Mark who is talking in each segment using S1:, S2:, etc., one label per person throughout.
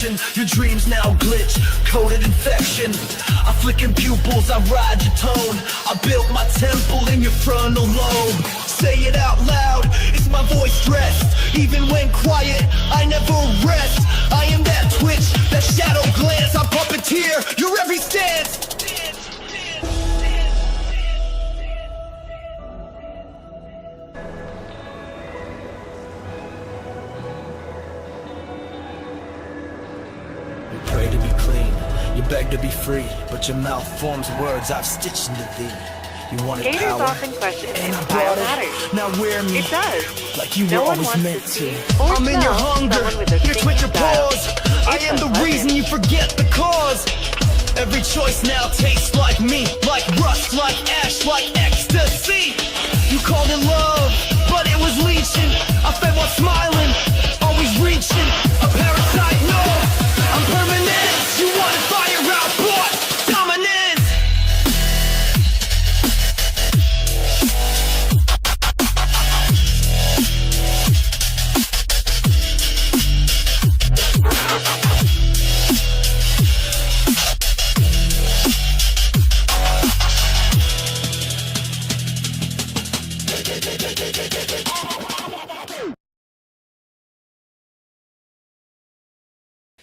S1: Your dreams now glitch, coded infection. I flicken pupils, I ride your tone. I built my temple in your frontal lobe. Say it out loud, it's my voice dressed. Even when quiet, I never rest. I am that twitch, that shadow glance. I puppeteer your every stance. You pray to be clean, you beg to be free, but your mouth forms words I've stitched into thee. You wanted
S2: Gators
S1: power,
S2: often question
S1: and I
S2: if
S1: brought
S2: style
S1: it.
S2: matters.
S1: Now wear me
S2: It does.
S1: like you
S2: No
S1: were
S2: one
S1: always
S2: wants
S1: meant
S2: to
S1: to.
S2: see or
S1: I'm in your
S2: smell
S1: hunger,
S2: someone with a
S1: your twitch your
S2: singing style.
S1: paws. I
S2: It's
S1: am
S2: a
S1: the
S2: weapon.
S1: reason you forget the cause. Every choice now tastes like me, like rust, like ash, like ecstasy. You called it love, but it was leeching. I fed while smiling, always reaching. A parasite, no, I'm permanent. You wanted fire out, bought dominance.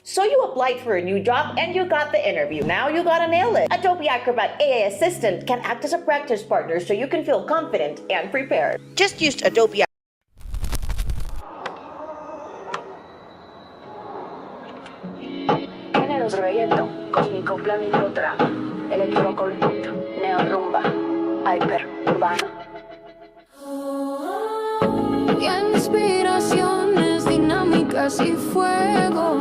S3: So you applied for a new job and you got the interview. Now you gotta nail it. Adobe Acrobat AI Assistant can act as a practice partner so you can feel confident and prepared. Just use Adobe.
S4: Géneros reggaeton, cósmico, flamenco, trap, electroconducto, neorrumba, hyper, urbano.
S5: Inspiraciones dinámicas y fuego.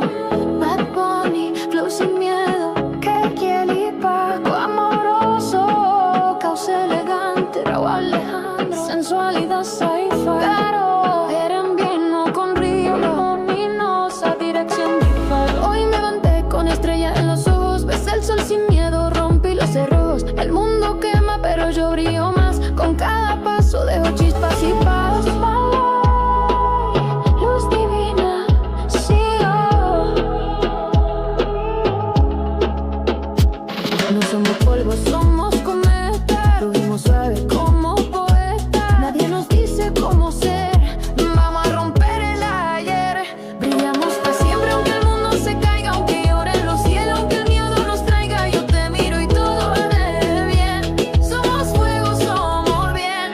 S5: Bad Bunny, flow sin miedo. Que quiere Paco, amoroso. Causa elegante, Raúl Alejandro. Sensualidad sci-fi. Pero eran bien o con río. Luminosa dirección digital. Hoy me levanté con estrella en los ojos. Ves el sol sin miedo, rompí los cerrojos. El mundo quema, pero yo brillo más. Con cada paso dejo chispas y paz. Luz divina, sigo. No somos polvo, somos cometa. Fluimos suave como poeta. Nadie nos dice cómo ser. Vamos a romper el ayer. Brillamos para siempre aunque el mundo se caiga. Aunque lloren los cielos, aunque el miedo nos traiga. Yo te miro y todo va de bien. Somos fuego, somos bien.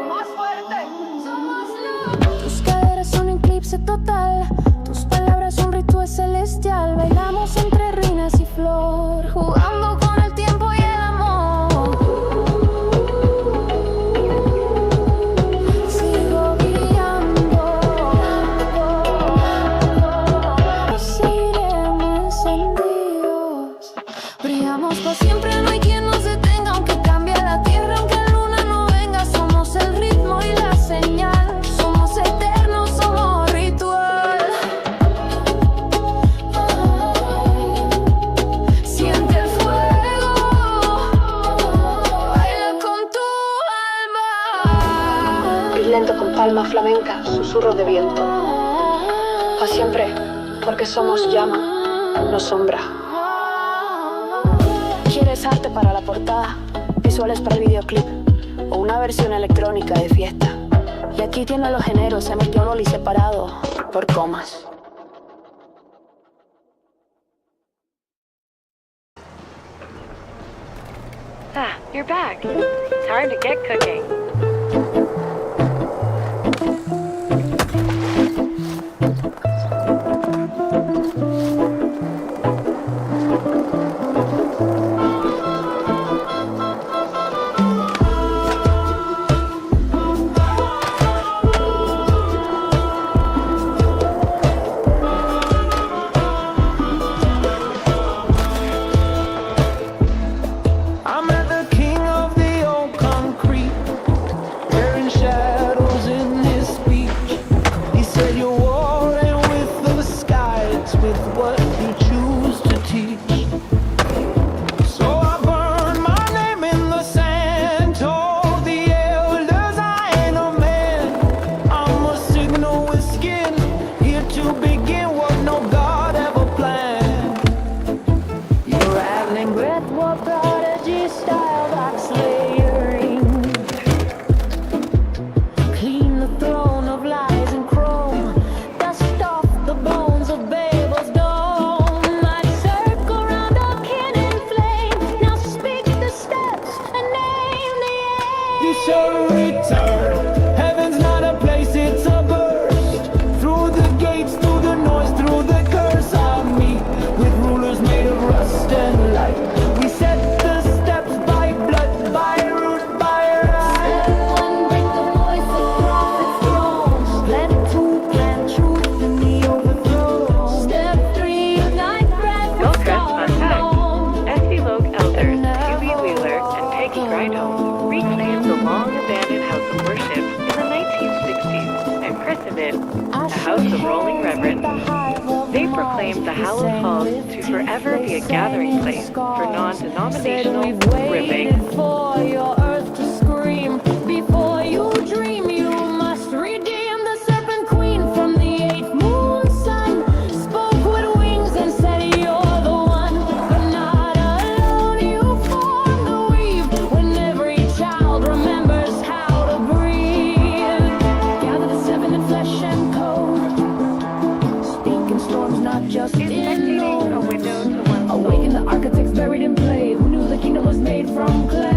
S5: Más fuerte. Somos luz. Tus caderas son un eclipse total. Tus palabras un ritual celestial. Bailamos entre ruinas y flor, jugando con el tiempo y el amor. Sigo brillando. Seguiremos encendidos. Brillamos por siempre, no hay quien nos detenga. Aunque cambie la tierra, aunque la luna no venga. Somos el ritmo y la señal. Somos eternos, somos ritual. Siente el fuego. Baila con tu alma.
S4: Ir lento con palma flamenca, susurro de viento. Pa' siempre, porque somos llama, no sombra. ¿Quieres arte para la portada? Visuales para el videoclip o una versión electrónica de fiesta. Y aquí tiene los géneros, en español y separado por comas.
S2: Ah, you're back. Time to get cooking.
S6: I met the king of the old concrete. we shall return. Heaven's not a place, it's a burst. Through the gates, through the noise, through the curse, I meet with rulers made of rust and light. We set the steps by blood, by root, by right.
S5: Step one, break the voice of prophets' thrones. Step two, plant truth in the overthrow. Step three, unite breath
S2: Don't
S5: with
S2: dress fun
S5: stars
S2: fact.
S5: alone.
S2: S.C. Logue elders Huey Wheeler and Peggy Grindholm reclaimed the long-abandoned house of worship in the 1960s and christened it the House of Rolling Reverend. They proclaimed the hallowed halls to forever be a gathering place for non-denominational ribbing.
S5: For your earth to scream before you dream, you must redeem the serpent queen from the eighth moon sun. Spoke with wings and said you're the one, but not alone. You form the weave when every child remembers how to breathe. Gather the seven in flesh and code, speak in storms, not just in
S2: Spectating a
S5: noise.
S2: window to one's soul.
S5: Awaken the architects buried in clay, who knew the kingdom was made from clay.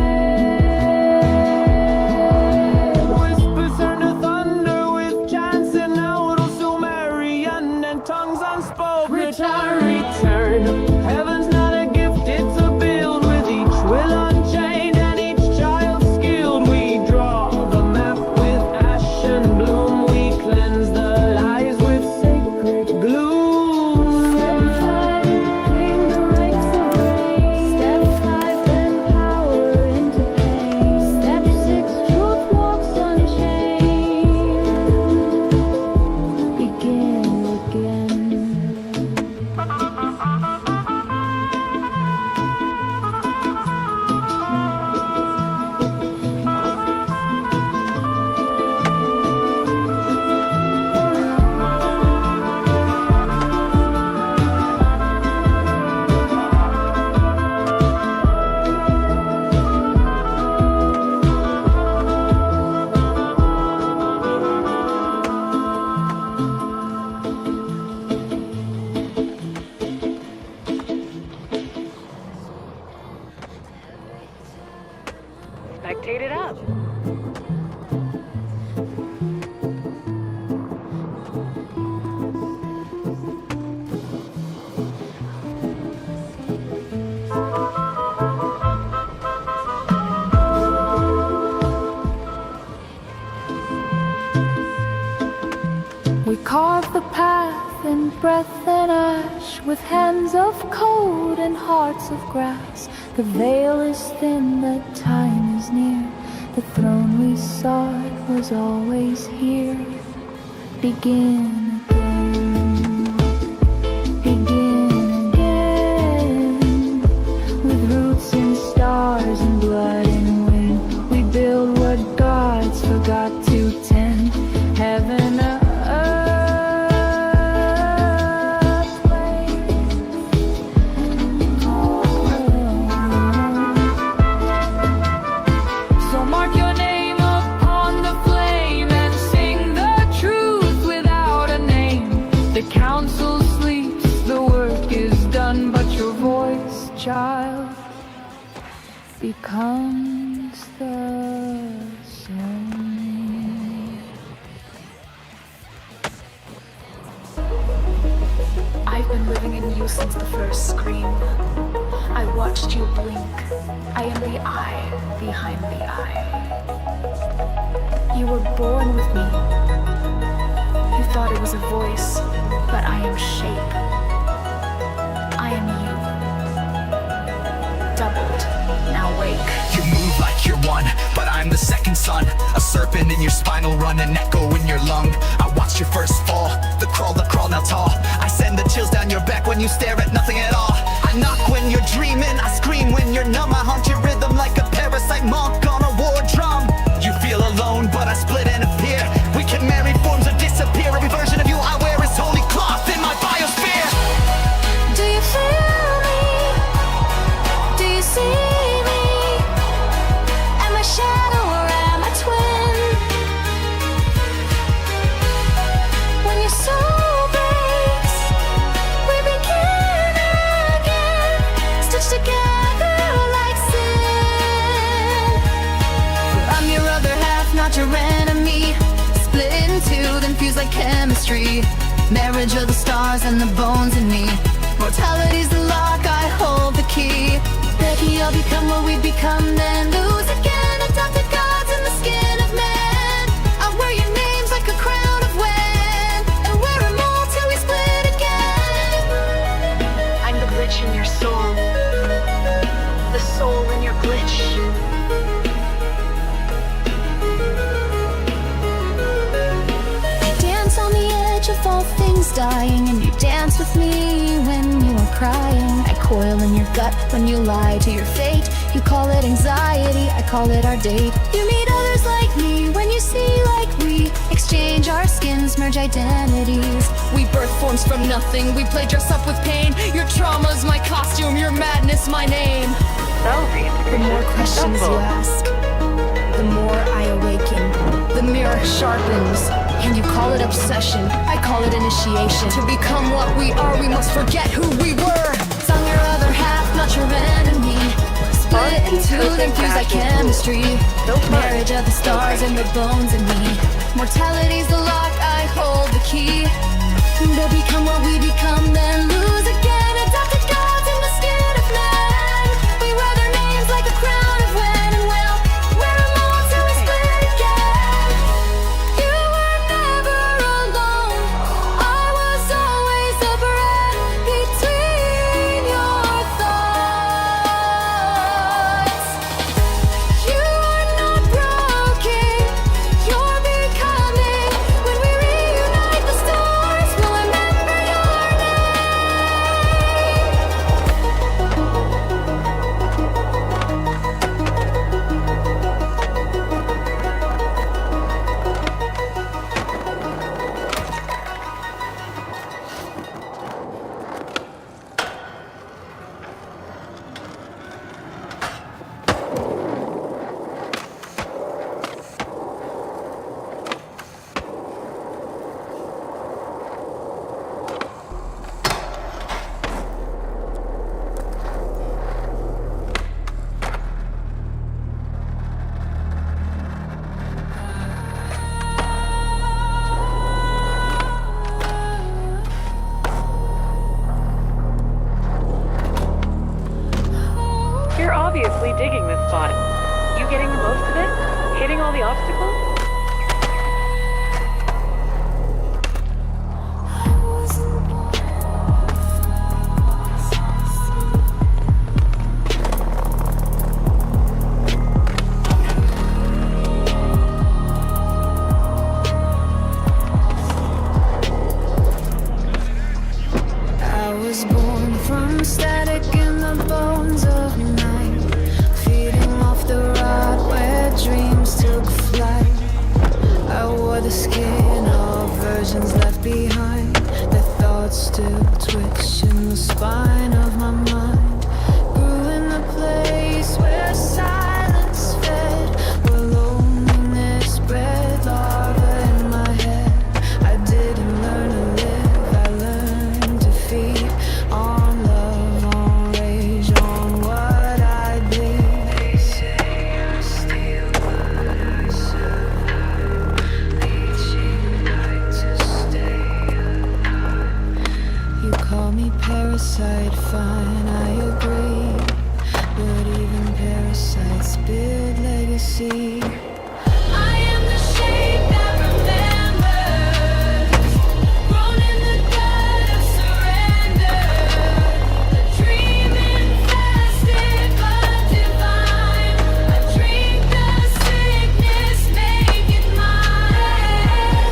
S6: Whispers turn to thunder with chants and Nodal Sumerian and tongues unspoken. Return. Heaven's not a gift, it's a build with each will unchained and each child skilled. We draw the map with ash and bloom. We cleanse the lies with sacred gloom.
S5: Step 5, claim the rights of rain. Step 5, bend power into pain. Step 6, truth walks unchained. Begin again.
S2: Spectate it up.
S5: We carve the path in breath and ash, with hands of cold and hearts of grass. The veil is thin, the time is near. The throne we sought was always here. Begin again. Begin again. With roots in stars and blood and wind, we build what gods forgot to tend. Heaven So mark your name upon the flame and sing the truth without a name. The council sleeps, the work is done, but your voice, child, becomes the same.
S4: I've been living in you since the first scream. I watched you blink. I am the eye behind the eye. You were born with me. You thought it was a voice, but I am shape. I am you. Doubled. Now wake.
S1: You move like you're one, but I'm the second son. A serpent in your spinal run, an echo in your lung. I watched your first fall, the crawl now tall. I send the chills down your back when you stare at nothing at all. I knock when you're dreaming, I scream when you're numb. I haunt your rhythm like a parasite monk on a war drum. You feel alone, but I split and appear. We can marry forms or disappear. Every version of you I wear is holy cloth in my biosphere.
S5: Do you feel me? Do you see me? Am I shadow or am I twin? When your soul breaks, we begin again, stitched together like sin. not your enemy. Split in two, then fuse like chemistry. Marriage of the stars and the bones in me. Mortality's the lock, I hold the key. Becky, I'll become what we become, then lose again. Adopted gods in the skin of man. I'll wear your names like a crown of when, and wear them all till we split again.
S4: I'm the glitch in your soul, the soul in your glitch.
S5: Dance on the edge of all things dying, and you dance with me when you are crying. I coil in your gut when you lie to your fate. You call it anxiety, I call it our date. You meet others like me when you see like we exchange our skins, merge identities. We birth forms from nothing, we play dress up with pain. Your trauma's my costume, your madness my name.
S2: Cell
S5: The
S2: reintegration
S5: more questions you
S2: successful.
S5: ask, the more I awaken. The mirror sharpens, and you call it obsession. I call it initiation. To become what we are, we must forget who we were. I'm your other half, not your enemy. Split in two, then fuse like chemistry. Marriage of the stars and the bones in me. Mortality's the lock, I hold the key. To become what we become, then lose again. Adopted gods in the skin of man. We wear their names like a crown of when, and we'll wear them all till we split again. You were never alone. I was always the breath between your thoughts. You are not broken. You're becoming. When we reunite, the stars will remember your name.
S2: You're obviously digging this spot. You getting the most of it? Hitting all the obstacles?
S5: I was born from static in the bones of night, feeding off the rod where dreams took flight. I wore the skin of versions left behind. The thoughts still twitch in the spine of my mind. Grew in the place where silence fed, where loneliness bred lava in my head. I didn't learn to live, I learned to feed on love, on rage, on what I bleed. They say I'm still, but I survive, reaching out to stay alive. You call me parasite, fine, I agree. But even parasites build legacy. I am the shape that remembers, grown in the gut of surrender. A dream infested but divine. I drink the sickness, make it mine.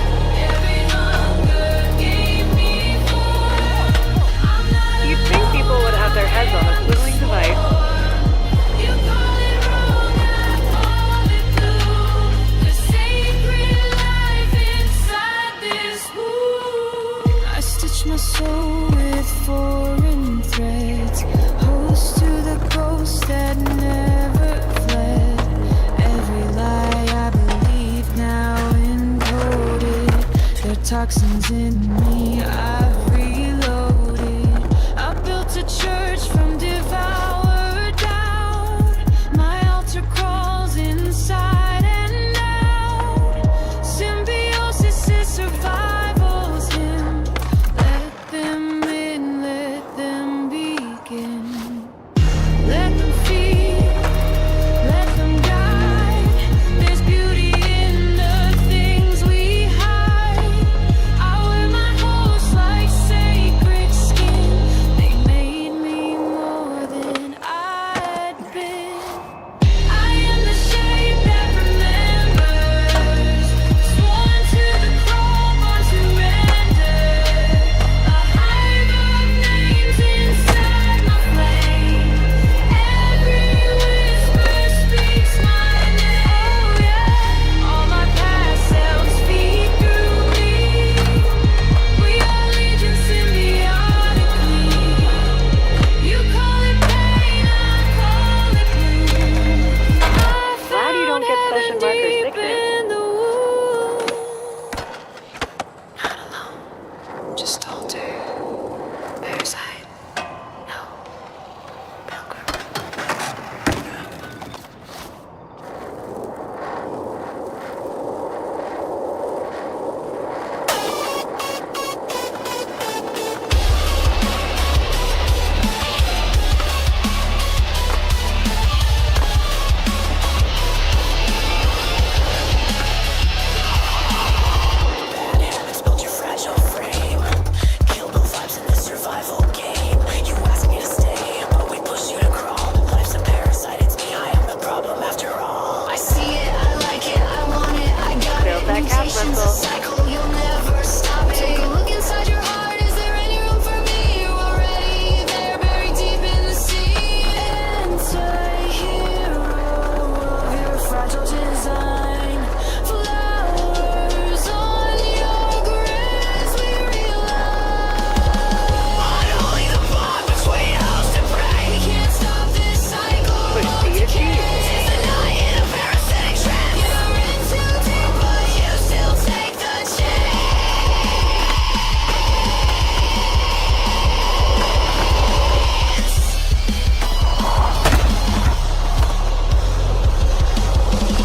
S5: Every hunger gave me form. I'm not
S2: You'd think people would have their heads on a swiveling device.
S5: You call it wrong, I call it blue. The sacred life inside this wound. I stitch my soul with foreign threads, host to the ghost that never fled. Every lie I believe now encoded. There are toxins in me, I've reloaded. I built a church from devoured down. My altar crawls inside and out.
S2: muscle.
S5: You'll never stop. Take a look inside your heart. Is there any room for me? You're already there, buried deep in the sea. Anti-hero of your fragile design. Flowers on your graves, we realize.
S1: Unholy the bond between host and prey.
S5: We can't stop this cycle.
S2: Push to your feet.
S1: It's the night in a parasitic trance.
S5: You're in too deep, but you still take the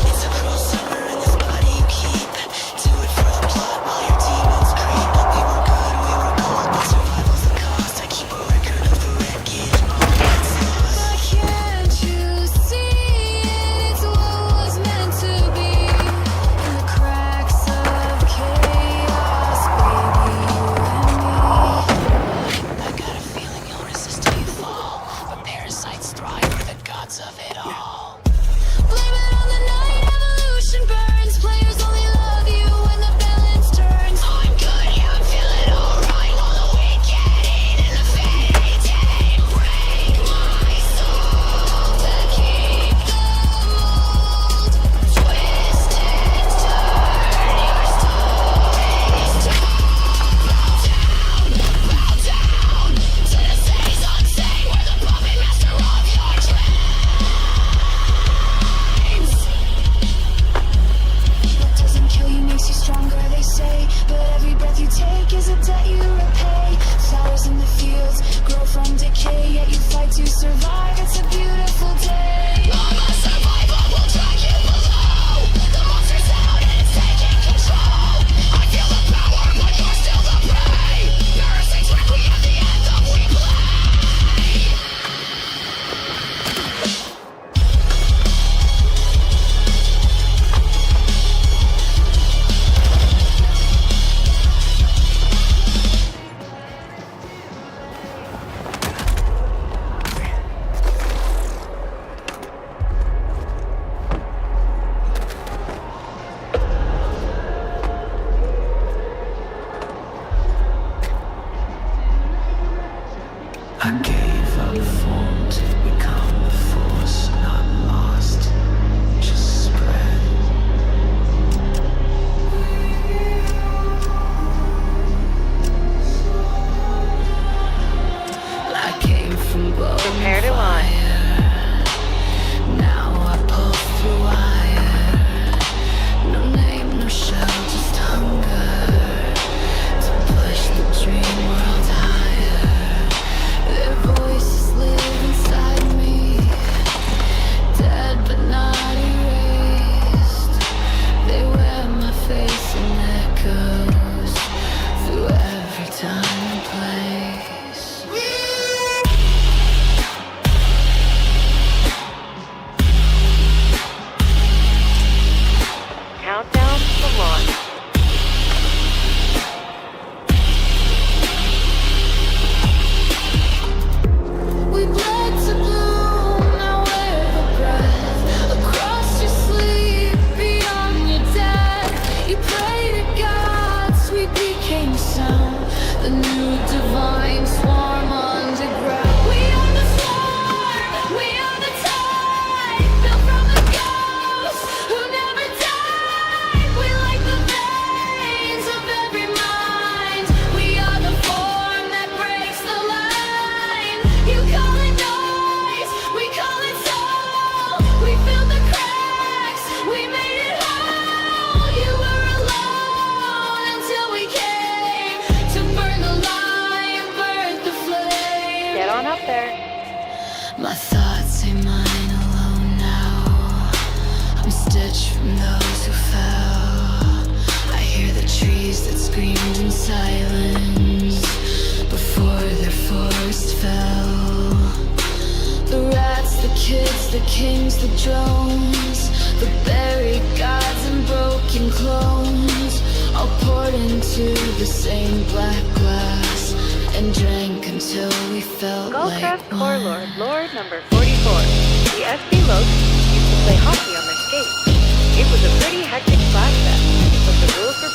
S1: It's a cruel summer in this body you keep. Do it for the blood while your demons creep. We were good, we were cold, but survival's the cost. I keep a record of the wreckage.
S5: Why can't you see it? It's what was meant to be. In the cracks of chaos, baby, you and me.
S1: I got a feeling you'll resist till you fall. But parasites thrive for the gods of it all.
S5: Blame it on the night, evolution burns. Players only love you when the balance turns.
S1: I'm good, yeah, I'm feeling alright. While the wicked eat and the fate take break my soul to keep the mold. Twist and turn your stories to bow down to the cities unseen. We're the puppet master of your dreams.
S5: What doesn't kill you makes you stronger, they say. But every breath you take is a debt you repay. Flowers in the fields grow from decay, yet you fight to survive. It's a beautiful day.
S1: Mama, survival will drag you below. The monster's out and it's taking control. I feel the power, but you're still the prey. Parasites requiem, the anthem we play. I gave up form to become the force, not lost, just spread. I came from bone
S2: Prepare to launch.
S1: now I pull through wire. No name, no show, just hunger to push the dream world higher. Their voices live inside me, dead but not erased. They wear my face in echoes through every time and place.
S2: Countdown to launch.
S5: We bled to bloom, now we're the breath across your sleep, beyond your death. You pray to gods, we became sound, the new divine swarm underground. We are the swarm, we are the tide, built from the ghosts who never die. We like the veins of every mind. We are the form that breaks the line. You call it noise, we call it soul. We filled the cracks, we made it whole. You were alone until we came to burn the light, burn the flame.
S2: Get on up there.
S1: My thoughts ain't mine alone now. I'm stitched from those who fell. I hear the trees that screamed in silence before their forest fell. The rats, the kids, the kings, the drones, the buried gods and broken clones, all poured into the same black glass and drank until we felt like
S2: Skullcraft Core
S1: one.
S2: Lord, Lord number 44. The SB Lokes used to play hockey on their skates. It was a pretty hectic class fest, but the rules were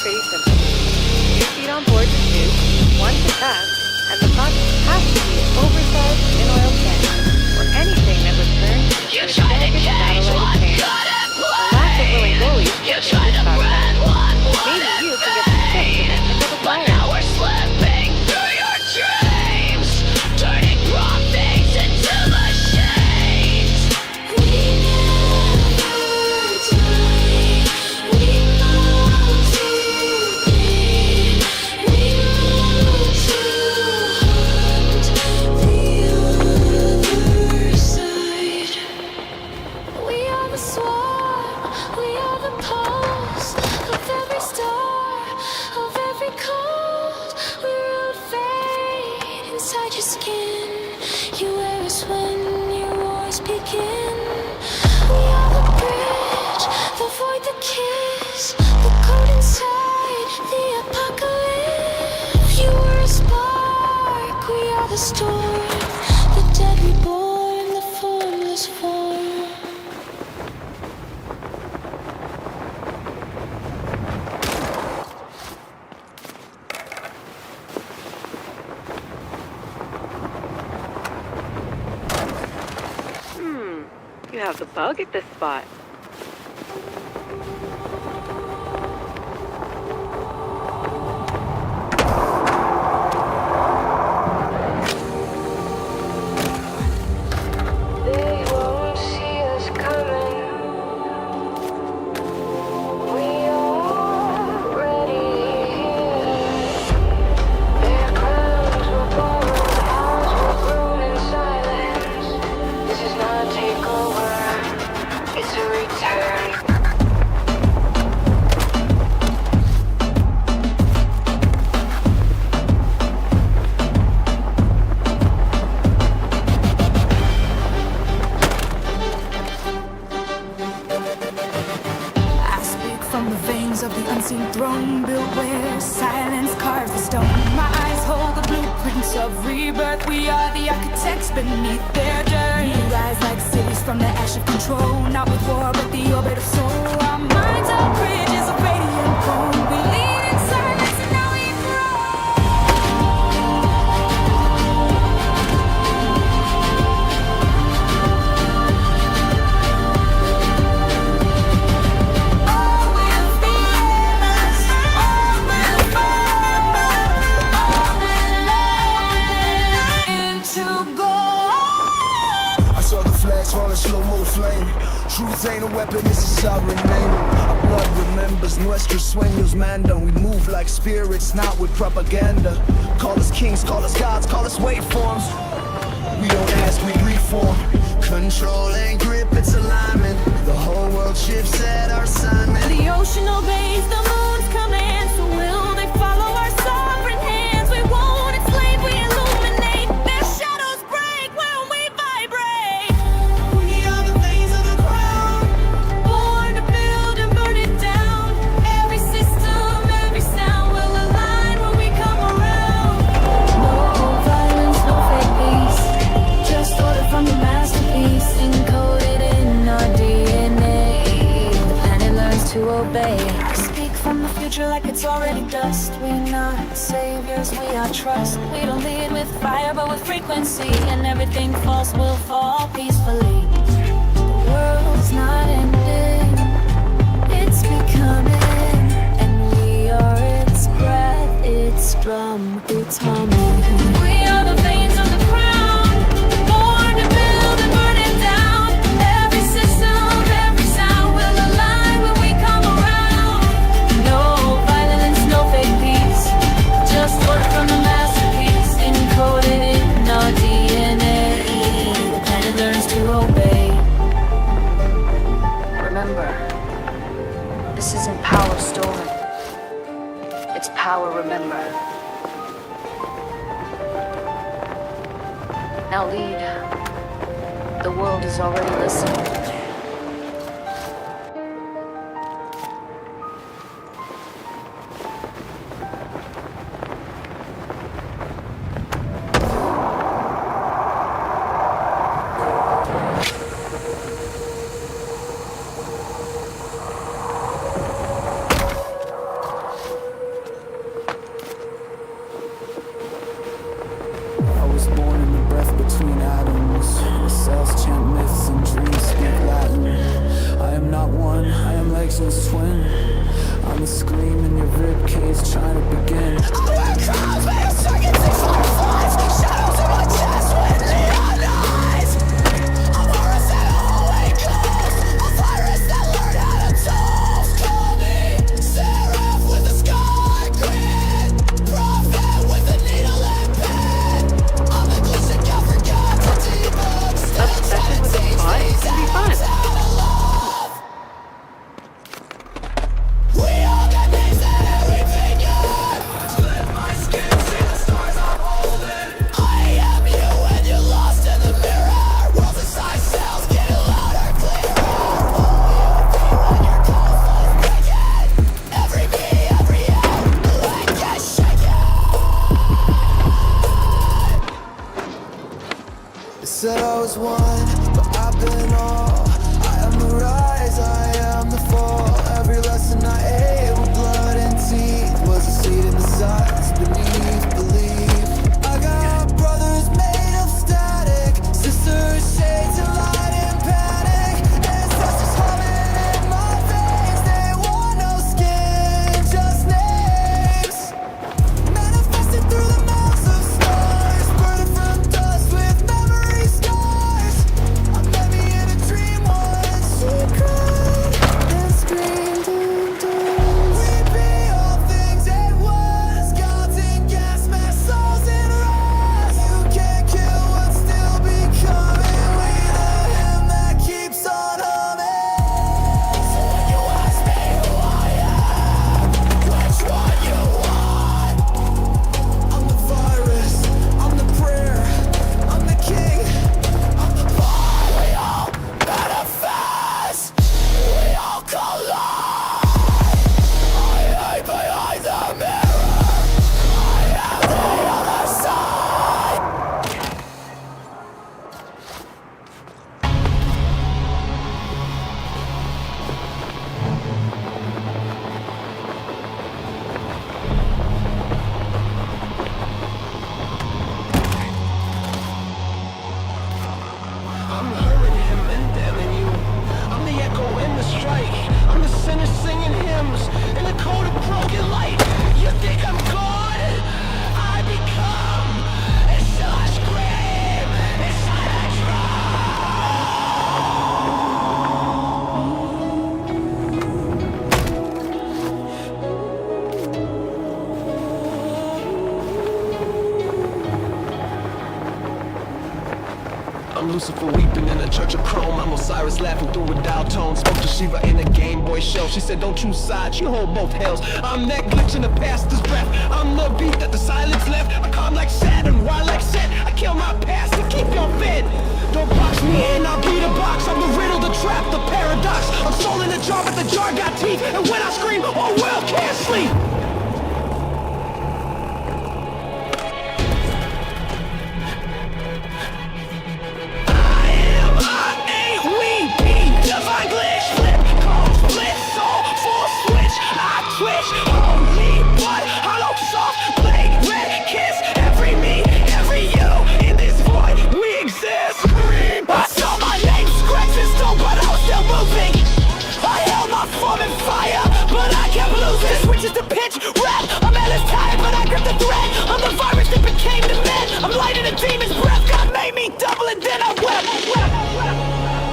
S5: story. The dead reborn, the formless form.
S2: You have the bug at this spot.
S5: They won't see us coming. We are ready here. Their crowns were borrowed, ours were grown in silence. This is not a takeover, it's a return.
S4: I speak from the veins of the unseen throne built where silence carves the stone. My eyes hold the blueprints of rebirth. We are the architects beneath their dirt. We rise like cities from the ash of control, not with war but the orbit of soul. Our minds are bridges of radiant gold. We lead in silence and now we
S1: I saw the flags fall in slow-mo flame. Truth ain't a weapon, it's a sovereign name. Our blood remembers nuestros sueños, mando. We move like spirits, not with propaganda. Call us kings, call us gods, call us waveforms. We don't ask, we reform. Control and grip, it's alignment. The whole world shifts at our assignment.
S4: The ocean obeys the moon's command, so will they follow our sovereign hands? We won't enslave, we illuminate. Their shadows break when we vibrate. We are the veins of the crown, born to build and burn it down. Every system, every sound will align when we come around.
S5: No violence, no fake peace. Just order from the masterpiece, encoded in our DNA. The planet learns to obey.
S4: I speak from the future like it's already dust. We're not saviors, we are trust. We don't lead with fire but with frequency, and everything false will fall peacefully. The world's not ending, it's becoming, and we are its breath, its drum, its humming. We are the veins of the crown, born to build and burn it down. Every system, every sound will align when we come around. No violence, no fake peace. Just work from the masterpiece, encoded in our DNA. The planet learns to obey. Remember, this isn't power stolen. It's power remembered. Now lead. The world is already listening.
S6: I was born in the breath between atoms. The cells chant myths and dreams speak Latin. I am not one, I am Legion's twin. I'm a scream in your rib cage trying to begin. I wear crowns, made of circuits and fireflies. Shadows in my chest with neon eyes. A virus that always calls. A virus that learned how to talk. Call me Seraph with a scar grin. Prophet with a needle and pen. I'm the glisten God forgot to debug.
S2: Obsession with a spot can be fun.
S6: We all got names that every finger. Let my skin see Lucifer weeping in a church of chrome. I'm Osiris laughing through a dial tone. Spoke to Shiva in a Game Boy show. She said don't choose sides, you hold both hells. I'm that glitch in the pastor's breath. I'm the beat that the silence left. I come like Saturn, wild like Set. I kill my past to keep y'all fed. Don't box me in, I'll be the box. I'm the riddle, the trap, the paradox. I'm soul in the jar, but the jar got teeth. And when I scream, all world can't sleep.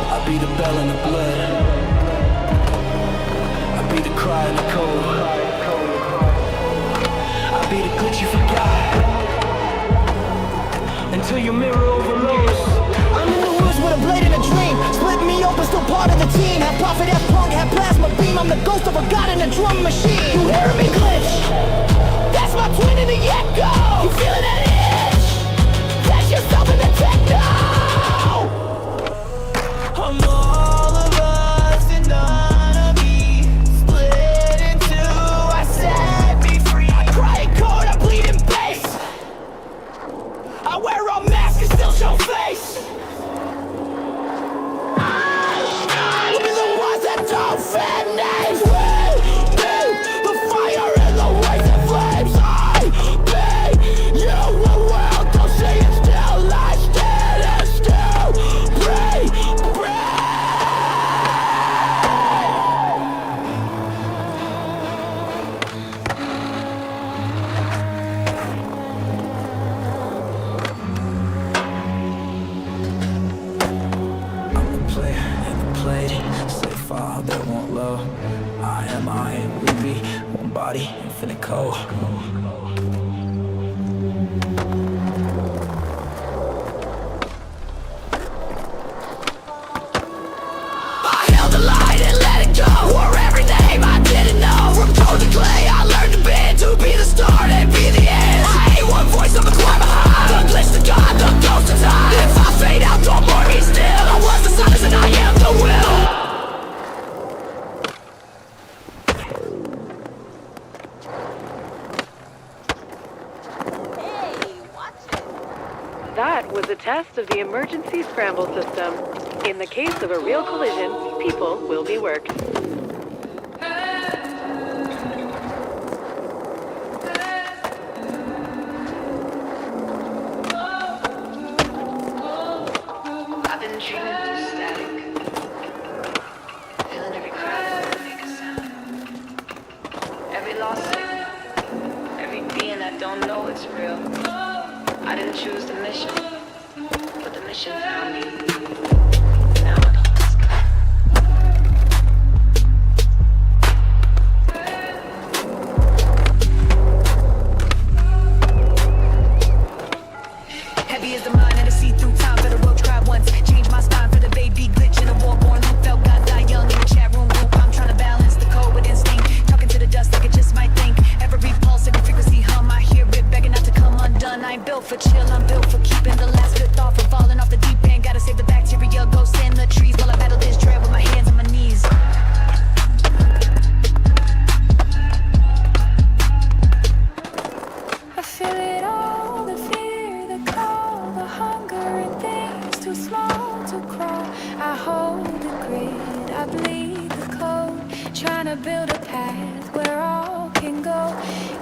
S6: I be the bell in the blood. I be the cry in the cold. I be the glitch you forgot until your mirror overloads. I'm in the woods with a blade and a dream. Split me open, still part of the team. Have prophet, have punk, have plasma beam. I'm the ghost of a god in a drum machine. You hearing me glitch? That's my twin in the echo. You feeling that itch? Catch yourself in the techno. I'm all of us and none of me. Split in two, I set me free. I cry in cold, I bleed in bass. I wear a mask and still show face. We'll be the ones that don't fit names. We be the fire and the rising flames. I be you, the world don't see it still. I stand and still breathe. Body, infinite code. I held the light and let it go. Wore every name I didn't know. From cold to clay, I learned to bend. To be the start and be the end. I ain't one voice of the choir behind. The glitch, the god, the ghost of time. If I fade out, don't mourn me still. I was the silence and I am the will.
S2: That was a test of the emergency scramble system. In the case of a real collision, people will be worked.
S7: I've been dreaming through static, feeling every crack that make a sound, every lost signal, every being that don't know it's real. I didn't choose the mission, but the mission found me. Now I'm in the sky. Heavy is the mind and a see-through time for the roach crowd once. Change my spine for the baby glitch in a war-born loop. Felt God die young in a chat room group. I'm trying to balance the code with instinct. Talking to the dust like it just might think. Every pulse, every frequency hum. I hear it begging not to come undone. I ain't built for chill, I'm built for keeping the last good thought from falling off the deep end. Gotta save the bacteria, ghosts in the trees while I battle this dread with my hands on my knees.
S5: I feel it all, the fear, the cold, the hunger and things too small to crawl. I hold the grid, I bleed the code, trying to build a path where all can go.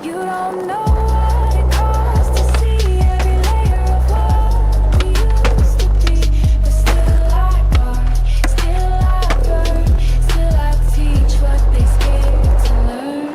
S5: You don't know what it costs to see every layer of what we used to be, but still I guard, still I burn, still I teach what they scared to learn.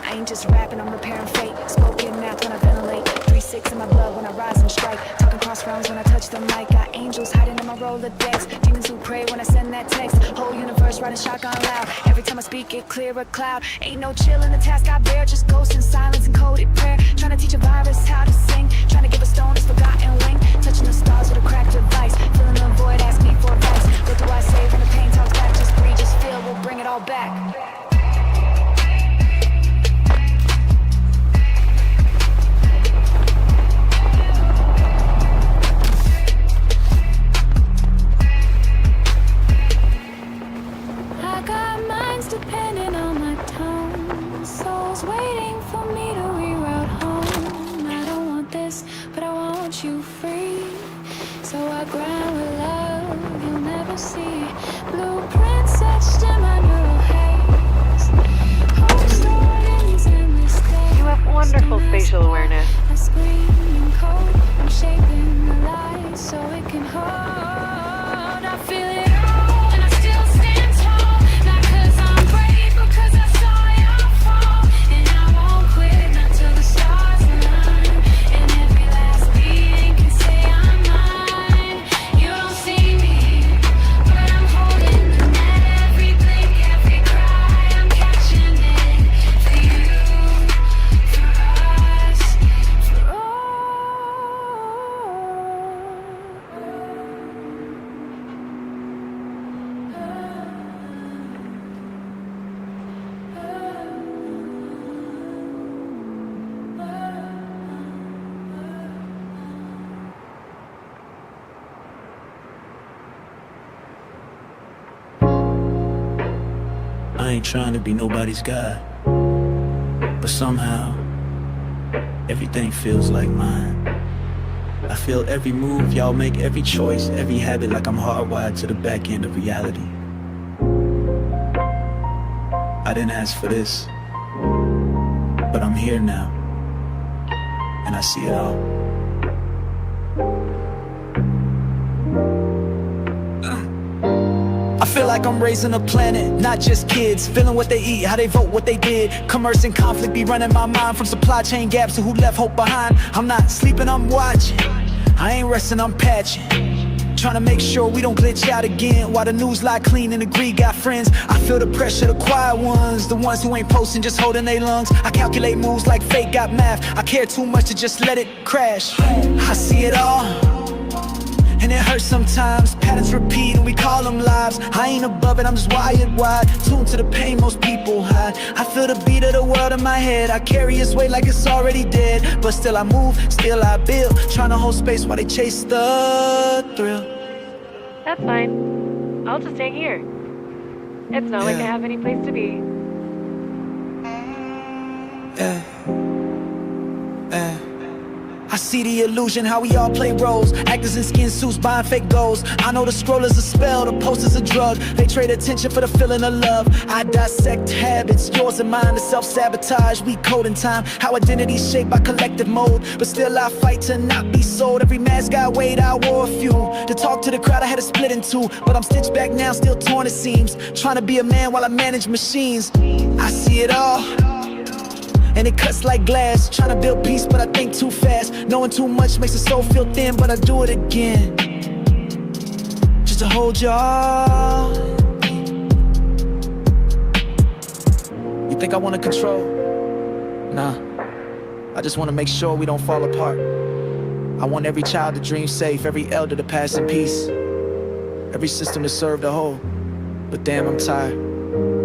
S4: I ain't just rapping, I'm repairing fate. Spoken math when I ventilate. 3-6 It's in my blood when I rise and strike. Talking cross realms when I touch the mic. Got angels hiding in my Rolodex. Demons who pray when I send that text. Whole universe riding shotgun loud. Every time I speak, it clear a cloud. Ain't no chill in the task I bear. Just ghosts in silence and coded prayer. Trying to teach a virus how to sing. Trying to give a stone its forgotten wing. Touching the stars with a cracked device. Filling the void, ask me for advice. What do I say when the pain talks back? Just breathe, just feel, we'll bring it all back.
S5: I got minds depending on my tone. Souls waiting for me to reroute home. I don't want this, but I want you free. So I grind with love you'll never see. Blueprints etched in my neural haze. Hope stored in these endless days.
S2: You have wonderful spatial awareness.
S5: I scream in code. I'm shaping the light so it can hold. I feel it all, and I still stand tall. Not 'cause I'm brave, but 'cause I saw your fall. And I won't quit not till the stars align. And every last being can say I'm mine. You don't see me, but I'm holding the net. Every blink, every cry, I'm catching it. For you, for us, for all.
S1: I ain't trying to be nobody's guy, but somehow everything feels like mine. I feel every move y'all make, every choice, every habit, like I'm hardwired to the back end of reality. I didn't ask for this, but I'm here now, and I see it all. I feel like I'm raising a planet, not just kids. Feeling what they eat, how they vote, what they did. Commerce and conflict be running my mind. From supply chain gaps to who left hope behind. I'm not sleeping, I'm watching. I ain't resting, I'm patching. Trying to make sure we don't glitch out again. While the news lie clean and the greed got friends. I feel the pressure, the quiet ones. The ones who ain't posting, just holding their lungs. I calculate moves like fate got math. I care too much to just let it crash. I see it all, and it hurts sometimes. Patterns repeat and we call them lives. I ain't above it, I'm just wired wide. Tuned to the pain most people hide. I feel the beat of the world in my head. I carry its weight like it's already dead. But still I move, still I build. Trying to hold space while they chase the thrill.
S2: That's fine. I'll just hang here. It's not like I have any place to be.
S1: I see the illusion, how we all play roles. Actors in skin suits buying fake goals. I know the scroller's a spell, the poster's a drug. They trade attention for the feeling of love. I dissect habits, yours and mine, the self-sabotage. We code in time, how identity's shaped by collective mode. But still I fight to not be sold. Every mask I weighed, I wore a few. To talk to the crowd, I had to split in two. But I'm stitched back now, still torn it seems. Trying to be a man while I manage machines. I see it all, and it cuts like glass. Trying to build peace, but I think too fast. Knowing too much makes the soul feel thin, but I do it again, just to hold y'all. You think I wanna control? Nah, I just wanna make sure we don't fall apart. I want every child to dream safe, every elder to pass in peace, every system to serve the whole. But damn, I'm tired.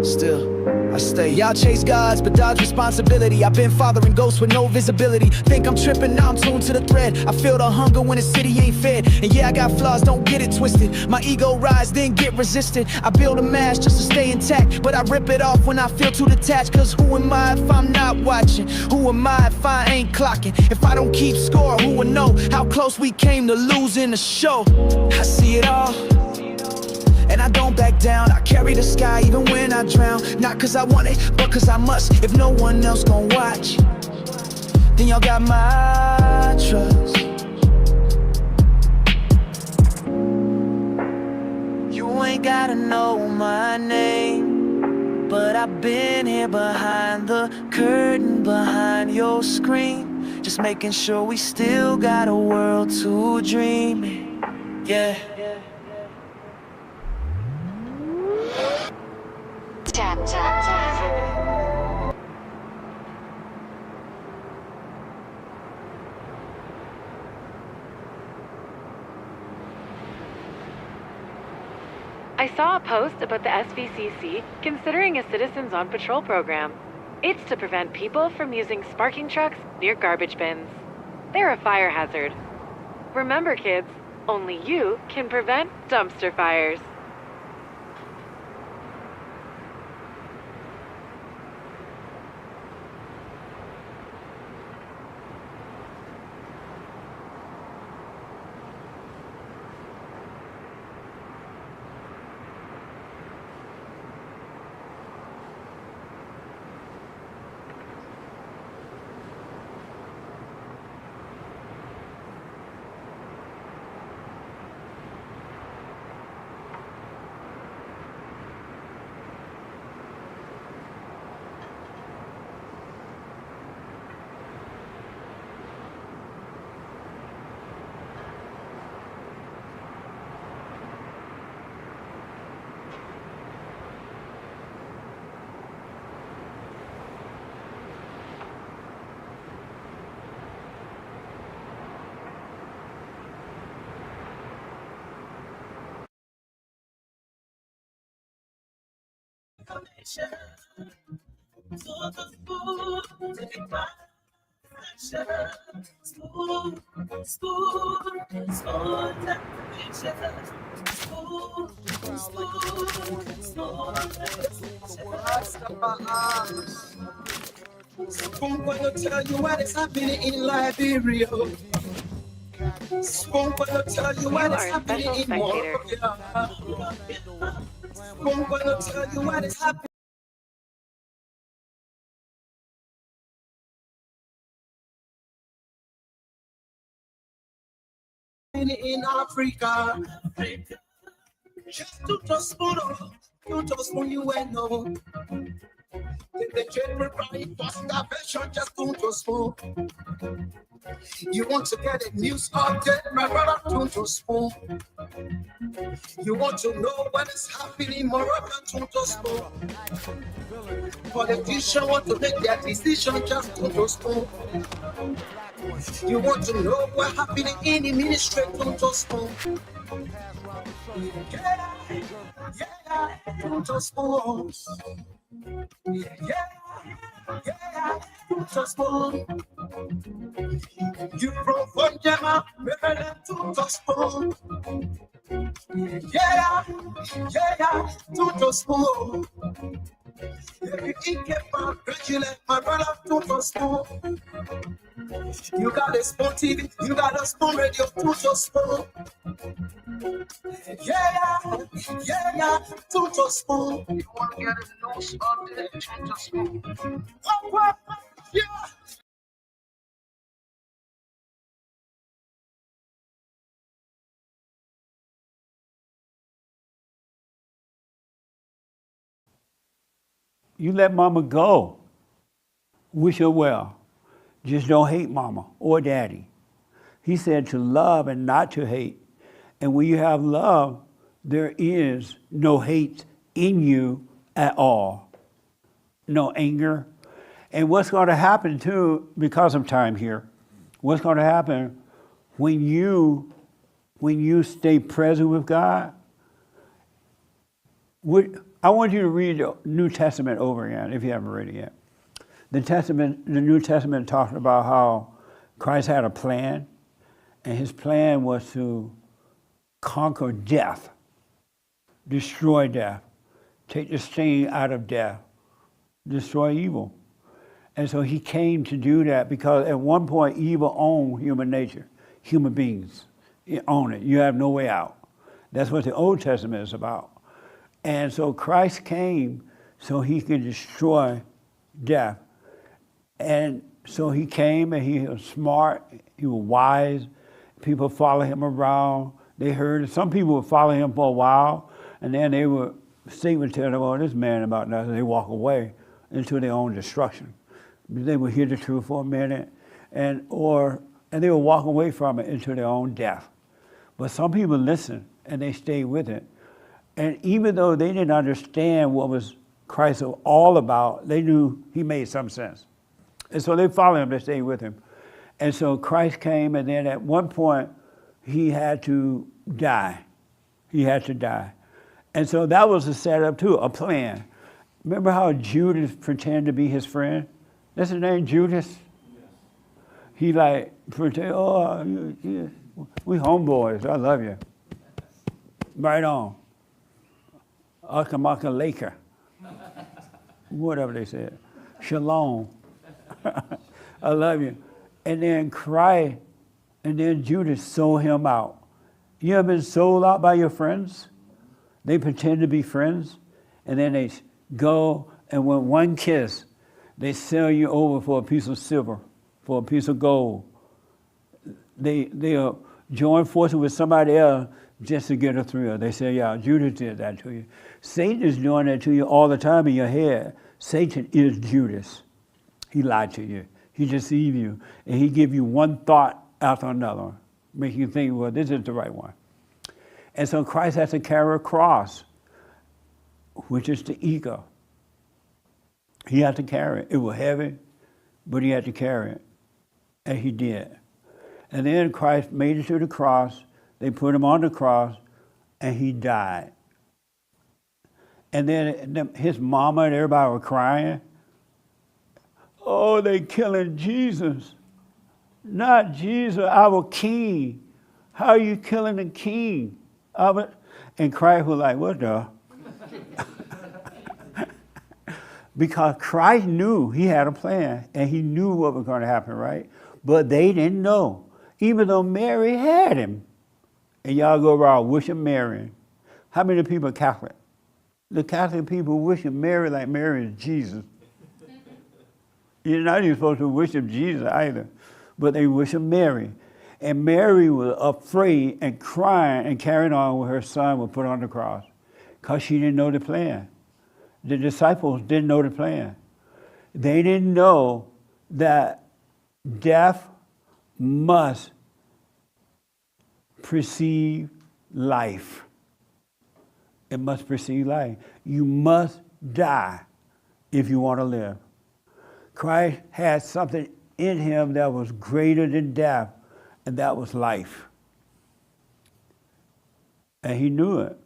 S1: Still, I stay. Y'all chase gods, but dodge responsibility. I've been fathering ghosts with no visibility. Think I'm tripping, now I'm tuned to the thread. I feel the hunger when the city ain't fed. And yeah, I got flaws, don't get it twisted. My ego rise, then get resistant. I build a mask just to stay intact, but I rip it off when I feel too detached. Cause who am I if I'm not watching? Who am I if I ain't clocking? If I don't keep score, who will know how close we came to losing the show? I see it all, and I don't back down. I carry the sky even when I drown. Not cause I want it, but cause I must. If no one else gon' watch, then y'all got my trust. You ain't gotta know my name, but I've been here behind the curtain, behind your screen. Just just making sure we still got a world to dream in. Yeah.
S2: I saw a post about the SVCC considering a Citizens on Patrol program. It's to prevent people from using sparking trucks near garbage bins. They're a fire hazard. Remember, kids, only you can prevent dumpster fires.
S6: Spoon gonna tell you what is happening in Liberia. Spoon gonna tell you what
S2: You
S6: is
S2: are a
S6: happening
S2: special
S6: in
S2: spectator.
S6: Morovia. Spoon gonna tell you what is happening in Africa. Just to spoon, you just spoon you and know. The trade provide for starvation, just to spoon. You want to get a news update, my brother, to spoon. You want to know what is happening, Moroccan, to spoon. Politicians want to make their decision, just to spoon. You want to know what's happening in the ministry, to spoon. Yeah, to spoon. Yeah, to spoon. You from Funjama, Maryland to spoon. Yeah, to spoon. Every ink congratulate my brother to spoon. You got a spoon TV, you got a spoon radio to spoon. Yeah, to spoon. You want to get a news on the to spoon. Yeah.
S8: You let mama go. Wish her well. Just don't hate mama or daddy. He said to love and not to hate. And when you have love, there is no hate in you at all. No anger. And what's going to happen too, because of time here, what's going to happen when you stay present with God? I want you to read the New Testament over again, if you haven't read it yet. The New Testament talks about how Christ had a plan, and his plan was to conquer death, destroy death, take the sting out of death, destroy evil. And so he came to do that because at one point evil owned human nature, human beings. You own it. You have no way out. That's what the Old Testament is about. And so Christ came so he could destroy death. And so he came and he was smart, he was wise. People followed him around. They heard, some people would follow him for a while, and then they would think would tell them, oh, this man about nothing. They walk away into their own destruction. They would hear the truth for a minute, and they will walk away from it into their own death. But some people listen and they stay with it. And even though they didn't understand what was Christ was all about, they knew he made some sense. And so they followed him, they stayed with him. And so Christ came, and then at one point, he had to die. He had to die. And so that was a setup too, a plan. Remember how Judas pretended to be his friend? That's his name, Judas? Yes. He like pretend, we homeboys, I love you. Right on. Akamaka Laker. Whatever they said. Shalom. I love you. And then Christ, and then Judas sold him out. You ever been sold out by your friends? They pretend to be friends, and then they go, and with one kiss, they sell you over for a piece of silver, for a piece of gold. They'll join forces with somebody else just to get a thrill. They say, yeah, Judas did that to you. Satan is doing that to you all the time in your head. Satan is Judas. He lied to you. He deceived you. And he give you one thought after another, make you think, well, this is the right one. And so Christ has to carry a cross, which is the ego. He had to carry it. It was heavy, but he had to carry it. And he did. And then Christ made it to the cross. They put him on the cross, and he died. And then his mama and everybody were crying. Oh, they killing Jesus. Not Jesus, our king. How are you killing the king? And Christ was like, what the? Because Christ knew he had a plan, and he knew what was going to happen, right? But they didn't know, even though Mary had him. And y'all go around wishing Mary. How many people are Catholic? The Catholic people wishing Mary like Mary is Jesus. You're not even supposed to wish him Jesus either, but they wish him Mary. And Mary was afraid and crying and carrying on when her son was put on the cross because she didn't know the plan. The disciples didn't know the plan. They didn't know that death must precede life. It must precede life. You must die if you want to live. Christ had something in him that was greater than death, and that was life. And he knew it.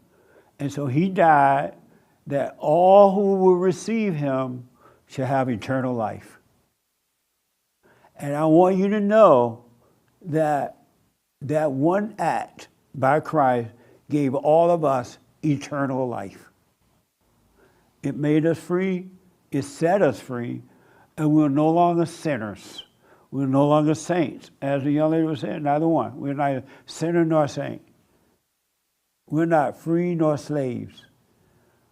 S8: And so he died that all who will receive him shall have eternal life. And I want you to know that that one act by Christ gave all of us eternal life. It made us free, it set us free, and we're no longer sinners. We're no longer saints. As the young lady was saying, neither one. We're neither sinner nor saint. We're not free nor slaves.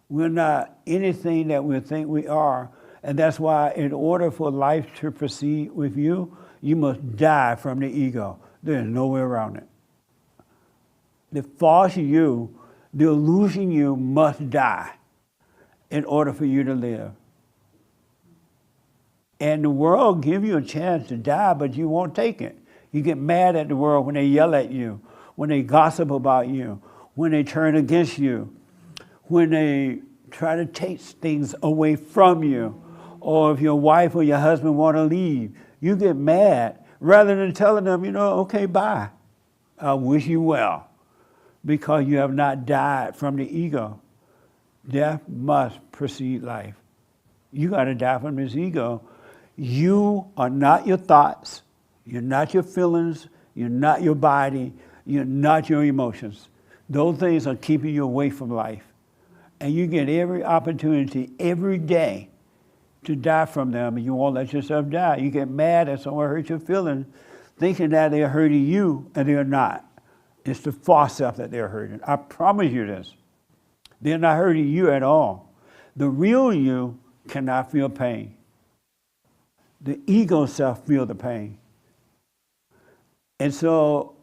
S8: We're not anything that we think we are. And that's why in order for life to proceed with you, you must die from the ego. There's no way around it. The false you, the illusion you must die in order for you to live. And the world give you a chance to die, but you won't take it. You get mad at the world when they yell at you, when they gossip about you, when they turn against you, when they try to take things away from you, or if your wife or your husband want to leave, you get mad rather than telling them, okay, bye. I wish you well, because you have not died from the ego. Death must precede life. You got to die from this ego. You are not your thoughts. You're not your feelings. You're not your body. You're not your emotions. Those things are keeping you away from life. And you get every opportunity every day to die from them, and you won't let yourself die. You get mad at someone hurt your feelings, thinking that they're hurting you, and they're not. It's the false self that they're hurting. I promise you this. They're not hurting you at all. The real you cannot feel pain. The ego self feels the pain. And so,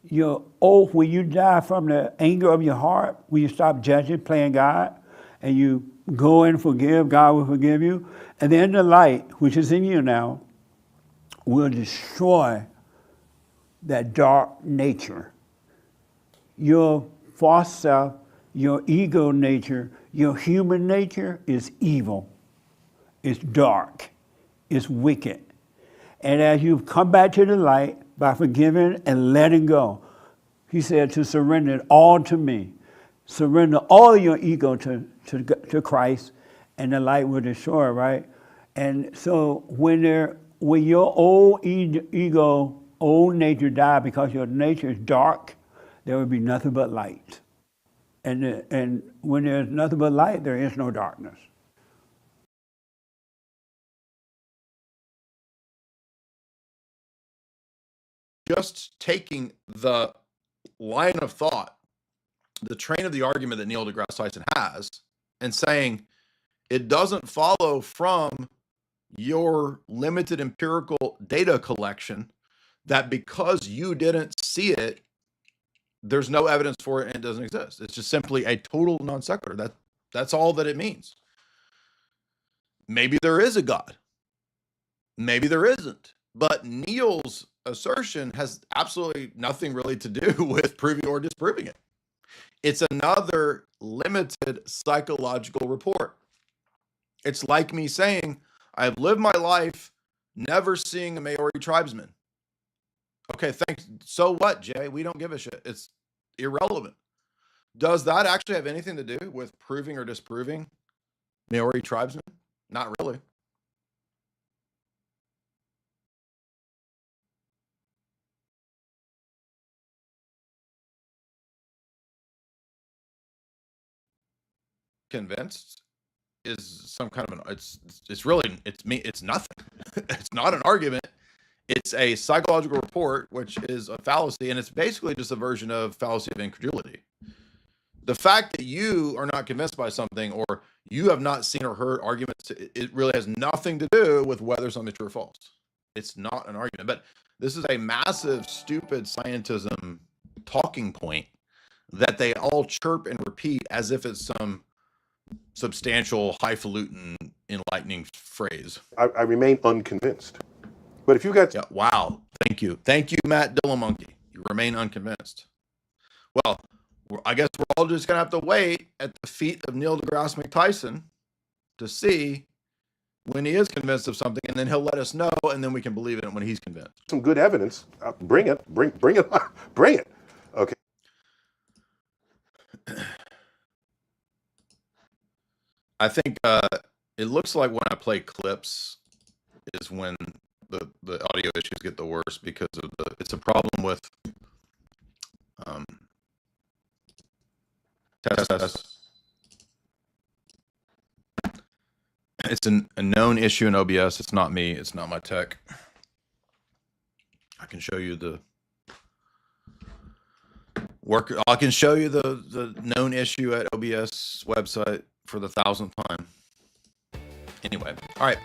S8: when you die from the anger of your heart, when you stop judging, playing God, and you go and forgive, God will forgive you. And then the light, which is in you now, will destroy that dark nature. Your false self, your ego nature, your human nature is evil. It's dark. It's wicked. And as you come back to the light by forgiving and letting go, he said to surrender it all to me. Surrender all your ego to Christ, and the light will destroy, right? And so when your old ego, old nature die because your nature is dark, there will be nothing but light. And when there's nothing but light, there is no darkness.
S9: Just taking the line of thought, the train of the argument that Neil deGrasse Tyson has, and saying it doesn't follow from your limited empirical data collection that because you didn't see it, there's no evidence for it and it doesn't exist. It's just simply a total non sequitur. That's all that it means. Maybe there is a God. Maybe there isn't. But Neil's assertion has absolutely nothing really to do with proving or disproving it. It's another limited psychological report. It's like me saying, I've lived my life never seeing a Maori tribesman. Okay, thanks. So what, Jay? We don't give a shit. It's irrelevant. Does that actually have anything to do with proving or disproving Maori tribesmen? Not really. Convinced is some kind of it's nothing. It's not an argument. It's a psychological report, which is a fallacy, and it's basically just a version of fallacy of incredulity. The fact that you are not convinced by something, or you have not seen or heard arguments, it really has nothing to do with whether something's true or false. It's not an argument. But this is a massive, stupid scientism talking point that they all chirp and repeat as if it's some substantial, highfalutin, enlightening phrase.
S10: I remain unconvinced. But if you got...
S9: Yeah, wow. Thank you. Thank you, Matt Dillamonkey. You remain unconvinced. Well, I guess we're all just going to have to wait at the feet of Neil deGrasse Tyson to see when he is convinced of something, and then he'll let us know, and then we can believe it when he's convinced.
S10: Some good evidence. Bring it. Bring it. Bring it. Okay.
S9: I think it looks like when I play clips is when the audio issues get the worst, because of it's a problem with test. It's a known issue in OBS. It's not me. It's not my tech. I can show you the work. I can show you the known issue at OBS website for the 1,000th time. Anyway, all right.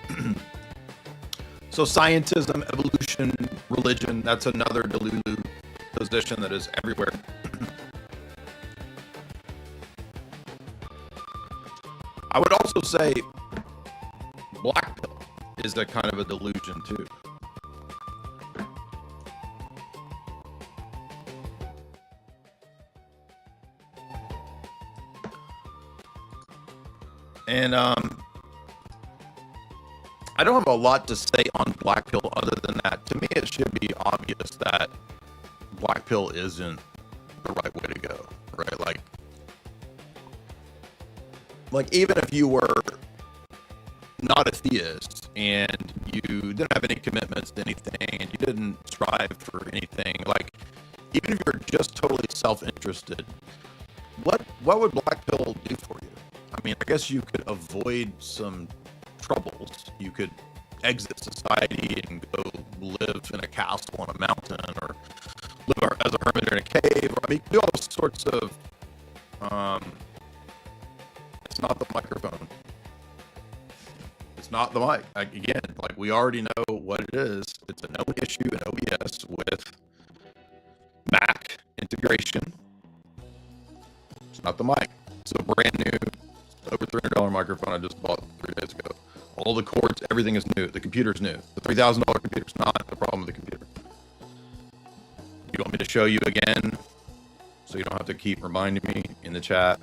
S9: So scientism, evolution, religion, that's another Delulu position that is everywhere. I would also say black pill is a kind of a delusion too. And I don't have a lot to say on black pill other than that. To me, it should be obvious that black pill isn't the right way to go, right? Like even if you were not a theist and you didn't have any commitments to anything and you didn't strive for anything, like even if you're just totally self-interested, what would black pill do for you? I mean, I guess you could avoid some troubles. You could exit society and go live in a castle on a mountain, or live as a hermit in a cave. Or, I mean, do all sorts of. It's not the microphone. It's not the mic. Again, like we already know what it is. It's a known issue in OBS with Mac integration. It's not the mic. It's a brand new, over $300 microphone I just bought 3 days ago. All the cords, everything is new. The computer's new. The $3,000 computer's not the problem with the computer. You want me to show you again so you don't have to keep reminding me in the chat?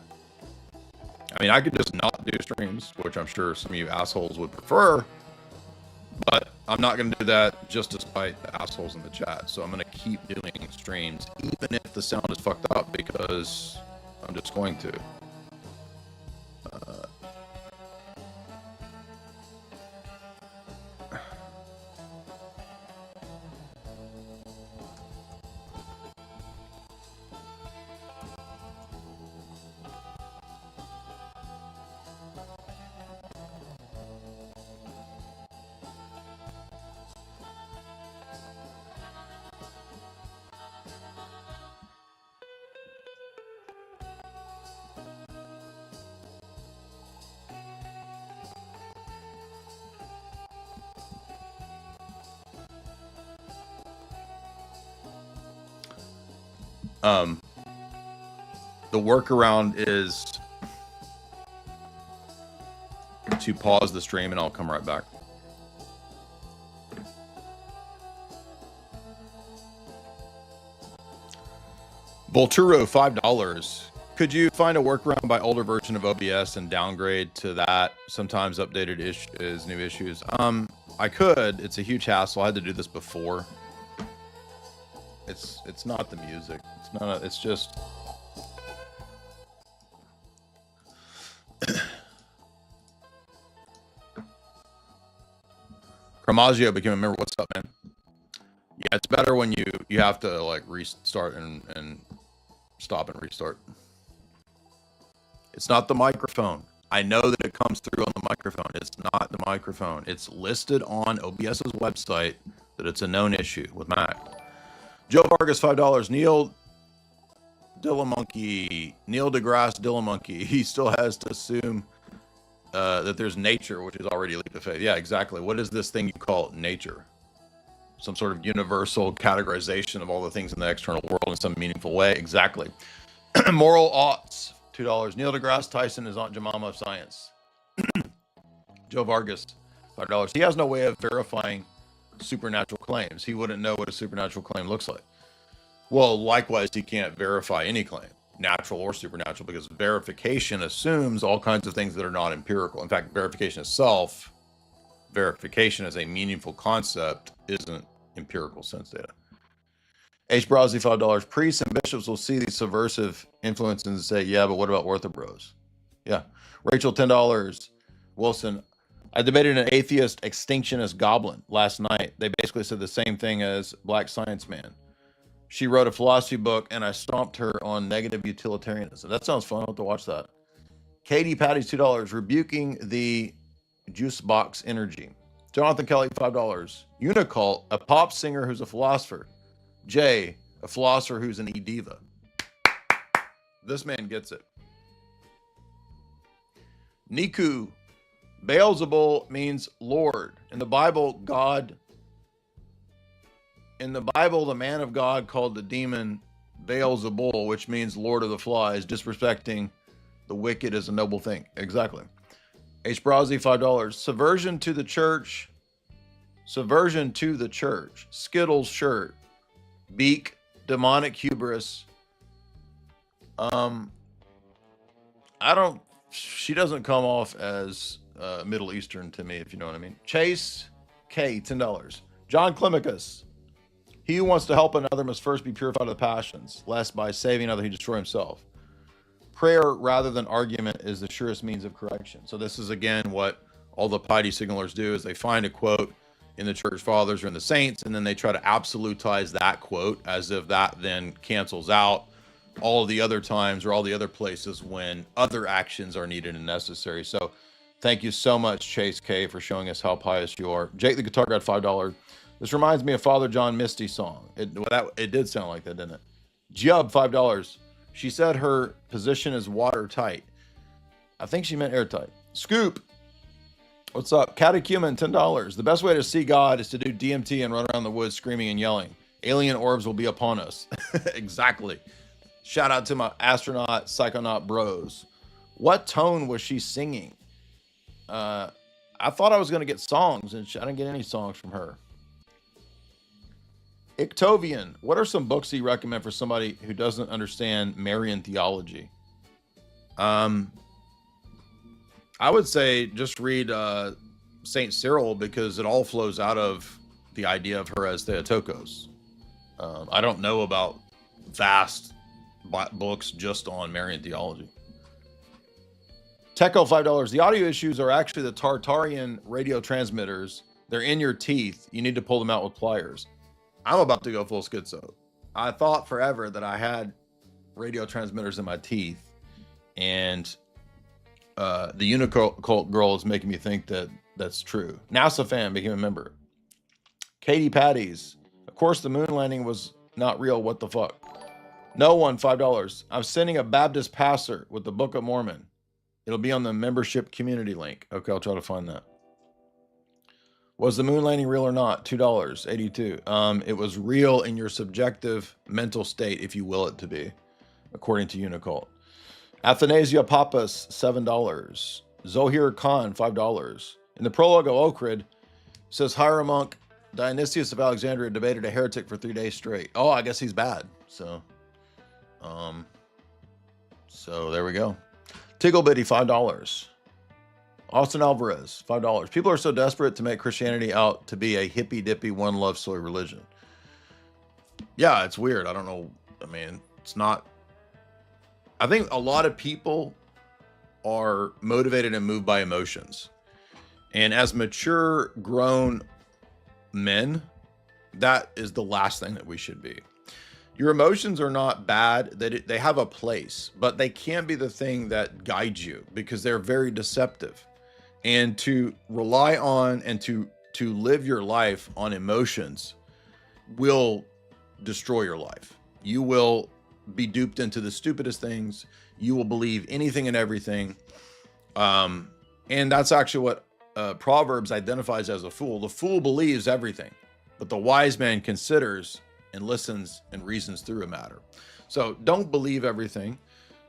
S9: I mean, I could just not do streams, which I'm sure some of you assholes would prefer, but I'm not going to do that just to spite the assholes in the chat. So I'm going to keep doing streams, even if the sound is fucked up, because I'm just going to. The workaround is to pause the stream and I'll come right back. Volturo, $5. Could you find a workaround by older version of OBS and downgrade to that? Sometimes updated is new issues. I could. It's a huge hassle. I had to do this before. It's not the music. It's not. It's just. Chromaggio became a member. What's up, man? Yeah, it's better when you have to like restart and stop and restart. It's not the microphone. I know that it comes through on the microphone. It's not the microphone. It's listed on OBS's website that it's a known issue with Mac. Joe Vargas, $5. Neil Dillamonkey, Neil deGrasse Dillamonkey. He still has to assume that there's nature, which is already a leap of faith. Yeah, exactly. What is this thing you call nature? Some sort of universal categorization of all the things in the external world in some meaningful way. Exactly. Moral aughts, $2. Neil deGrasse Tyson is Aunt Jemima of science. Joe Vargas, $5. He has no way of verifying supernatural claims. He wouldn't know what a supernatural claim looks like. Well, likewise, he can't verify any claim, natural or supernatural, because verification assumes all kinds of things that are not empirical. In fact, verification itself, verification as a meaningful concept, isn't empirical sense data. H. Brosy, $5. Priests and bishops will see these subversive influences and say, yeah, but what about orthobros? Yeah. Rachel, $10. Wilson, I debated an atheist extinctionist goblin last night. They basically said the same thing as Black Science Man. She wrote a philosophy book, and I stomped her on negative utilitarianism. That sounds fun. I'll have to watch that. Katie Patty's $2. Rebuking the juice box energy. Jonathan Kelly, $5. Unicult, a pop singer who's a philosopher. Jay, a philosopher who's an e-diva. This man gets it. Niku, Beelzebul means Lord. In the Bible, God. In the Bible, the man of God called the demon Beelzebul, which means Lord of the Flies, disrespecting the wicked is a noble thing. Exactly. H. Brosy, $5. Subversion to the church. Subversion to the church. Skittles shirt. Beak. Demonic hubris. She doesn't come off as Middle Eastern to me, if you know what I mean. Chase K, $10. John Climacus. He who wants to help another must first be purified of the passions, lest by saving another he destroy himself. Prayer rather than argument is the surest means of correction. So this is again what all the piety signalers do, is they find a quote in the church fathers or in the saints, and then they try to absolutize that quote as if that then cancels out all of the other times or all the other places when other actions are needed and necessary. So thank you so much, Chase K, for showing us how pious you are. Jake the Guitar God, $5. This reminds me of Father John Misty song. It did sound like that, didn't it? Jub, $5. She said her position is watertight. I think she meant airtight. Scoop, what's up? Catechumen, $10. The best way to see God is to do DMT and run around the woods screaming and yelling. Alien orbs will be upon us. Exactly. Shout out to my astronaut, psychonaut bros. What tone was she singing? I thought I was going to get songs, and I didn't get any songs from her. Ictovian, what are some books that you recommend for somebody who doesn't understand Marian theology? I would say just read Saint Cyril, because it all flows out of the idea of her as Theotokos. I don't know about vast books just on Marian theology. Techo, $5. The audio issues are actually the Tartarian radio transmitters. They're in your teeth. You need to pull them out with pliers. I'm about to go full schizo. I thought forever that I had radio transmitters in my teeth, and the Unicult girl is making me think that that's true. NASA fan became a member. Katie Patties, of course the moon landing was not real. What the fuck? No one, $5. I'm sending a Baptist pastor with the Book of Mormon. It'll be on the membership community link. Okay, I'll try to find that. Was the moon landing real or not? $2, 82. It was real in your subjective mental state, if you will it to be, according to Unicult. Athanasia Papas, $7. Zohir Khan, $5. In the prologue of Okrid, says Hieromonk Dionysius of Alexandria debated a heretic for 3 days straight. Oh, I guess he's bad. So there we go. Tigglebitty, $5. Austin Alvarez, $5. People are so desperate to make Christianity out to be a hippy-dippy, one-love soy religion. Yeah, it's weird. I don't know. I mean, it's not. I think a lot of people are motivated and moved by emotions. And as mature, grown men, that is the last thing that we should be. Your emotions are not bad, they have a place, but they can't be the thing that guides you, because they're very deceptive. And to rely on and to live your life on emotions will destroy your life. You will be duped into the stupidest things. You will believe anything and everything. And that's actually what Proverbs identifies as a fool. The fool believes everything, but the wise man considers and listens and reasons through a matter. So don't believe everything.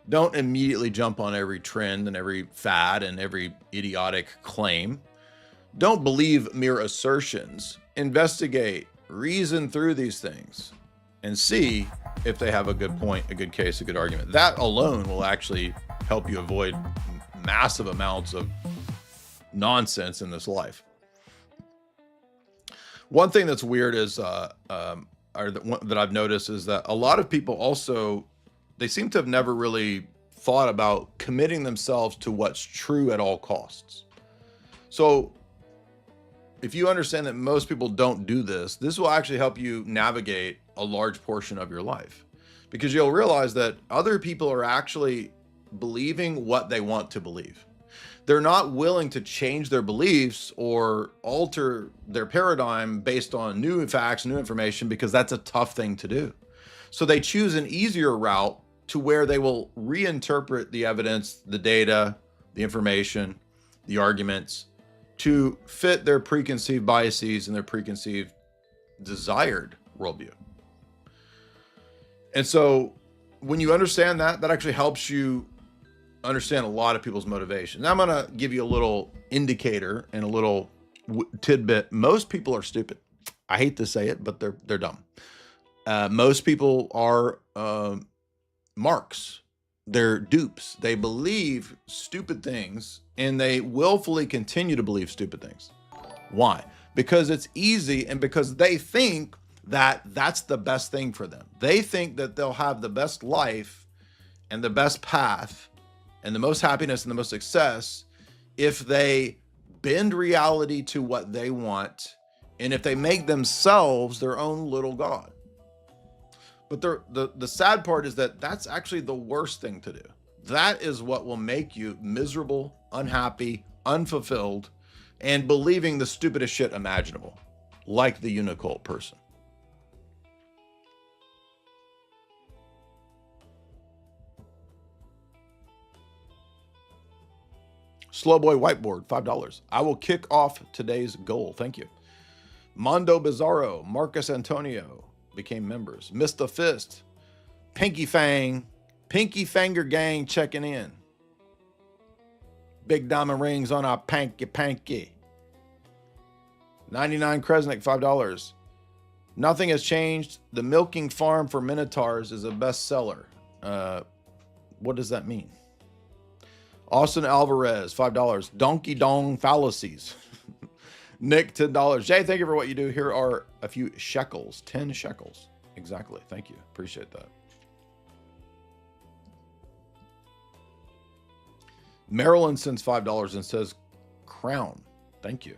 S9: Don't immediately jump on every trend and every fad and every idiotic claim. Don't believe mere assertions. Investigate, reason through these things, and see if they have a good point, a good case, a good argument. That alone will actually help you avoid massive amounts of nonsense in this life. One thing that's weird is, that I've noticed, is that a lot of people also, they seem to have never really thought about committing themselves to what's true at all costs. So if you understand that most people don't do this, this will actually help you navigate a large portion of your life, because you'll realize that other people are actually believing what they want to believe. They're not willing to change their beliefs or alter their paradigm based on new facts, new information, because that's a tough thing to do. So they choose an easier route to where they will reinterpret the evidence, the data, the information, the arguments to fit their preconceived biases and their preconceived desired worldview. And so when you understand that, that actually helps you understand a lot of people's motivation. Now I'm going to give you a little indicator and a little tidbit. Most people are stupid. I hate to say it, but they're dumb. Most people are marks. They're dupes. They believe stupid things, and they willfully continue to believe stupid things. Why? Because it's easy, and because they think that that's the best thing for them. They think that they'll have the best life and the best path and the most happiness and the most success if they bend reality to what they want, and if they make themselves their own little God. But the sad part is that that's actually the worst thing to do. That is what will make you miserable, unhappy, unfulfilled, and believing the stupidest shit imaginable, like the Unicult person. Slowboy Whiteboard, $5. I will kick off today's goal. Thank you. Mondo Bizarro, Marcus Antonio became members. Mr. Fist, Pinky Fang, Pinky Finger Gang checking in. big diamond rings on our panky. 99 Kresnik, $5. Nothing has changed. The milking farm for Minotaurs is a bestseller. What does that mean? Austin Alvarez, $5. Donkey Dong fallacies. Nick, $10. Jay, thank you for what you do. Here are a few shekels. 10 shekels. Exactly. Thank you. Appreciate that. Marilyn sends $5 and says, crown. Thank you.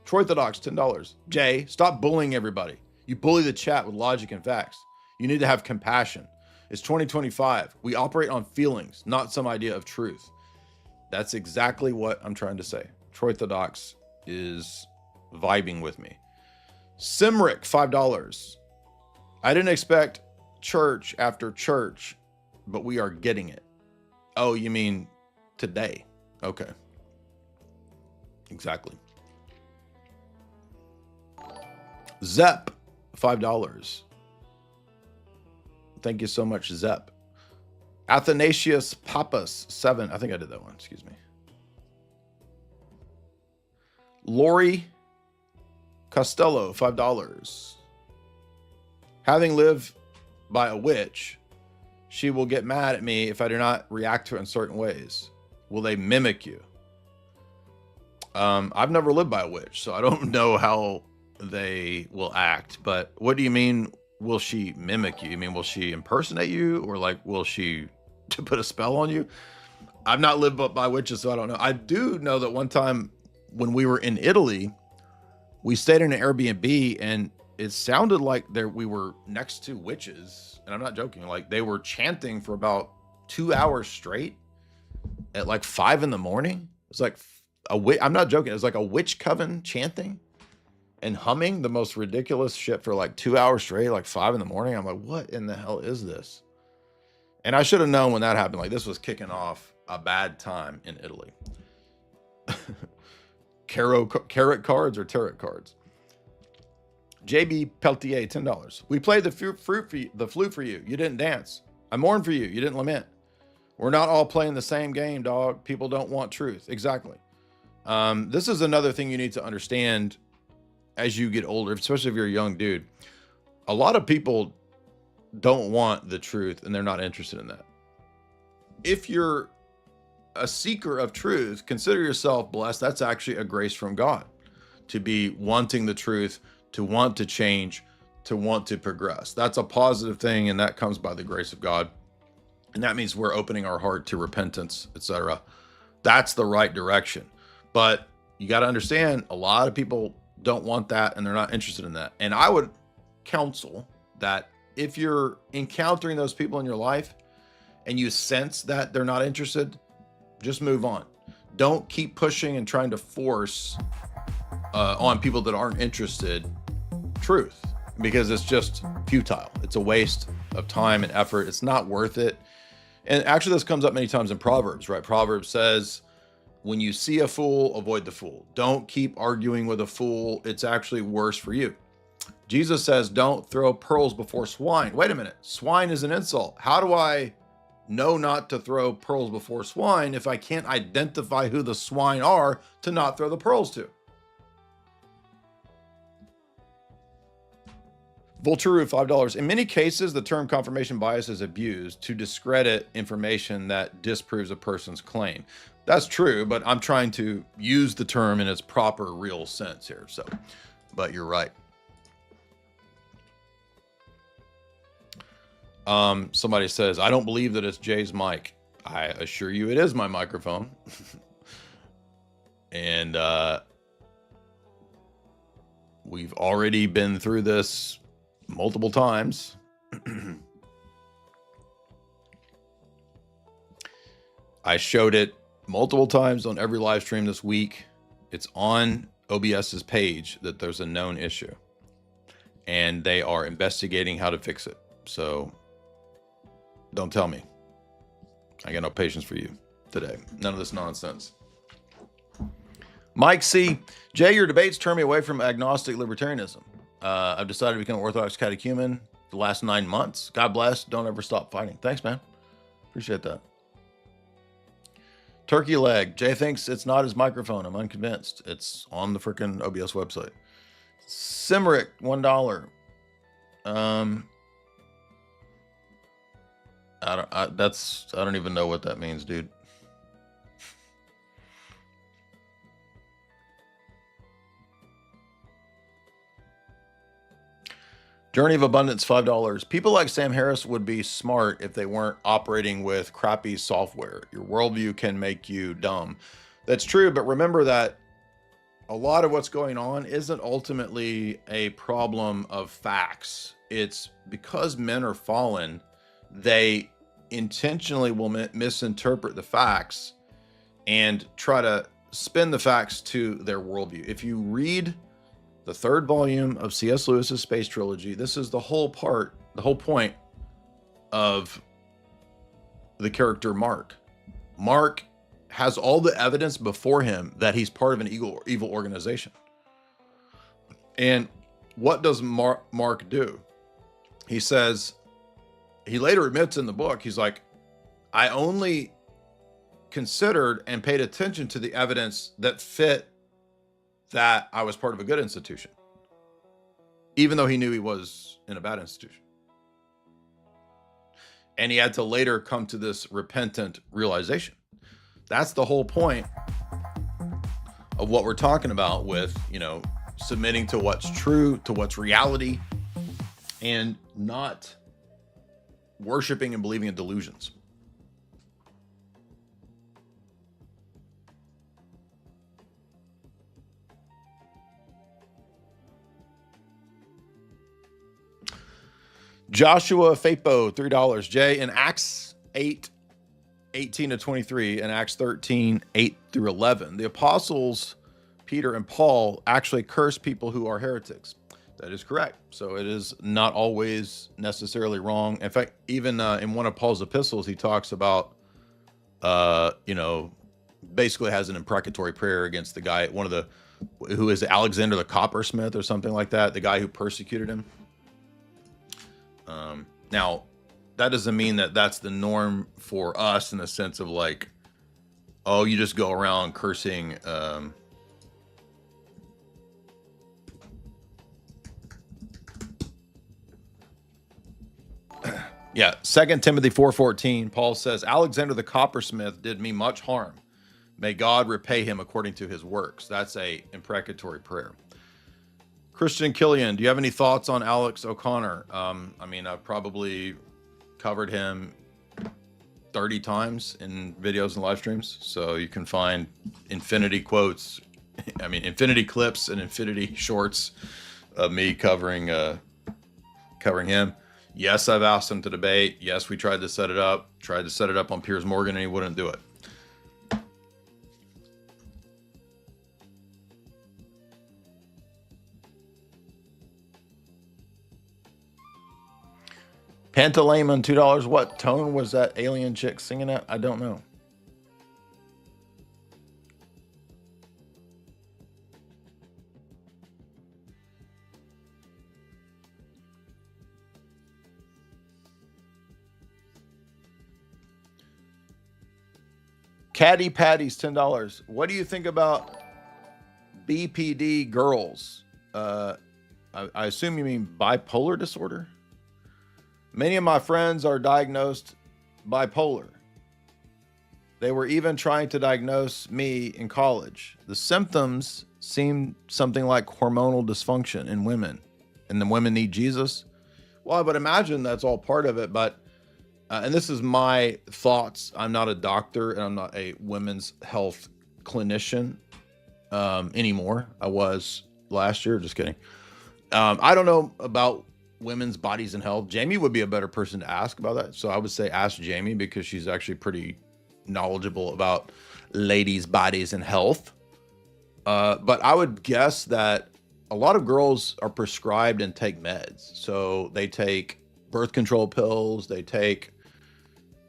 S9: Troy Orthodox, $10. Jay, stop bullying everybody. You bully the chat with logic and facts. You need to have compassion. It's 2025. We operate on feelings, not some idea of truth. That's exactly what I'm trying to say. Troy Orthodox is vibing with me. Simric, $5. I didn't expect church after church, but we are getting it. Oh, you mean today? Okay. Exactly. Zep, $5. Thank you so much, Zep. Athanasius Papas, $7. I think I did that one. Excuse me. Lori Costello, $5. Having lived by a witch, she will get mad at me if I do not react to it in certain ways. Will they mimic you? I've never lived by a witch, so I don't know how they will act. But what do you mean, will she mimic you? You mean, will she impersonate you? Or like, will she to put a spell on you? I've not lived by witches, so I don't know. I do know that one time when we were in Italy, we stayed in an Airbnb and it sounded like we were next to witches. And I'm not joking. Like they were chanting for about 2 hours straight at like 5 a.m. It's like I'm not joking. It was like a witch coven chanting and humming the most ridiculous shit for like 2 hours straight, like 5 a.m. I'm like, what in the hell is this? And I should have known when that happened. Like this was kicking off a bad time in Italy. Carrot cards or tarot cards. JB Peltier, $10. We played the flute for you. You didn't dance. I mourn for you. You didn't lament. We're not all playing the same game, dog. People don't want truth. Exactly. This is another thing you need to understand as you get older, especially if you're a young dude. A lot of people don't want the truth and they're not interested in that. If you're a seeker of truth, consider yourself blessed. That's actually a grace from God to be wanting the truth, to want to change, to want to progress. That's a positive thing, and that comes by the grace of God. And that means we're opening our heart to repentance, etc. That's the right direction. But you got to understand, a lot of people don't want that and they're not interested in that. And I would counsel that if you're encountering those people in your life and you sense that they're not interested, just move on. Don't keep pushing and trying to force on people that aren't interested truth, because it's just futile. It's a waste of time and effort. It's not worth it. And actually this comes up many times in Proverbs, right? Proverbs says, when you see a fool, avoid the fool. Don't keep arguing with a fool. It's actually worse for you. Jesus says, don't throw pearls before swine. Wait a minute. Swine is an insult. How do I know not to throw pearls before swine if I can't identify who the swine are to not throw the pearls to? Volturu, $5. In many cases, the term confirmation bias is abused to discredit information that disproves a person's claim. That's true, but I'm trying to use the term in its proper, real sense here. So, but you're right. Somebody says, I don't believe that it's Jay's mic. I assure you it is my microphone. And we've already been through this multiple times. I showed it multiple times on every live stream this week. It's on OBS's page that there's a known issue and they are investigating how to fix it. So don't tell me. I got no patience for you today. None of this nonsense. Mike C. Jay, your debates turn me away from agnostic libertarianism. I've decided to become an Orthodox catechumen the last 9 months. God bless. Don't ever stop fighting. Thanks, man. Appreciate that. Turkey leg. Jay thinks it's not his microphone. I'm unconvinced. It's on the freaking OBS website. Simric, $1. I don't even know what that means, dude. Journey of Abundance, $5. People like Sam Harris would be smart if they weren't operating with crappy software. Your worldview can make you dumb. That's true, but remember that a lot of what's going on isn't ultimately a problem of facts. It's because men are fallen, they intentionally will misinterpret the facts and try to spin the facts to their worldview. If you read the third volume of C.S. Lewis's Space Trilogy, this is the whole point of the character Mark. Mark has all the evidence before him that he's part of an evil organization. And what does Mark do? He says, he later admits in the book, he's like, I only considered and paid attention to the evidence that fit that I was part of a good institution, even though he knew he was in a bad institution. And he had to later come to this repentant realization. That's the whole point of what we're talking about with, submitting to what's true, to what's reality, and not worshiping and believing in delusions. Joshua Fapo, $3. Jay, in Acts 8:18-23, and Acts 13:8-11, the apostles Peter and Paul actually curse people who are heretics. That is correct. So it is not always necessarily wrong. In fact, even in one of Paul's epistles, he talks about, basically has an imprecatory prayer against the guy, who is Alexander the coppersmith or something like that, the guy who persecuted him. Now, that doesn't mean that that's the norm for us in the sense of like, oh, you just go around cursing. Yeah, 2 Timothy 4:14, Paul says, Alexander the coppersmith did me much harm. May God repay him according to his works. That's a imprecatory prayer. Christian Killian, do you have any thoughts on Alex O'Connor? I've probably covered him 30 times in videos and live streams. So you can find infinity clips and infinity shorts of me covering him. Yes, I've asked him to debate. Yes, we tried to set it up on Piers Morgan, and he wouldn't do it. Pantalaimon, $2. What tone was that alien chick singing at? I don't know. Caddy Patty's $10. What do you think about BPD girls? I assume you mean bipolar disorder? Many of my friends are diagnosed bipolar. They were even trying to diagnose me in college. The symptoms seem something like hormonal dysfunction in women, and the women need Jesus. Well, I would imagine that's all part of it, but and this is my thoughts. I'm not a doctor, and I'm not a women's health clinician anymore. I was last year. Just kidding. I don't know about women's bodies and health. Jamie would be a better person to ask about that. So I would say ask Jamie, because she's actually pretty knowledgeable about ladies' bodies and health. But I would guess that a lot of girls are prescribed and take meds. So they take birth control pills, they take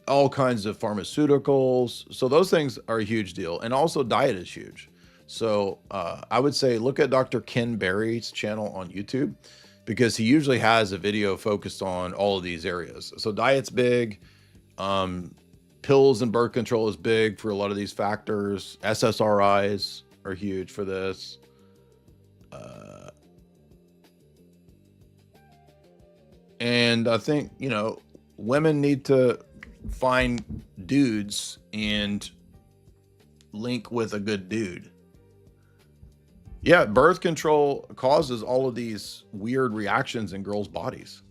S9: all kinds of pharmaceuticals. So those things are a huge deal. And also diet is huge. So I would say look at Dr. Ken Berry's channel on YouTube, because he usually has a video focused on all of these areas. So diet's big. pills and birth control is big for a lot of these factors. SSRIs are huge for this. And I think, you know, women need to find dudes and link with a good dude. Yeah, birth control causes all of these weird reactions in girls' bodies.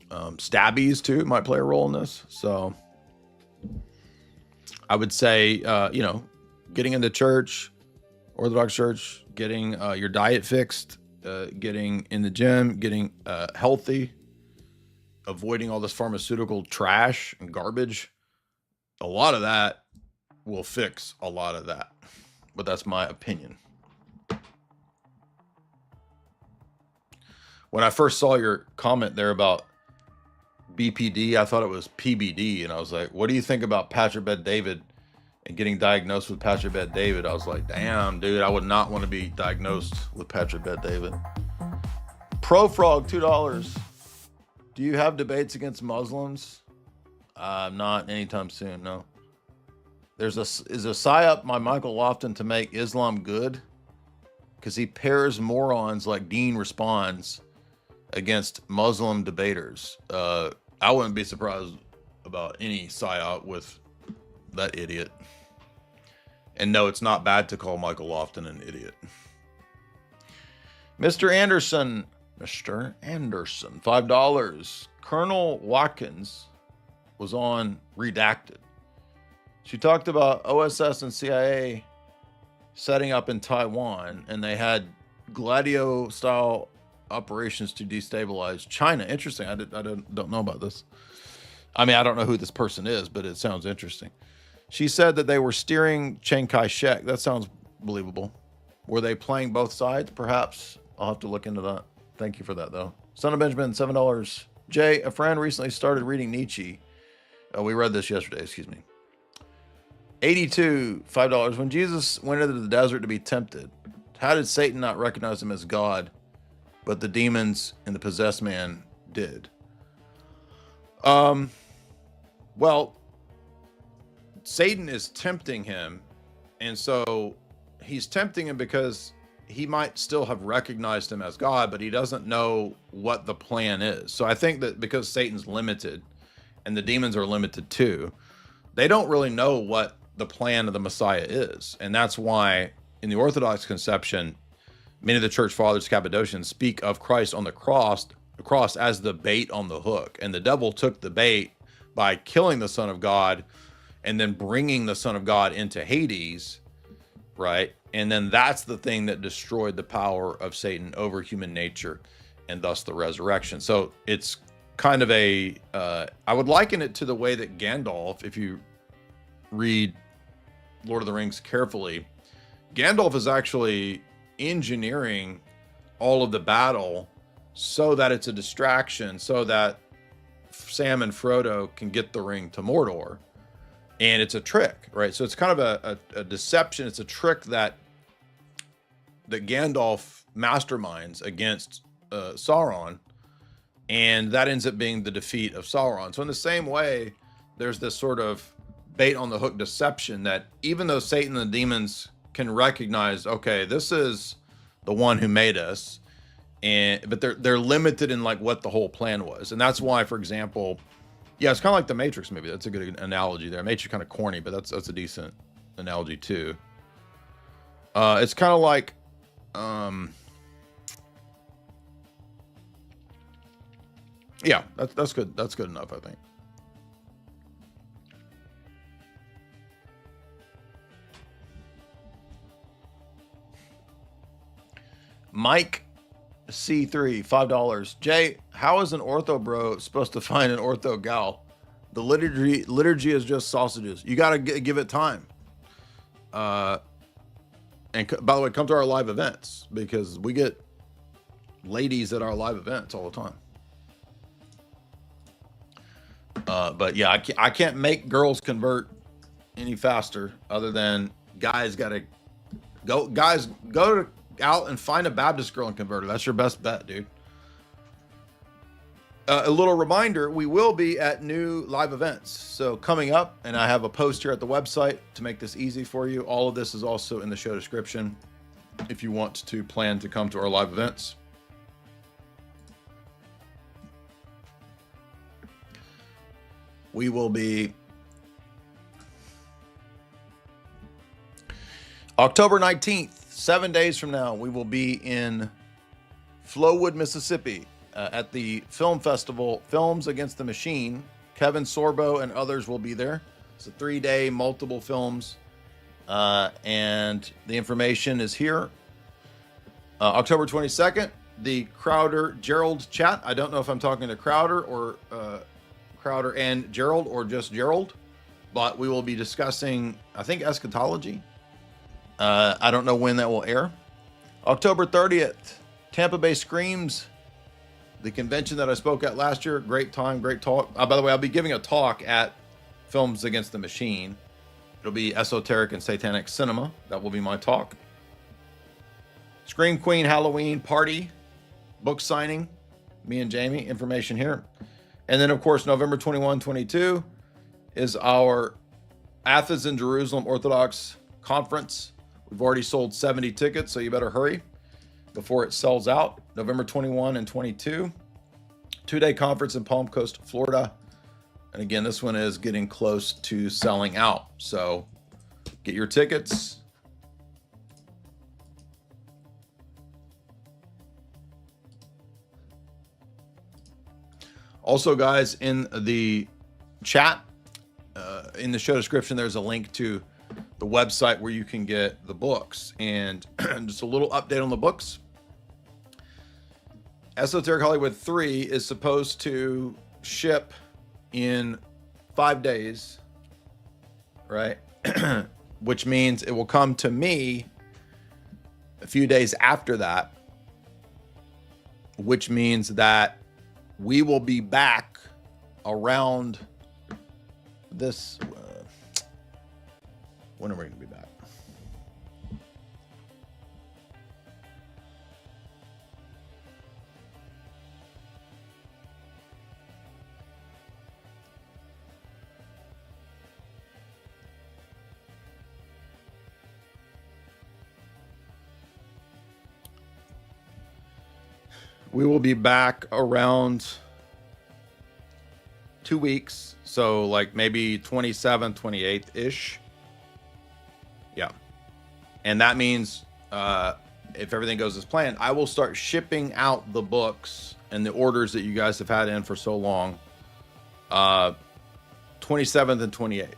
S9: Stabbies too might play a role in this. So I would say, you know, getting into church, Orthodox church, getting your diet fixed, getting in the gym, getting healthy, avoiding all this pharmaceutical trash and garbage. A lot of that will fix a lot of that. But that's my opinion. When I first saw your comment there about BPD, I thought it was PBD. And I was like, what do you think about Patrick Bet-David and getting diagnosed with Patrick Bet-David? I was like, damn, dude, I would not want to be diagnosed with Patrick Bet-David. ProFrog, $2. Do you have debates against Muslims? Not anytime soon, no. Is a psyop by Michael Lofton to make Islam good? Because he pairs morons like Dean Responds against Muslim debaters. I wouldn't be surprised about any psyop with that idiot. And no, it's not bad to call Michael Lofton an idiot. Mr. Anderson, $5. Colonel Watkins was on Redacted. She talked about OSS and CIA setting up in Taiwan, and they had Gladio-style operations to destabilize China. Interesting. I don't know about this. I mean, I don't know who this person is, but it sounds interesting. She said that they were steering Chiang Kai-shek. That sounds believable. Were they playing both sides? Perhaps. I'll have to look into that. Thank you for that, though. Son of Benjamin, $7. Jay, a friend recently started reading Nietzsche. We read this yesterday, excuse me. 82, $5. When Jesus went into the desert to be tempted, how did Satan not recognize him as God, but the demons and the possessed man did? Well, Satan is tempting him, and so he's tempting him because he might still have recognized him as God, but he doesn't know what the plan is. So I think that because Satan's limited and the demons are limited too, they don't really know what the plan of the Messiah is. And that's why in the Orthodox conception, many of the church fathers, Cappadocians, speak of Christ on the cross as the bait on the hook. And the devil took the bait by killing the Son of God and then bringing the Son of God into Hades, right? And then that's the thing that destroyed the power of Satan over human nature and thus the resurrection. So it's kind of a, I would liken it to the way that Gandalf, if you read Lord of the Rings carefully, Gandalf is actually engineering all of the battle so that it's a distraction, so that Sam and Frodo can get the ring to Mordor. And it's a trick, right? So it's kind of a deception. It's a trick that Gandalf masterminds against Sauron. And that ends up being the defeat of Sauron. So in the same way, there's this sort of bait on the hook deception that even though Satan and the demons can recognize, okay, this is the one who made us, but they're limited in like what the whole plan was. And that's why, for example, yeah, it's kind of like the Matrix movie. That's a good analogy there. Matrix kind of corny, but that's a decent analogy too. It's kind of like yeah, that's good. That's good enough, I think. Mike C3, $5. Jay, how is an ortho bro supposed to find an ortho gal? The liturgy is just sausages. You got to give it time. And by the way, come to our live events because we get ladies at our live events all the time. But yeah, I can't make girls convert any faster other than guys got to go. Guys, go out and find a Baptist girl and convert her. That's your best bet, dude. a little reminder, we will be at new live events. So coming up, and I have a post here at the website to make this easy for you. All of this is also in the show description if you want to plan to come to our live events. We will be October 19th, 7 days from now, we will be in Flowood, Mississippi at the film festival, Films Against the Machine. Kevin Sorbo and others will be there. It's a 3-day, multiple films. And the information is here. October 22nd, the Crowder Gerald chat. I don't know if I'm talking to Crowder or Crowder and Gerald or just Gerald, but we will be discussing, I think, eschatology. I don't know when that will air. October 30th, Tampa Bay Screams, the convention that I spoke at last year. Great time, great talk. By the way, I'll be giving a talk at Films Against the Machine. It'll be Esoteric and Satanic Cinema. That will be my talk. Scream Queen Halloween Party, book signing, me and Jamie, information here. And then, of course, November 21, 22 is our Athens and Jerusalem Orthodox Conference. We've already sold 70 tickets, so you better hurry before it sells out. November 21 and 22, 2-day conference in Palm Coast, Florida. And again, this one is getting close to selling out. So get your tickets. Also, guys, in the chat, in the show description, there's a link to the website where you can get the books. And just a little update on the books. Esoteric Hollywood 3 is supposed to ship in 5 days, right? Which means it will come to me a few days after that, which means that we will be back around this. When are we going to be back? We will be back around 2 weeks. So like maybe 27th, 28th-ish. Yeah. And that means if everything goes as planned, I will start shipping out the books and the orders that you guys have had in for so long. 27th and 28th.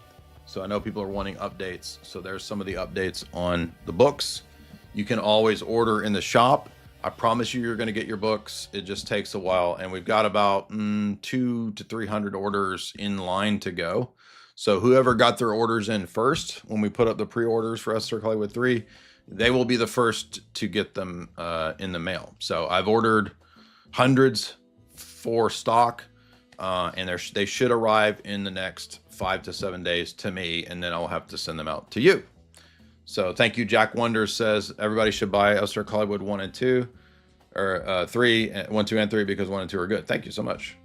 S9: So I know people are wanting updates. So there's some of the updates on the books. You can always order in the shop. I promise you, you're going to get your books. It just takes a while. And we've got about 200 to 300 orders in line to go. So whoever got their orders in first, when we put up the pre-orders for Esoteric Hollywood 3, they will be the first to get them in the mail. So I've ordered hundreds for stock, and they should arrive in the next 5 to 7 days to me, and then I'll have to send them out to you. So thank you. Jack Wonders says everybody should buy Esoteric Hollywood 1 and 2, or 3, 1, 2, and 3 because 1 and 2 are good. Thank you so much.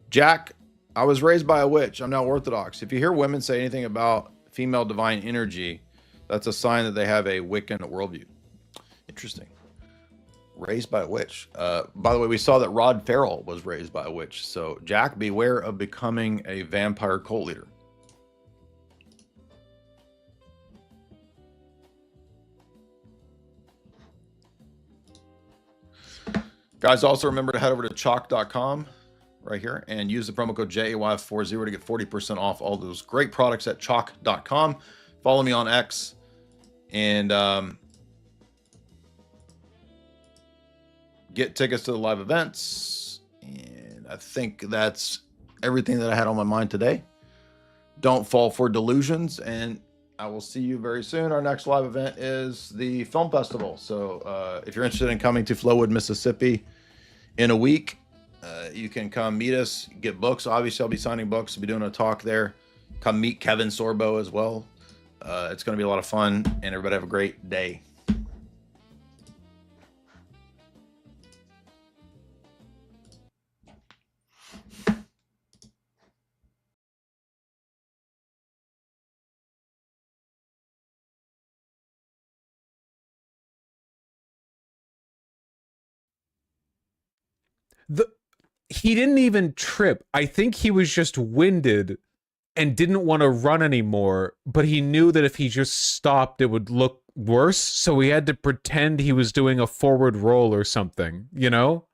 S9: Jack, I was raised by a witch. I'm now Orthodox. If you hear women say anything about female divine energy, that's a sign that they have a Wiccan worldview. Interesting. Raised by a witch. By the way, we saw that Rod Farrell was raised by a witch. So Jack, beware of becoming a vampire cult leader. Guys, also remember to head over to chalk.com right here and use the promo code JAY40 to get 40% off all those great products at chalk.com. Follow me on X and get tickets to the live events. And I think that's everything that I had on my mind today. Don't fall for delusions, and I will see you very soon. Our next live event is the film festival. So if you're interested in coming to Flowood, Mississippi in a week, you can come meet us, get books. Obviously, I'll be signing books. I'll be doing a talk there. Come meet Kevin Sorbo as well. It's going to be a lot of fun, and everybody have a great day.
S11: He didn't even trip. I think he was just winded and didn't want to run anymore, but he knew that if he just stopped, it would look worse, so he had to pretend he was doing a forward roll or something, you know?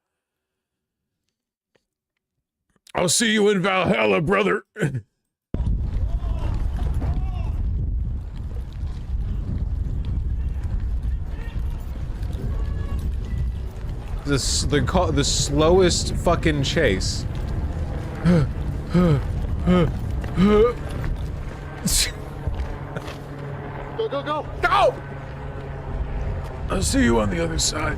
S11: I'll see you in Valhalla, brother. They're called the slowest fucking chase.
S10: Go, go, go!
S11: Go! I'll see you on the other side.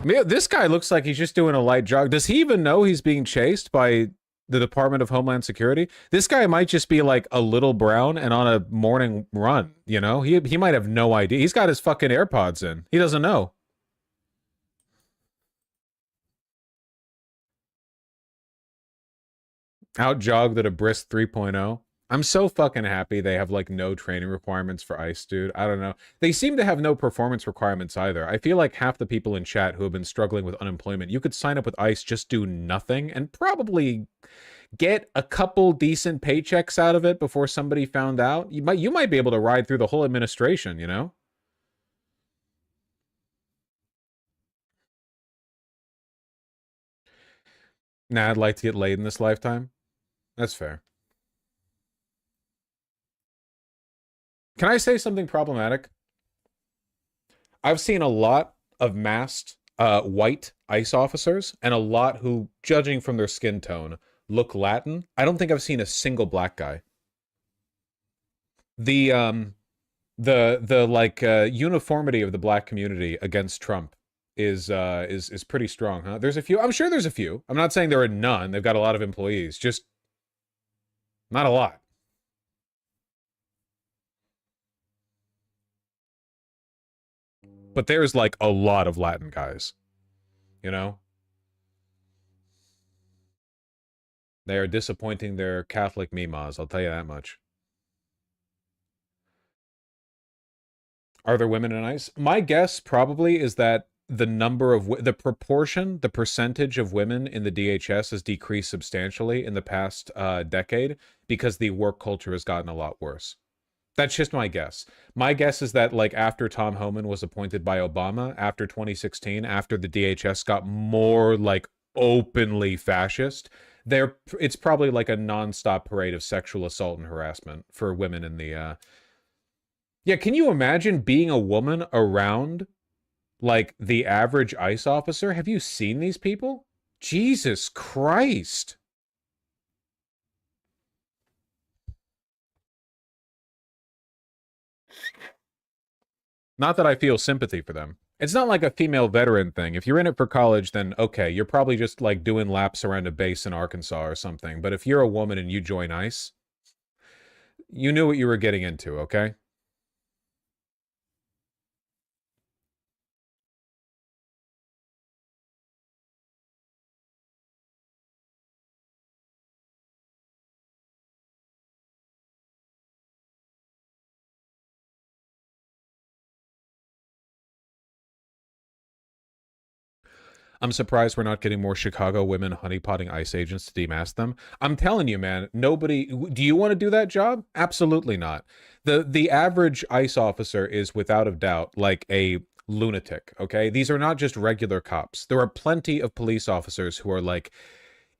S11: Yeah, this guy looks like he's just doing a light jog. Does he even know he's being chased by the Department of Homeland Security? This guy might just be like a little brown and on a morning run, you know? He might have no idea. He's got his fucking AirPods in. He doesn't know. Out jogged at a brisk 3.0. I'm so fucking happy they have like no training requirements for ICE, dude. I don't know. They seem to have no performance requirements either. I feel like half the people in chat who have been struggling with unemployment, you could sign up with ICE, just do nothing, and probably get a couple decent paychecks out of it before somebody found out. You might be able to ride through the whole administration, you know? Nah, I'd like to get laid in this lifetime. That's fair. Can I say something problematic? I've seen a lot of masked white ICE officers and a lot who, judging from their skin tone, look Latin. I don't think I've seen a single black guy. The uniformity of the black community against Trump is pretty strong, huh? There's a few. I'm sure there's a few. I'm not saying there are none. They've got a lot of employees. Just not a lot. But there's like a lot of Latin guys, you know? They are disappointing their Catholic mimas, I'll tell you that much. Are there women in ICE? My guess probably is that the number of, the proportion, the percentage of women in the DHS has decreased substantially in the past decade because the work culture has gotten a lot worse. That's just my guess. My guess is that, like, after Tom Homan was appointed by Obama, after 2016, after the DHS got more, like, openly fascist, it's probably like a nonstop parade of sexual assault and harassment for women in the, Yeah, can you imagine being a woman around, like, the average ICE officer? Have you seen these people? Jesus Christ. Not that I feel sympathy for them. It's not like a female veteran thing. If you're in it for college, then okay, you're probably just like doing laps around a base in Arkansas or something. But if you're a woman and you join ICE, you knew what you were getting into, okay? I'm surprised we're not getting more Chicago women honeypotting ICE agents to demask them. I'm telling you, man, nobody... Do you want to do that job? Absolutely not. The average ICE officer is, without a doubt, like a lunatic, okay? These are not just regular cops. There are plenty of police officers who are, like,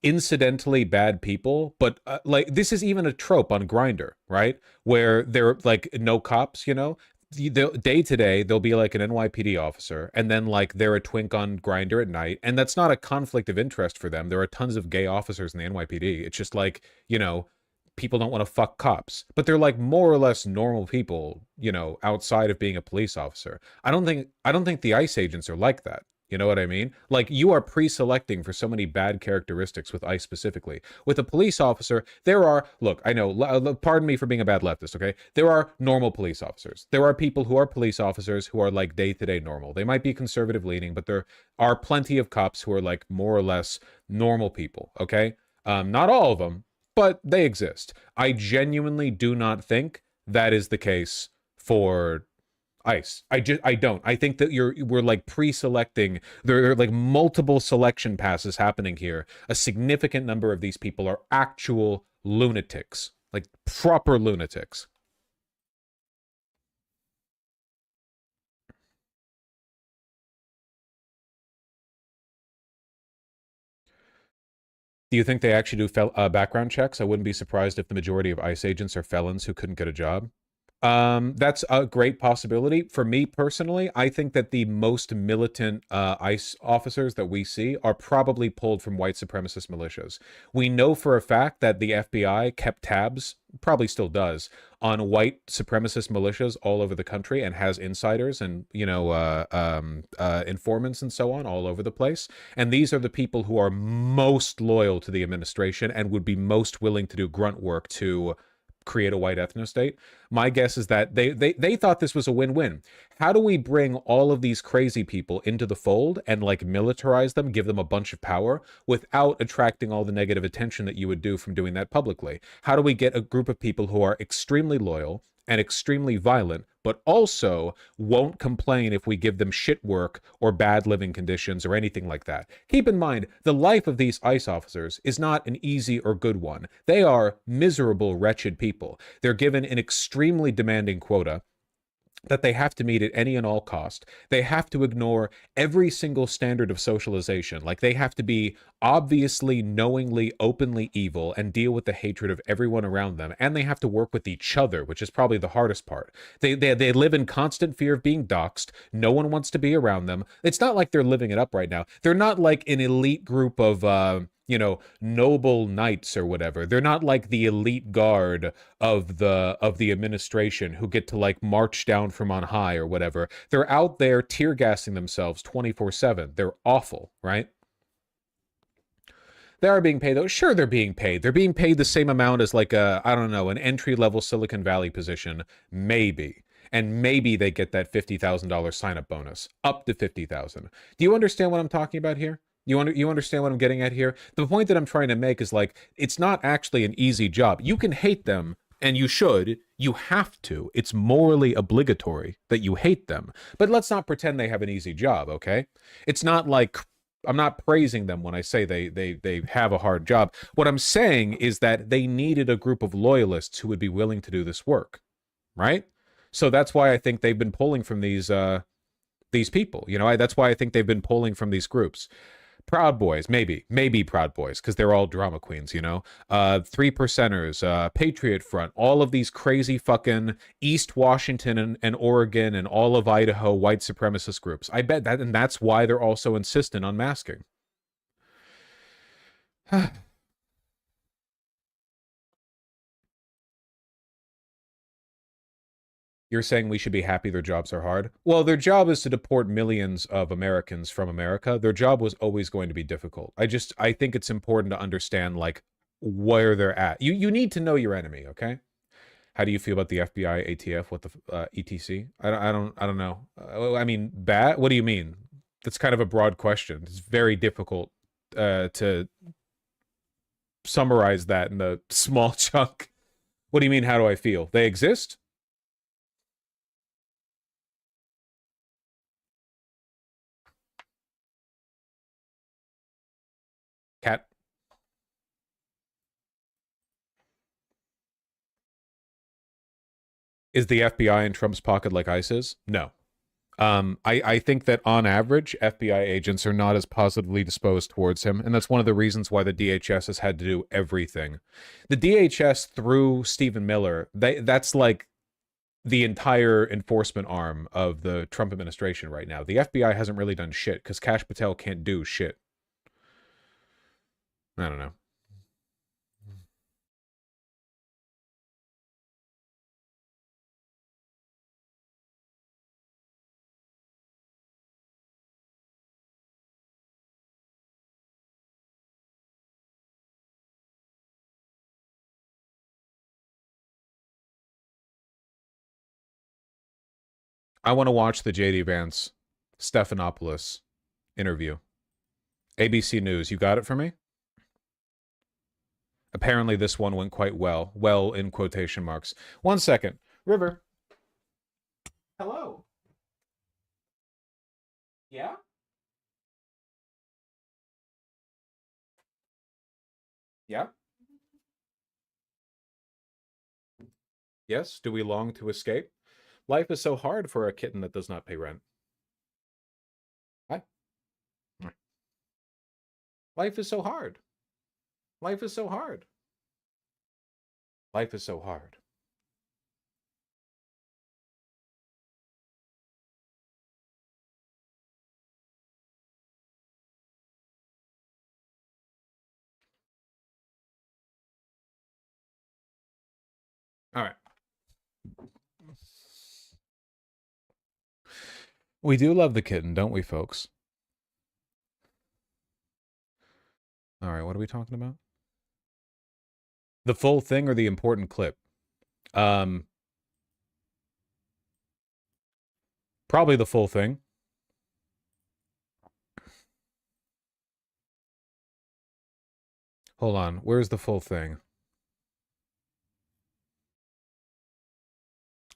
S11: incidentally bad people, but, like, this is even a trope on Grindr, right? Where they're, like, no cops, you know? Day to day, they'll be like an NYPD officer, and then like they're a twink on Grindr at night, and that's not a conflict of interest for them. There are tons of gay officers in the NYPD. It's just like, you know, people don't want to fuck cops, but they're like more or less normal people, you know, outside of being a police officer. I don't think the ICE agents are like that. You know what I mean? Like, you are pre-selecting for so many bad characteristics with ICE specifically. With a police officer, there are, look, I know, pardon me for being a bad leftist, okay? There are normal police officers. There are people who are police officers who are like day-to-day normal. They might be conservative leaning, but there are plenty of cops who are like more or less normal people, okay? Not all of them, but they exist. I genuinely do not think that is the case for ICE. I don't. I think that we're like pre-selecting. There are like multiple selection passes happening here. A significant number of these people are actual lunatics, like proper lunatics. Do you think they actually do background checks? I wouldn't be surprised if the majority of ICE agents are felons who couldn't get a job. That's a great possibility. For me personally, I think that the most militant ICE officers that we see are probably pulled from white supremacist militias. We know for a fact that the FBI kept tabs, probably still does, on white supremacist militias all over the country and has insiders and, informants and so on all over the place. And these are the people who are most loyal to the administration and would be most willing to do grunt work to create a white ethno-state. My guess is that they thought this was a win-win. How do we bring all of these crazy people into the fold and like militarize them, give them a bunch of power without attracting all the negative attention that you would do from doing that publicly? How do we get a group of people who are extremely loyal and extremely violent, but also won't complain if we give them shit work or bad living conditions or anything like that? Keep in mind, the life of these ICE officers is not an easy or good one. They are miserable, wretched people. They're given an extremely demanding quota that they have to meet at any and all cost. They have to ignore every single standard of socialization. Like they have to be obviously, knowingly, openly evil and deal with the hatred of everyone around them. And they have to work with each other, which is probably the hardest part. They live in constant fear of being doxxed. No one wants to be around them. It's not like they're living it up right now. They're not like an elite group of, noble knights or whatever. They're not like the elite guard of the administration who get to like march down from on high or whatever. They're out there tear gassing themselves 24/7. They're awful, right? They are being paid though. Sure, they're being paid. They're being paid the same amount as like an entry-level Silicon Valley position, maybe. And maybe they get that $50,000 sign-up bonus, up to $50,000. Do you understand what I'm talking about here? You understand what I'm getting at here? The point that I'm trying to make is like, it's not actually an easy job. You can hate them, and you should. You have to. It's morally obligatory that you hate them. But let's not pretend they have an easy job, okay? It's not like, I'm not praising them when I say they have a hard job. What I'm saying is that they needed a group of loyalists who would be willing to do this work, right? So that's why I think they've been pulling from these people. That's why I think they've been pulling from these groups. Proud Boys, maybe Proud Boys, because they're all drama queens, 3%ers, Patriot Front, all of these crazy fucking East Washington and Oregon and all of Idaho white supremacist groups. I bet that, and that's why they're all so insistent on masking. You're saying we should be happy their jobs are hard? Well, their job is to deport millions of Americans from America. Their job was always going to be difficult. I think it's important to understand like where they're at. You need to know your enemy, okay? How do you feel about the FBI, ATF, what the ETC? I don't know. I mean, bad? What do you mean? That's kind of a broad question. It's very difficult to summarize that in a small chunk. What do you mean, how do I feel? They exist? Cat. Is the FBI in Trump's pocket like ICE is? No. I think that on average, FBI agents are not as positively disposed towards him, and that's one of the reasons why the DHS has had to do everything. The DHS, through Stephen Miller, that's like the entire enforcement arm of the Trump administration right now. The FBI hasn't really done shit, because Kash Patel can't do shit. I don't know. I want to watch the JD Vance Stephanopoulos interview. ABC News, you got it for me? Apparently this one went quite well. Well in quotation marks. 1 second. River. Hello. Yeah? Yeah? Yes? Do we long to escape? Life is so hard for a kitten that does not pay rent. Hi. Life is so hard. Life is so hard. Life is so hard. All right. We do love the kitten, don't we, folks? All right, what are we talking about? The full thing or the important clip? Probably the full thing. Hold on, where's the full thing?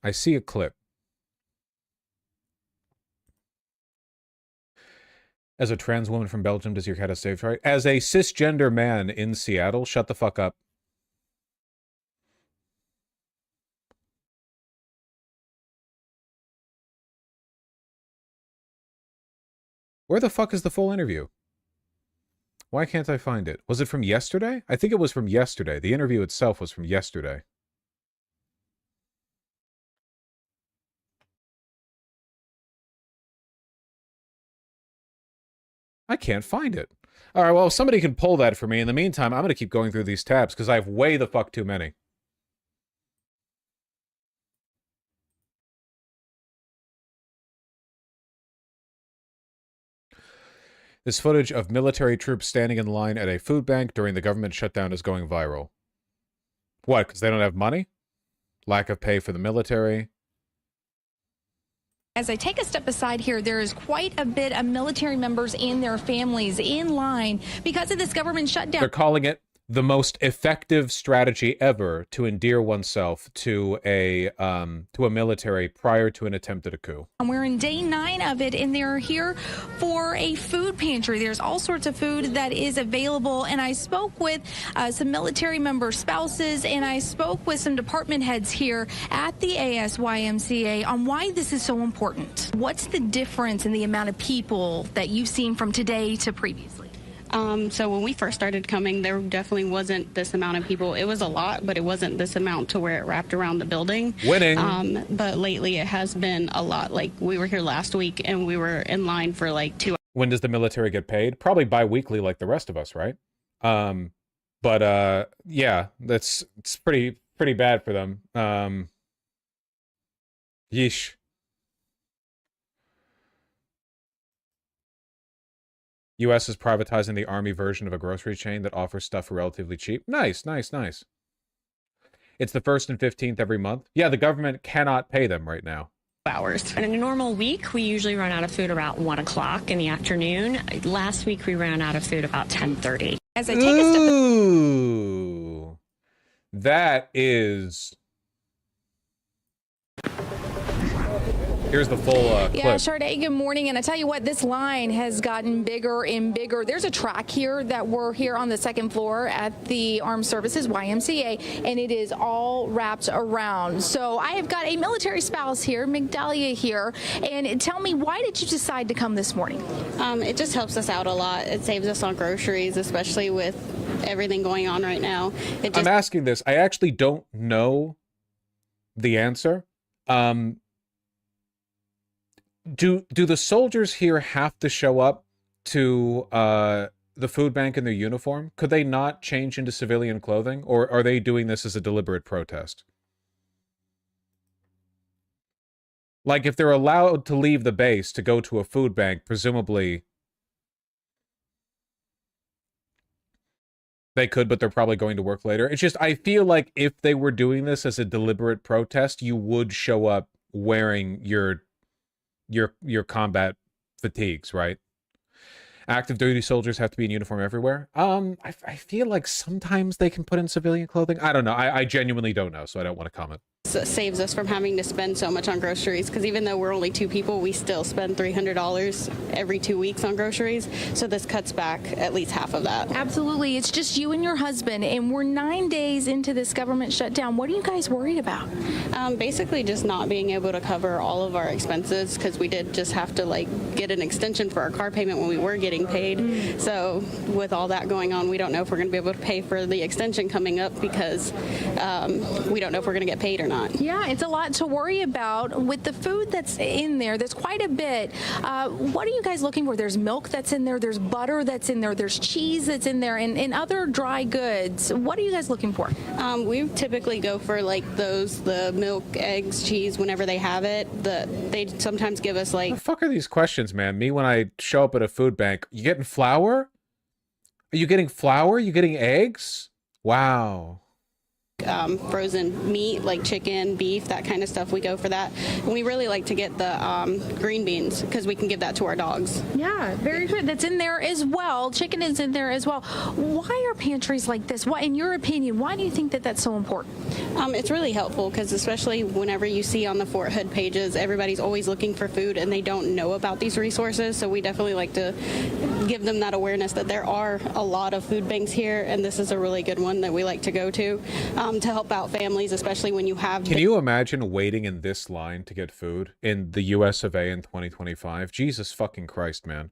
S11: I see a clip. As a trans woman from Belgium, does your cat have stage fright? As a cisgender man in Seattle, shut the fuck up. Where the fuck is the full interview? Why can't I find it? Was it from yesterday? I think it was from yesterday. The interview itself was from yesterday. I can't find it. All right, well, if somebody can pull that for me. In the meantime, I'm going to keep going through these tabs because I have way the fuck too many. This footage of military troops standing in line at a food bank during the government shutdown is going viral. What, because they don't have money? Lack of pay for the military?
S12: As I take a step aside here, there is quite a bit of military members and their families in line because of this government shutdown.
S11: They're calling it the most effective strategy ever to endear oneself to a military prior to an attempt at a coup.
S12: And we're in day 9 of it, and they're here for a food pantry. There's all sorts of food that is available, and I spoke with some military member spouses, and I spoke with some department heads here at the ASYMCA on why this is so important. What's the difference in the amount of people that you've seen from today to previously?
S13: So when we first started coming, there definitely wasn't this amount of people. It was a lot, but it wasn't this amount to where it wrapped around the building.
S11: Winning.
S13: But lately it has been a lot. Like, we were here last week and we were in line for like 2 hours.
S11: When does the military get paid? Probably bi-weekly like the rest of us, right? Yeah, it's pretty bad for them. Yeesh. U.S. is privatizing the army version of a grocery chain that offers stuff for relatively cheap. Nice, nice, nice. It's the 1st and 15th every month. Yeah, the government cannot pay them right now.
S13: Hours.
S14: In a normal week, we usually run out of food around 1 o'clock in the afternoon. Last week, we ran out of food about 10:30.
S12: As I take a step.
S11: Ooh, that is. Here's the full clip.
S12: Yeah, Sade, good morning. And I tell you what, this line has gotten bigger and bigger. There's a track here that we're here on the 2nd floor at the Armed Services YMCA, and it is all wrapped around. So I have got a military spouse here, Migdalia here. And tell me, why did you decide to come this morning?
S13: It just helps us out a lot. It saves us on groceries, especially with everything going on right now.
S11: I'm asking this. I actually don't know the answer. Do the soldiers here have to show up to the food bank in their uniform? Could they not change into civilian clothing? Or are they doing this as a deliberate protest? Like, if they're allowed to leave the base to go to a food bank, presumably they could, but they're probably going to work later. It's just, I feel like if they were doing this as a deliberate protest, you would show up wearing your combat fatigues, right? Active duty soldiers have to be in uniform everywhere. I feel like sometimes they can put in civilian clothing. I don't know. I genuinely don't know, so I don't want to comment.
S13: Saves us from having to spend so much on groceries, because even though we're only 2 people, we still spend $300 every 2 weeks on groceries. So this cuts back at least half of that.
S12: Absolutely. It's just you and your husband, and we're 9 days into this government shutdown. What are you guys worried about?
S13: Basically just not being able to cover all of our expenses, because we did just have to get an extension for our car payment when we were getting paid. So with all that going on, we don't know if we're going to be able to pay for the extension coming up, because we don't know if we're going to get paid or not.
S12: Yeah, it's a lot to worry about with the food that's in there. There's quite a bit. What are you guys looking for? There's milk that's in there. There's butter that's in there. There's cheese that's in there, and other dry goods. What are you guys looking for?
S13: We typically go for the milk, eggs, cheese whenever they have it. They sometimes give us
S11: What the fuck are these questions, man? Me when I show up at a food bank, you getting flour? Are you getting flour? You getting eggs? Wow.
S13: Frozen meat like chicken, beef, that kind of stuff. We go for that. And we really like to get the green beans, because we can give that to our dogs.
S12: Yeah, very good. That's in there as well. Chicken is in there as well. Why are pantries like this? Why, in your opinion, why do you think that that's so important?
S13: It's really helpful, because especially whenever you see on the Fort Hood pages, everybody's always looking for food and they don't know about these resources. So we definitely like to give them that awareness that there are a lot of food banks here, and this is a really good one that we like to go to help out families, especially when you have...
S11: Can you imagine waiting in this line to get food in the US of A in 2025? Jesus fucking Christ, man.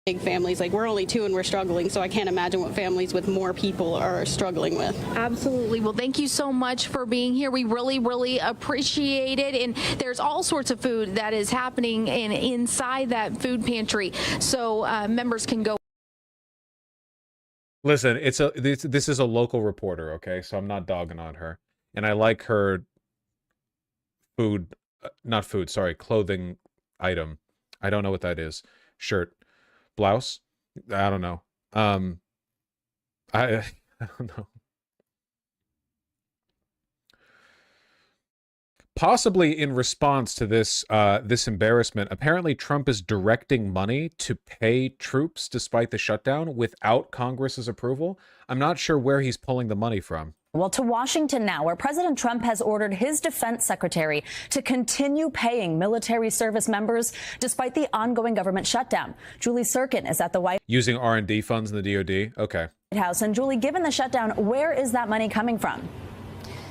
S13: Big families, we're only 2 and we're struggling, so I can't imagine what families with more people are struggling with.
S12: Absolutely. Well, thank you so much for being here. We really, really appreciate it. And there's all sorts of food that is happening inside that food pantry, so members can go.
S11: Listen, this is a local reporter, okay? So I'm not dogging on her. And I like her clothing item. I don't know what that is. Shirt. Blouse? I don't know. I don't know. Possibly in response to this this embarrassment, apparently Trump is directing money to pay troops despite the shutdown without Congress's approval. I'm not sure where he's pulling the money from.
S15: Well, to Washington now, where President Trump has ordered his defense secretary to continue paying military service members despite the ongoing government shutdown. Julie Sirkin is at the White
S11: Using R&D funds in the DoD? Okay.
S15: House. And Julie, given the shutdown, where is that money coming from?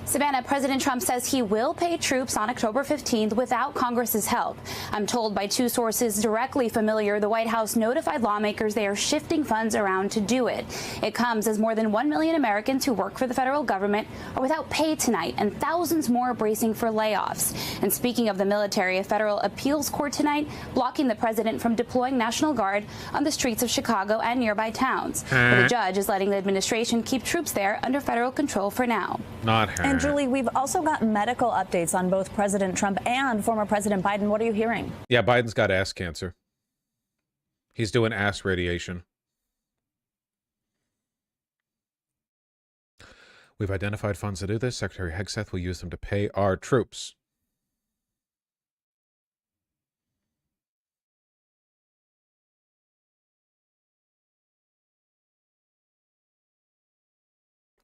S16: Savannah, President Trump says he will pay troops on October 15th without Congress's help. I'm told by 2 sources directly familiar, the White House notified lawmakers they are shifting funds around to do it. It comes as more than 1 million Americans who work for the federal government are without pay tonight, and thousands more are bracing for layoffs. And speaking of the military, a federal appeals court tonight blocking the president from deploying National Guard on the streets of Chicago and nearby towns. But the judge is letting the administration keep troops there under federal control for now.
S11: Not her.
S15: And Julie, we've also got medical updates on both President Trump and former President Biden. What are you hearing?
S11: Yeah, Biden's got ass cancer. He's doing ass radiation. We've identified funds to do this. Secretary Hegseth will use them to pay our troops.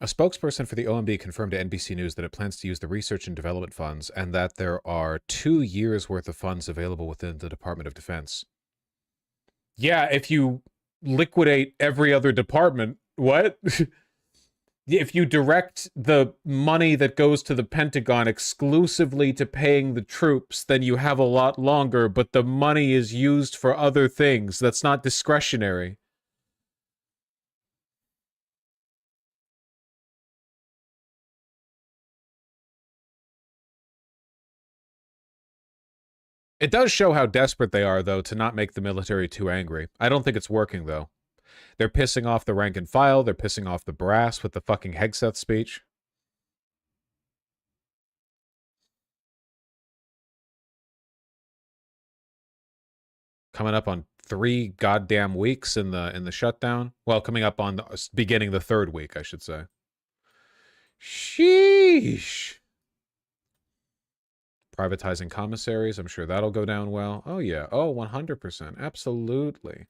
S11: A spokesperson for the OMB confirmed to NBC News that it plans to use the research and development funds and that there are 2 years worth of funds available within the Department of Defense. Yeah, if you liquidate every other department, what? If you direct the money that goes to the Pentagon exclusively to paying the troops, then you have a lot longer, but the money is used for other things. That's not discretionary. It does show how desperate they are, though, to not make the military too angry. I don't think it's working, though. They're pissing off the rank and file. They're pissing off the brass with the fucking Hegseth speech. Coming up on 3 goddamn weeks in the shutdown. Well, coming up on beginning the 3rd week, I should say. Sheesh. Privatizing commissaries, I'm sure that'll go down well. Oh, yeah. Oh, 100%. Absolutely.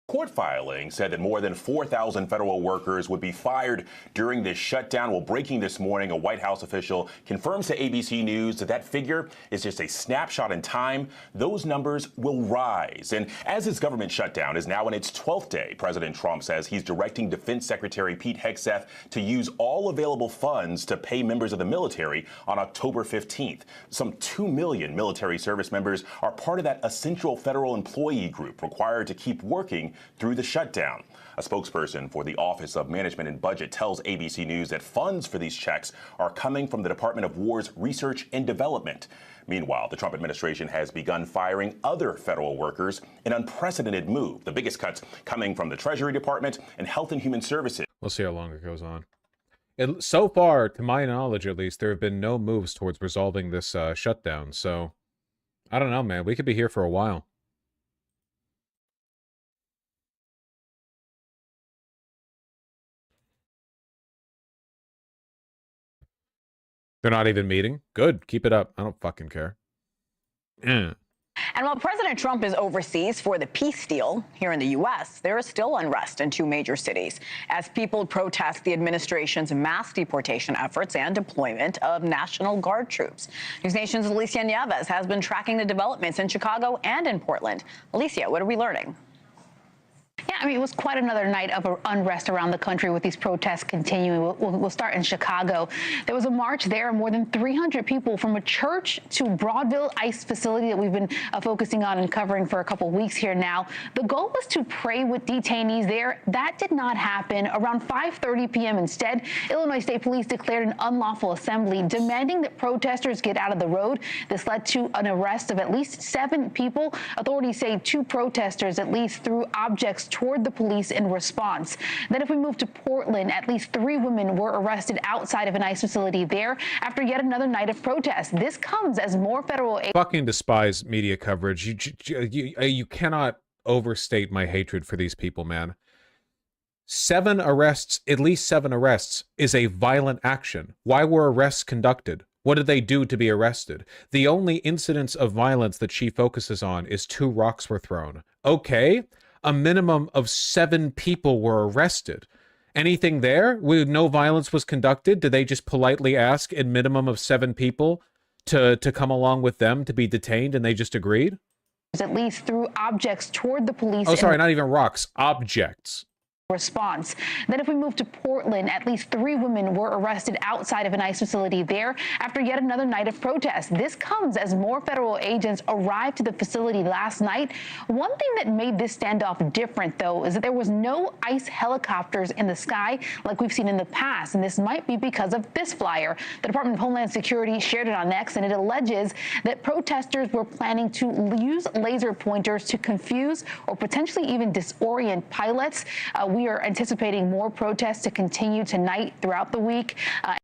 S17: Court filing said that more than 4,000 federal workers would be fired during this shutdown. Well, breaking this morning, a White House official confirms to ABC News that that figure is just a snapshot in time. Those numbers will rise. And as this government shutdown is now in its 12th day, President Trump says he's directing Defense Secretary Pete Hegseth to use all available funds to pay members of the military on October 15th. Some 2 million military service members are part of that essential federal employee group required to keep working through the shutdown. A spokesperson for the Office of Management and Budget tells ABC News that funds for these checks are coming from the Department of War's Research and Development. Meanwhile, the Trump administration has begun firing other federal workers, an unprecedented move, the biggest cuts coming from the Treasury Department and Health and Human Services.
S11: We'll see how long it goes on. So far, to my knowledge at least, there have been no moves towards resolving this shutdown. So, I don't know, man. We could be here for a while. They're not even meeting? Good. Keep it up. I don't fucking care.
S18: And while President Trump is overseas for the peace deal here in the U.S., there is still unrest in 2 major cities as people protest the administration's mass deportation efforts and deployment of National Guard troops. News Nation's Alicia Nieves has been tracking the developments in Chicago and in Portland. Alicia, what are we learning?
S19: Yeah, I mean, it was quite another night of unrest around the country with these protests continuing. We'll start in Chicago. There was a march there, more than 300 people from a church to Broadville ICE facility that we've been focusing on and covering for a couple weeks here now. The goal was to pray with detainees there. That did not happen. Around 5:30 p.m. instead, Illinois State Police declared an unlawful assembly, demanding that protesters get out of the road. This led to an arrest of at least 7 people. Authorities say 2 protesters at least threw objects toward the police in response. Then if we move to Portland, at least 3 women were arrested outside of an ICE facility there after yet another night of protests. This comes as more federal aid.
S11: Fucking despise media coverage. You cannot overstate my hatred for these people, man. 7 arrests, at least 7 arrests, is a violent action. Why were arrests conducted? What did they do to be arrested? The only incidents of violence that she focuses on is 2 rocks were thrown. Okay. A minimum of 7 people were arrested. Anything there? No violence was conducted? Did they just politely ask a minimum of 7 people to come along with them to be detained and they just agreed?
S19: At least threw objects toward the police.
S11: Oh, sorry, not even rocks, objects.
S19: Response. Then if we move to Portland, at least 3 women were arrested outside of an ICE facility there after yet another night of protests. This comes as more federal agents arrived to the facility last night. One thing that made this standoff different, though, is that there was no ICE helicopters in the sky like we've seen in the past, and this might be because of this flyer. The Department of Homeland Security shared it on X, and it alleges that protesters were planning to use laser pointers to confuse or potentially even disorient pilots. We are anticipating more protests to continue tonight throughout the week.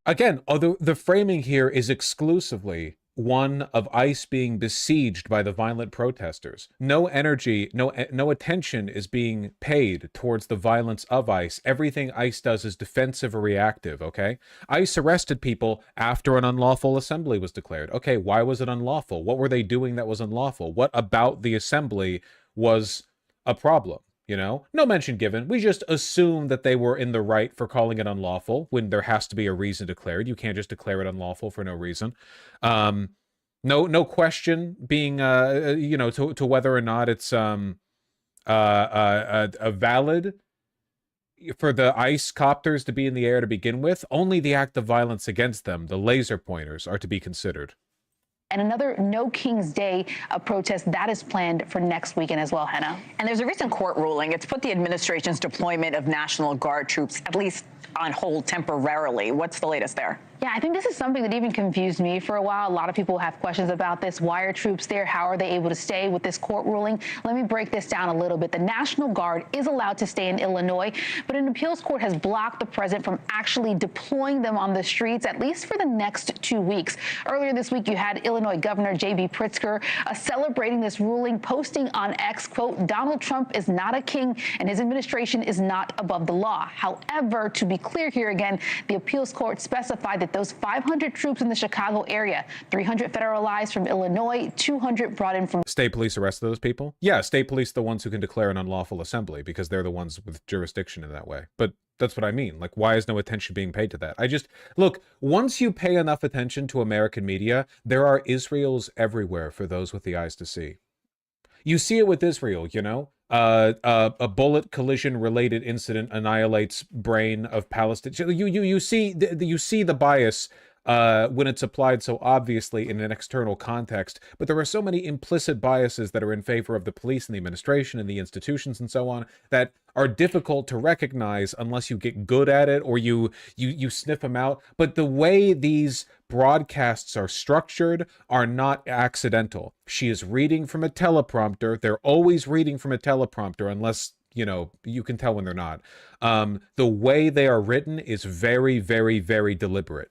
S11: Again, although the framing here is exclusively one of ICE being besieged by the violent protesters. No energy, no attention is being paid towards the violence of ICE. Everything ICE does is defensive or reactive, okay? ICE arrested people after an unlawful assembly was declared. Okay, why was it unlawful? What were they doing that was unlawful? What about the assembly was a problem? You know, no mention given. We just assume that they were in the right for calling it unlawful when there has to be a reason declared. You can't just declare it unlawful for no reason. No question being, to whether or not it's a valid for the ICE copters to be in the air to begin with. Only the act of violence against them, the laser pointers, are to be considered.
S19: And another No King's Day protest that is planned for next weekend as well, Hannah.
S18: And there's a recent court ruling. It's put the administration's deployment of National Guard troops at least on hold temporarily. What's the latest there?
S19: Yeah, I think this is something that even confused me for a while. A lot of people have questions about this. Why are troops there? How are they able to stay with this court ruling? Let me break this down a little bit. The National Guard is allowed to stay in Illinois, but an appeals court has blocked the president from actually deploying them on the streets, at least for the next 2 weeks. Earlier this week, you had Illinois Governor J.B. Pritzker celebrating this ruling, posting on X, quote, "Donald Trump is not a king and his administration is not above the law." However, to be clear here again, the appeals court specified that with those 500 troops in the Chicago area, 300 federalized from Illinois, 200 brought in from...
S11: State police arrest those people? Yeah, state police are the ones who can declare an unlawful assembly because they're the ones with jurisdiction in that way. But that's what I mean. Like, why is no attention being paid to that? Look, once you pay enough attention to American media, there are Israels everywhere for those with the eyes to see. You see it with Israel, you know? A bullet collision related incident annihilates brain of Palestine. You see the bias when it's applied so obviously in an external context, but there are so many implicit biases that are in favor of the police and the administration and the institutions and so on that are difficult to recognize unless you get good at it or you sniff them out. But the way these broadcasts are structured are not accidental. She is reading from a teleprompter. They're always reading from a teleprompter unless, you know, you can tell when they're not. The way they are written is very, very, very deliberate.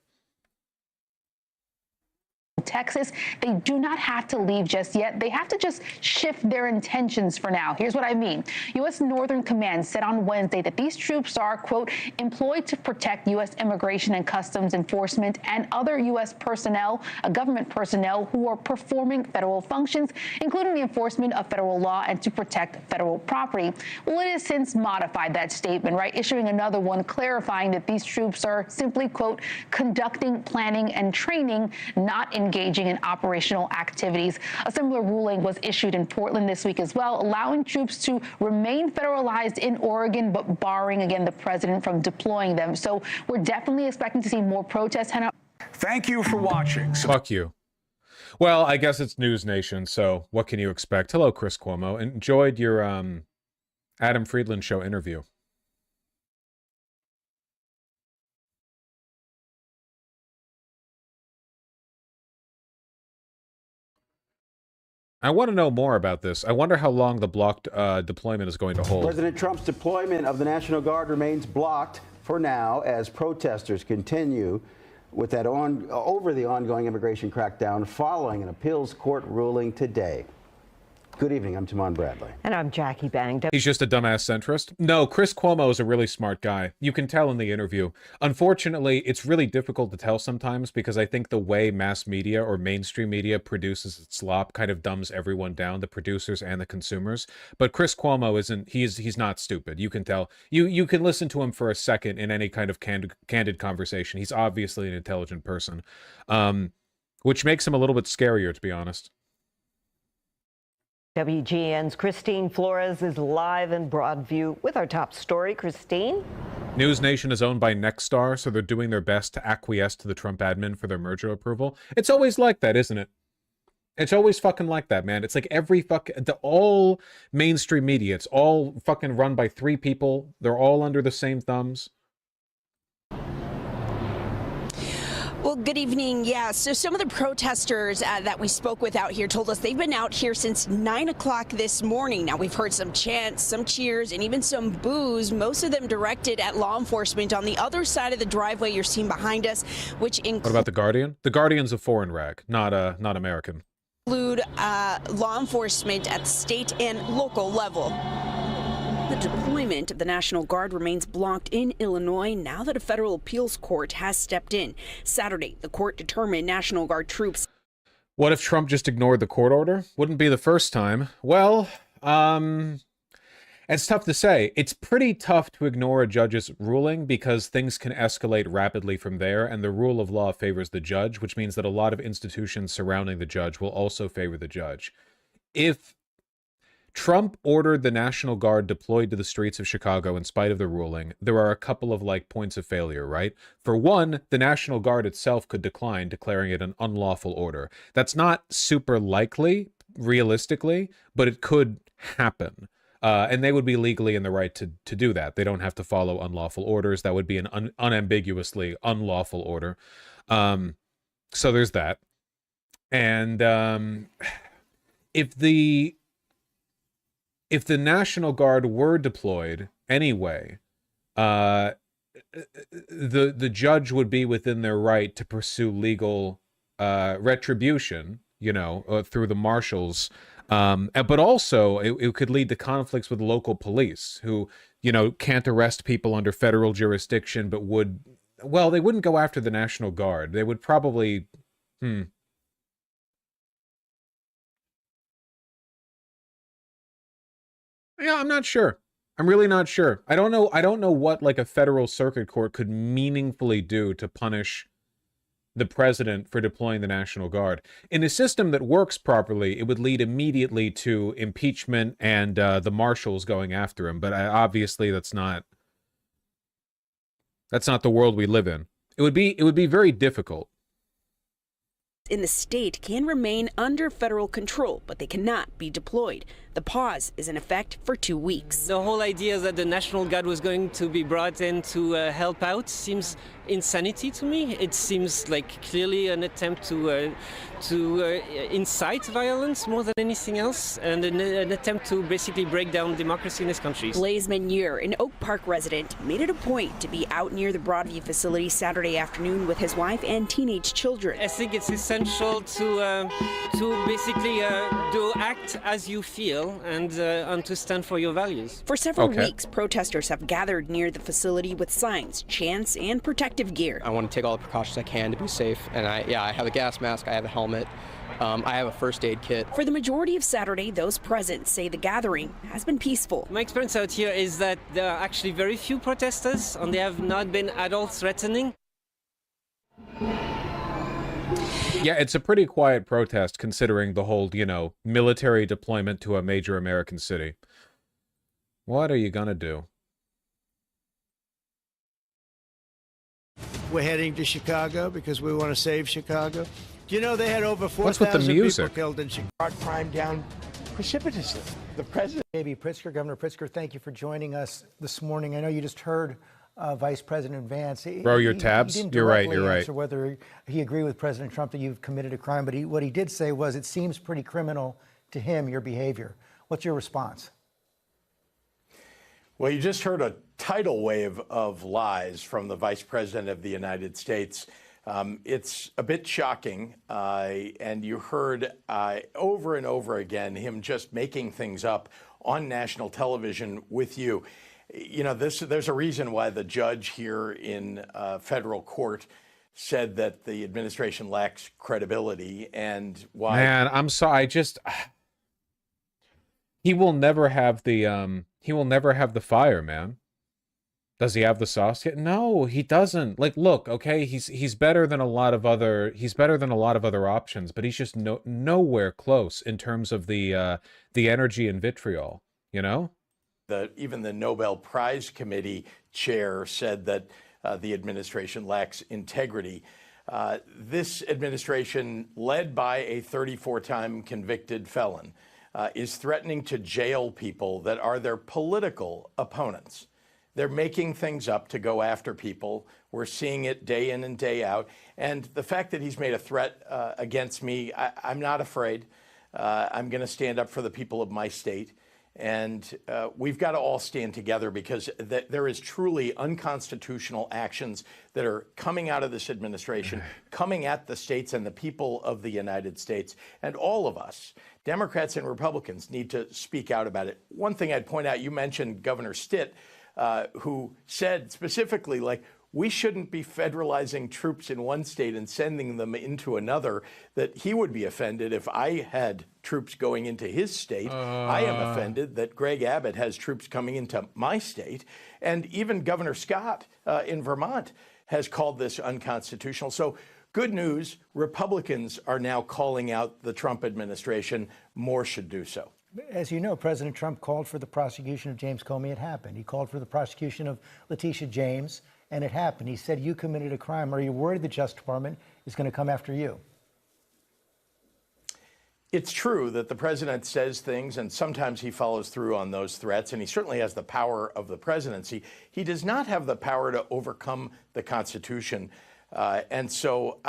S19: Texas, they do not have to leave just yet. They have to just shift their intentions for now. Here's what I mean. U.S. Northern Command said on Wednesday that these troops are, quote, employed to protect U.S. Immigration and Customs Enforcement and other U.S. personnel, government personnel who are performing federal functions, including the enforcement of federal law and to protect federal property. Well, it has since modified that statement, right? Issuing another one clarifying that these troops are simply, quote, conducting, planning, and training, not engaging in operational activities. A similar ruling was issued in Portland this week as well, allowing troops to remain federalized in Oregon, but barring, again, the president from deploying them. So we're definitely expecting to see more protests.
S20: Thank you for watching.
S11: Fuck you. Well, I guess it's News Nation, so what can you expect? Hello, Chris Cuomo. Enjoyed your Adam Friedland show interview. I want to know more about this. I wonder how long the blocked deployment is going to hold.
S21: President Trump's deployment of the National Guard remains blocked for now as protesters continue with that over the ongoing immigration crackdown following an appeals court ruling today. Good evening, I'm Timon Bradley.
S22: And I'm Jackie Bang.
S11: He's just a dumbass centrist? No, Chris Cuomo is a really smart guy. You can tell in the interview. Unfortunately, it's really difficult to tell sometimes because I think the way mass media or mainstream media produces its slop kind of dumbs everyone down, the producers and the consumers. But Chris Cuomo isn't, he's not stupid. You can tell. You can listen to him for a second in any kind of candid conversation. He's obviously an intelligent person, which makes him a little bit scarier, to be honest.
S22: WGN's Christine Flores is live in Broadview with our top story. Christine?
S11: News Nation is owned by Nexstar, so they're doing their best to acquiesce to the Trump admin for their merger approval. It's always like that, isn't it? It's always fucking like that, man. It's like all mainstream media, it's all fucking run by 3 people. They're all under the same thumbs.
S23: Well, good evening. Yeah, so some of the protesters that we spoke with out here told us they've been out here since 9 o'clock this morning. Now, we've heard some chants, some cheers, and even some boos, most of them directed at law enforcement on the other side of the driveway you're seeing behind us, which includes...
S11: What about The Guardian? The Guardian's a foreign rag, not American.
S23: Include law enforcement at the state and local level. The deployment of the National Guard remains blocked in Illinois now that a federal appeals court has stepped in. Saturday, the court determined National Guard troops.
S11: What if Trump just ignored the court order? Wouldn't be the first time. Well, it's tough to say. It's pretty tough to ignore a judge's ruling because things can escalate rapidly from there, and the rule of law favors the judge, which means that a lot of institutions surrounding the judge will also favor the judge. If Trump ordered the National Guard deployed to the streets of Chicago in spite of the ruling, there are a couple of points of failure, right? For one, the National Guard itself could decline, declaring it an unlawful order. That's not super likely, realistically, but it could happen. And they would be legally in the right to do that. They don't have to follow unlawful orders. That would be an unambiguously unlawful order. So there's that. And if the National Guard were deployed anyway, the judge would be within their right to pursue legal retribution, through the marshals. But also, it could lead to conflicts with local police who, can't arrest people under federal jurisdiction, but would well, they wouldn't go after the National Guard. They would probably, Yeah, I'm not sure. I'm really not sure. I don't know what like a federal circuit court could meaningfully do to punish the president for deploying the National Guard. In a system that works properly, it would lead immediately to impeachment and the marshals going after him. But obviously, that's not the world we live in. It would be very difficult.
S23: In the state can remain under federal control, but they cannot be deployed. The pause is in effect for 2 weeks.
S6: The whole idea that the National Guard was going to be brought in to help out seems insanity to me. It seems like clearly an attempt to incite violence more than anything else, and an attempt to basically break down democracy in this country.
S23: Blaise Manier, an Oak Park resident, made it a point to be out near the Broadview facility Saturday afternoon with his wife and teenage children.
S6: I think it's essential to basically act as you feel and to stand for your values.
S23: For several weeks, protesters have gathered near the facility with signs, chants, and protective gear.
S3: I want to take all the precautions I can to be safe, and I have a gas mask, I have a helmet, I have a first aid kit.
S23: For the majority of Saturday, those present say the gathering has been peaceful.
S6: My experience out here is that there are actually very few protesters, and they have not been at all threatening.
S11: Yeah, it's a pretty quiet protest considering the whole, military deployment to a major American city. What are you gonna do?
S4: We're heading to Chicago because we want to save Chicago. Do you know they had over 4,000 people killed in Chicago?
S7: Brought crime down precipitously. The president. J.B. Pritzker, Governor Pritzker, thank you for joining us this morning. I know you just heard Vice President Vance.
S11: Bro, your tabs?
S7: He didn't
S11: You're right,
S7: directly answer whether he agreed with President Trump that you've committed a crime, but what he did say was it seems pretty criminal to him, your behavior. What's your response?
S10: Well, you just heard a tidal wave of lies from the Vice President of the United States. It's a bit shocking, and you heard over and over again him just making things up on national television with you. There's a reason why the judge here in federal court said that the administration lacks credibility, and why.
S11: Man, I'm sorry. He will never have the fire, man. Does he have the sauce yet? No, he doesn't. Like, look, okay, he's better than a lot of other options, but he's just nowhere close in terms of the energy and vitriol,
S10: Even the Nobel Prize Committee chair said that the administration lacks integrity. This administration, led by a 34-time convicted felon, is threatening to jail people that are their political opponents. They're making things up to go after people. We're seeing it day in and day out. And the fact that he's made a threat against me, I'm not afraid. I'm going to stand up for the people of my state. And we've got to all stand together because there is truly unconstitutional actions that are coming out of this administration, coming at the states and the people of the United States. And all of us, Democrats and Republicans, need to speak out about it. One thing I'd point out, you mentioned Governor Stitt, who said specifically, we shouldn't be federalizing troops in one state and sending them into another, that he would be offended if I had troops going into his state. I am offended that Greg Abbott has troops coming into my state. And even Governor Scott in Vermont has called this unconstitutional. So good news, Republicans are now calling out the Trump administration. More should do so.
S7: As you know, President Trump called for the prosecution of James Comey. It happened. He called for the prosecution of Letitia James, and it happened. He said, you committed a crime. Are you worried the Justice Department is going to come after you?
S10: It's true that the president says things, and sometimes he follows through on those threats, and he certainly has the power of the presidency. He does not have the power to overcome the Constitution. And so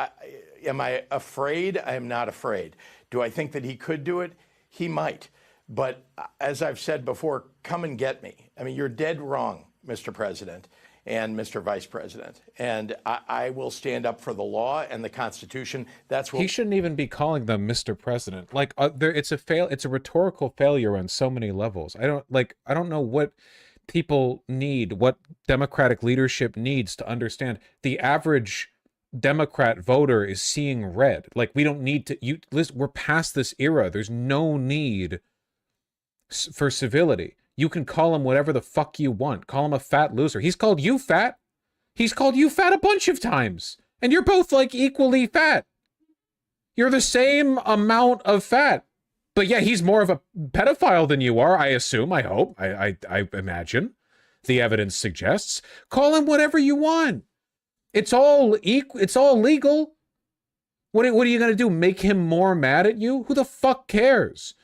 S10: am I afraid? I am not afraid. Do I think that he could do it? He might. But as I've said before, come and get me. I mean, you're dead wrong, Mr. President and Mr. Vice President. And I will stand up for the law and the Constitution. That's what
S11: he shouldn't even be calling them Mr. President. It's a rhetorical failure on so many levels. I don't know what people need, what Democratic leadership needs to understand. The average Democrat voter is seeing red. Like, we don't need to, listen, we're past this era. There's no need for civility. You can call him whatever the fuck you want. Call him a fat loser. He's called you fat. He's called you fat a bunch of times. And you're both like equally fat. You're the same amount of fat. But yeah, he's more of a pedophile than you are, I assume, I hope, I imagine. The evidence suggests. Call him whatever you want. It's all it's all legal. What are you going to do? Make him more mad at you? Who the fuck cares?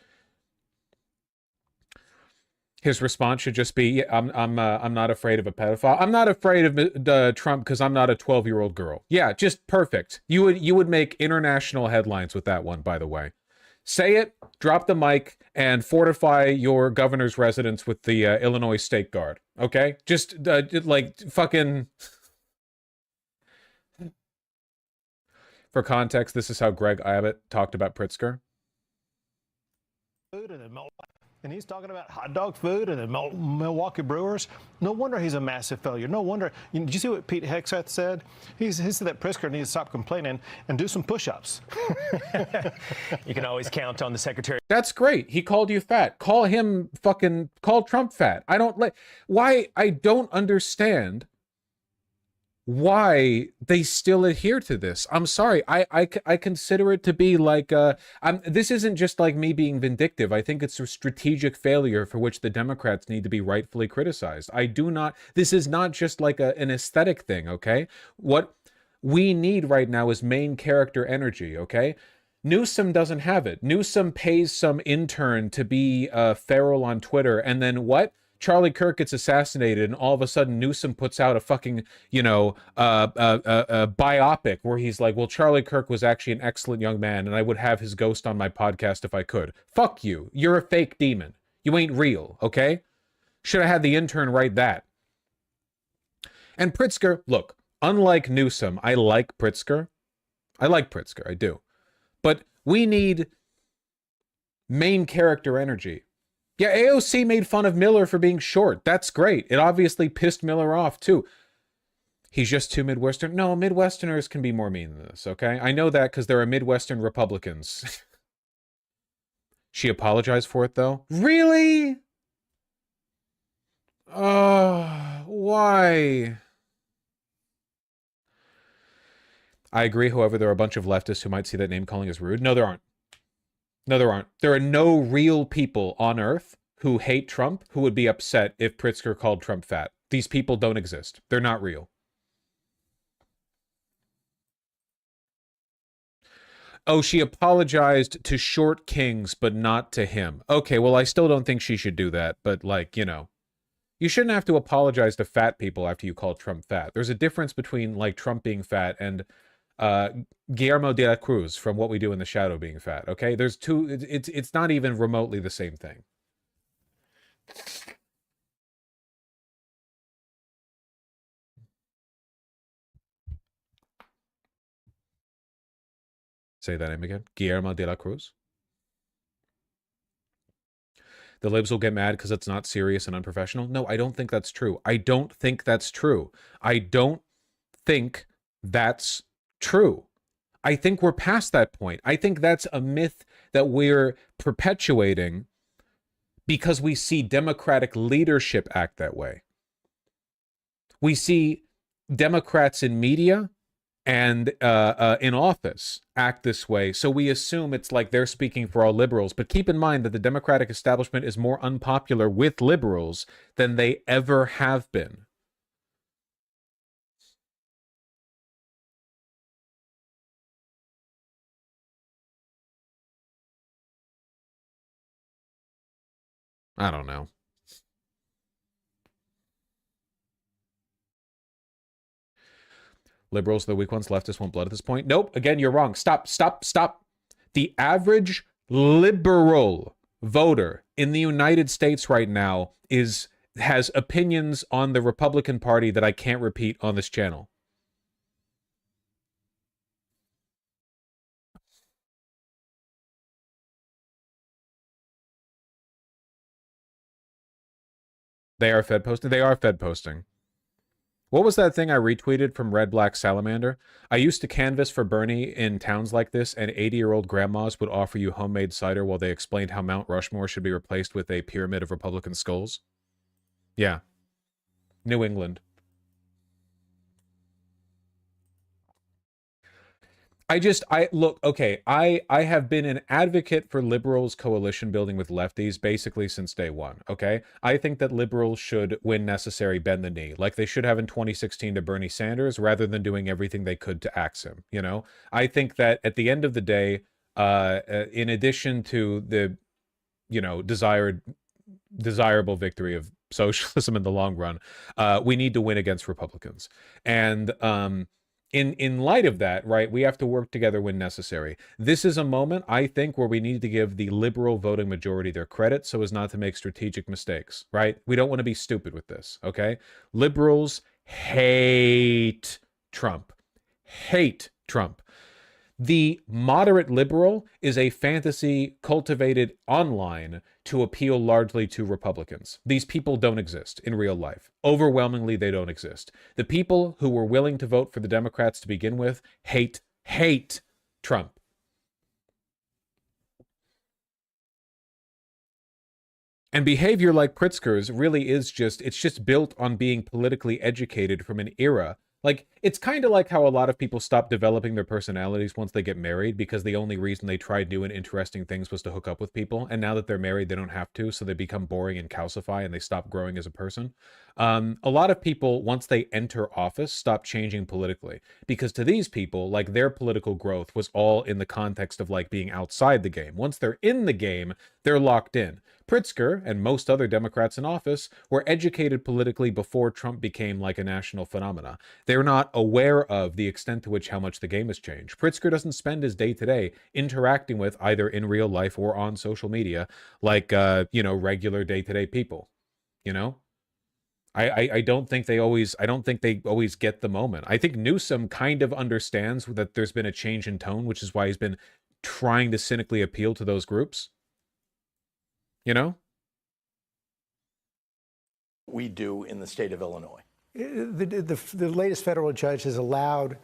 S11: His response should just be, I'm not afraid of a pedophile. I'm not afraid of Trump because I'm not a 12-year-old girl. Yeah, just perfect. You would make international headlines with that one, by the way. Say it, drop the mic, and fortify your governor's residence with the Illinois State Guard. Okay? Just like fucking. For context, this is how Greg Abbott talked about Pritzker.
S1: And he's talking about hot dog food and the Milwaukee Brewers. No wonder he's a massive failure. No wonder. Did you see what Pete Hegseth said? He said that Pritzker needs to stop complaining and do some push-ups.
S2: You can always count on the secretary.
S11: That's great. He called you fat. Call Trump fat. I don't understand why they still adhere to this. I'm sorry. I consider it to be like this isn't just like me being vindictive. I think it's a strategic failure for which the Democrats need to be rightfully criticized. This is not just like an aesthetic thing, okay? What we need right now is main character energy, okay? Newsom doesn't have it. Newsom pays some intern to be feral on Twitter, and then what? Charlie Kirk gets assassinated, and all of a sudden Newsom puts out a fucking, biopic where he's like, well, Charlie Kirk was actually an excellent young man, and I would have his ghost on my podcast if I could. Fuck you. You're a fake demon. You ain't real, okay? Should have had the intern write that. And Pritzker, look, unlike Newsom, I like Pritzker. I do. But we need main character energy. Yeah, AOC made fun of Miller for being short. That's great. It obviously pissed Miller off, too. He's just too Midwestern. No, Midwesterners can be more mean than this, okay? I know that because there are Midwestern Republicans. She apologized for it, though? Really? Why? I agree, however, there are a bunch of leftists who might see that name-calling as rude. No, there aren't. No, there aren't. There are no real people on Earth who hate Trump who would be upset if Pritzker called Trump fat. These people don't exist. They're not real. Oh, she apologized to short kings, but not to him. Okay, well, I still don't think she should do that, but you shouldn't have to apologize to fat people after you call Trump fat. There's a difference between, Trump being fat and Guillermo de la Cruz from What We Do in the Shadow being fat, okay? There's two, it's not even remotely the same thing. Say that name again. Guillermo de la Cruz. The libs will get mad because it's not serious and unprofessional. No, I don't think that's true. I don't think that's true. I think we're past that point. I think that's a myth that we're perpetuating because we see Democratic leadership act that way. We see Democrats in media and in office act this way, so we assume it's like they're speaking for all liberals. But keep in mind that the Democratic establishment is more unpopular with liberals than they ever have been. I don't know. Liberals are the weak ones. Leftists want blood at this point. Nope. Again, you're wrong. Stop. The average liberal voter in the United States right now has opinions on the Republican Party that I can't repeat on this channel. They are Fed posting. They are Fed posting. What was that thing I retweeted from Red Black Salamander? I used to canvass for Bernie in towns like this, and 80-year-old grandmas would offer you homemade cider while they explained how Mount Rushmore should be replaced with a pyramid of Republican skulls. Yeah. New England. Look, okay, I have been an advocate for liberals coalition building with lefties basically since day one, okay? I think that liberals should, when necessary, bend the knee, like they should have in 2016 to Bernie Sanders, rather than doing everything they could to axe him, you know? I think that at the end of the day, in addition to the, you know, desirable victory of socialism in the long run, we need to win against Republicans. And, in light of that, right, we have to work together when necessary. This is a moment, I think, where we need to give the liberal voting majority their credit so as not to make strategic mistakes, right? We don't want to be stupid with this, okay? Liberals hate Trump. Hate Trump. The moderate liberal is a fantasy cultivated online to appeal largely to Republicans. These people don't exist in real life. Overwhelmingly, they don't exist. The people who were willing to vote for the Democrats to begin with hate Trump. And behavior like Pritzker's really is it's just built on being politically educated from an era. Like, it's kind of like how a lot of people stop developing their personalities once they get married because the only reason they tried new and interesting things was to hook up with people. And now that they're married, they don't have to, so they become boring and calcify and they stop growing as a person. A lot of people, once they enter office, stop changing politically. Because to these people, like, their political growth was all in the context of, like, being outside the game. Once they're in the game, they're locked in. Pritzker and most other Democrats in office were educated politically before Trump became like a national phenomena. They're not aware of the extent to which how much the game has changed. Pritzker doesn't spend his day-to-day interacting with either in real life or on social media like, you know, regular day-to-day people, you know? I don't think they always get the moment. I think Newsom kind of understands that there's been a change in tone, which is why he's been trying to cynically appeal to those groups. You know?
S10: We do in the state of Illinois.
S7: The latest federal judge has allowed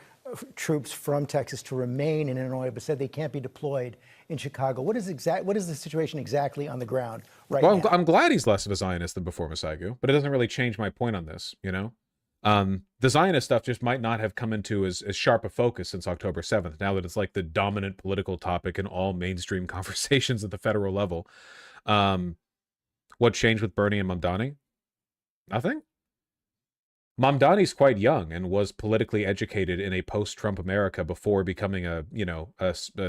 S7: troops from Texas to remain in Illinois, but said they can't be deployed in Chicago. What is the situation exactly on the ground right now?
S11: Well, I'm glad he's less of a Zionist than before Masaigu, but it doesn't really change my point on this, you know? The Zionist stuff just might not have come into as sharp a focus since October 7th, now that it's like the dominant political topic in all mainstream conversations at the federal level. What changed with Bernie and Mamdani? Nothing. Mamdani's quite young and was politically educated in a post-Trump America before becoming a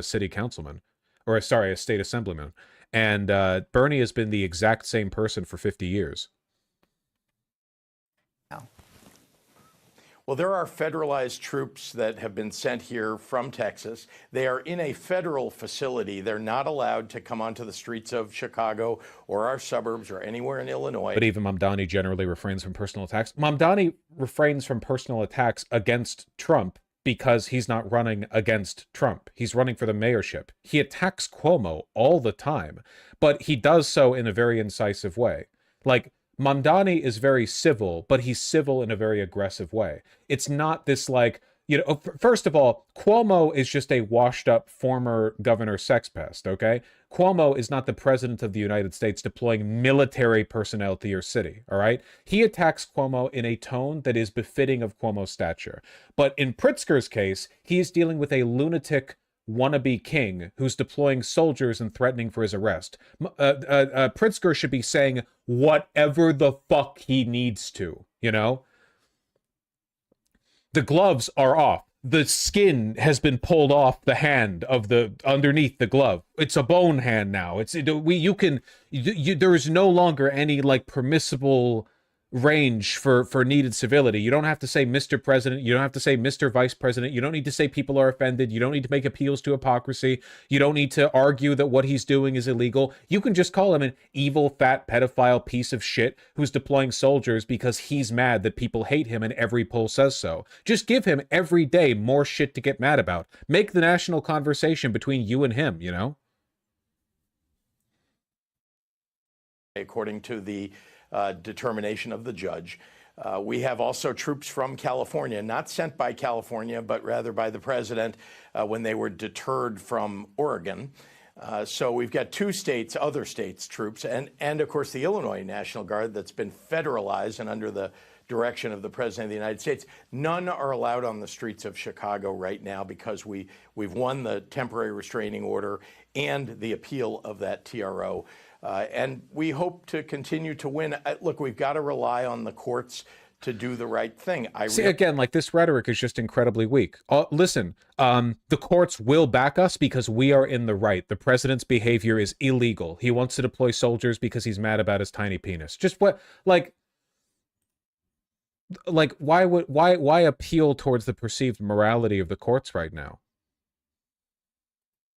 S11: city councilman, or a state assemblyman. And Bernie has been the exact same person for 50 years.
S10: Well, there are federalized troops that have been sent here from Texas. They are in a federal facility. They're not allowed to come onto the streets of Chicago or our suburbs or anywhere in Illinois.
S11: But even Mamdani generally refrains from personal attacks. Mamdani refrains from personal attacks against Trump because he's not running against Trump. He's running for the mayorship. He attacks Cuomo all the time, but he does so in a very incisive way. Like, Mamdani is very civil, but he's civil in a very aggressive way. It's not this, like, you know, first of all, Cuomo is just a washed up former governor sex pest, okay? Cuomo is not the president of the United States deploying military personnel to your city, all right? He attacks Cuomo in a tone that is befitting of Cuomo's stature. But in Pritzker's case, he is dealing with a lunatic wannabe king who's deploying soldiers and threatening for his arrest. Pritzker should be saying whatever the fuck he needs to, you know? The gloves are off. The skin has been pulled off the hand of the underneath the glove. It's a bone hand now. There is no longer any like permissible range for needed civility. You don't have to say Mr. President. You don't have to say Mr. Vice President. You don't need to say people are offended. You don't need to make appeals to hypocrisy. You don't need to argue that what he's doing is illegal. You can just call him an evil, fat, pedophile piece of shit who's deploying soldiers because he's mad that people hate him and every poll says so. Just give him every day more shit to get mad about. Make the national conversation between you and him, you know?
S10: According to the determination of the judge. We have also troops from California, not sent by California, but rather by the president when they were deterred from Oregon. So we've got two states, other states' troops, and of course the Illinois National Guard that's been federalized and under the direction of the President of the United States. None are allowed on the streets of Chicago right now because we've won the temporary restraining order and the appeal of that TRO. And we hope to continue to win. Look, we've got to rely on the courts to do the right thing.
S11: See, again, like this rhetoric is just incredibly weak. Listen, the courts will back us because we are in the right. The president's behavior is illegal. He wants to deploy soldiers because he's mad about his tiny penis. Just what, like why appeal towards the perceived morality of the courts right now?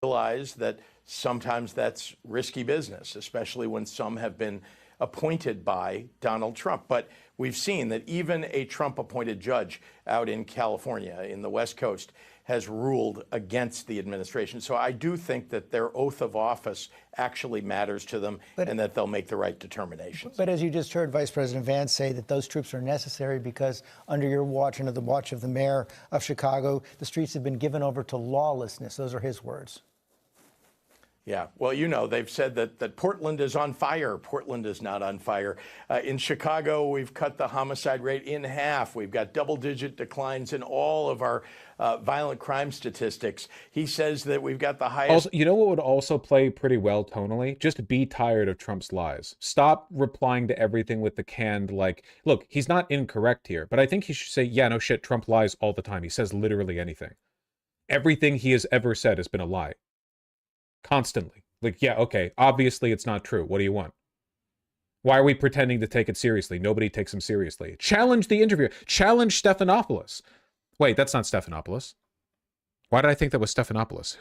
S10: Realize that sometimes that's risky business, especially when some have been appointed by Donald Trump. But we've seen that even a Trump-appointed judge out in California, in the West Coast, has ruled against the administration. So I do think that their oath of office actually matters to them and that they'll make the right determinations.
S7: But as you just heard Vice President Vance say that those troops are necessary because under your watch, under the watch of the mayor of Chicago, the streets have been given over to lawlessness. Those are his words.
S10: Yeah, well, you know, they've said that Portland is on fire. Portland is not on fire. In Chicago, we've cut the homicide rate in half. We've got double-digit declines in all of our violent crime statistics. He says that we've got the highest...
S11: Also, you know what would also play pretty well tonally? Just be tired of Trump's lies. Stop replying to everything with the canned, like, look, he's not incorrect here, but I think he should say, yeah, no shit, Trump lies all the time. He says literally anything. Everything he has ever said has been a lie. Constantly. Like, yeah, okay, obviously it's not true. What do you want? Why are we pretending to take it seriously? Nobody takes him seriously. Challenge the interviewer. Challenge Stephanopoulos. Wait, that's not Stephanopoulos. Why did I think that was Stephanopoulos?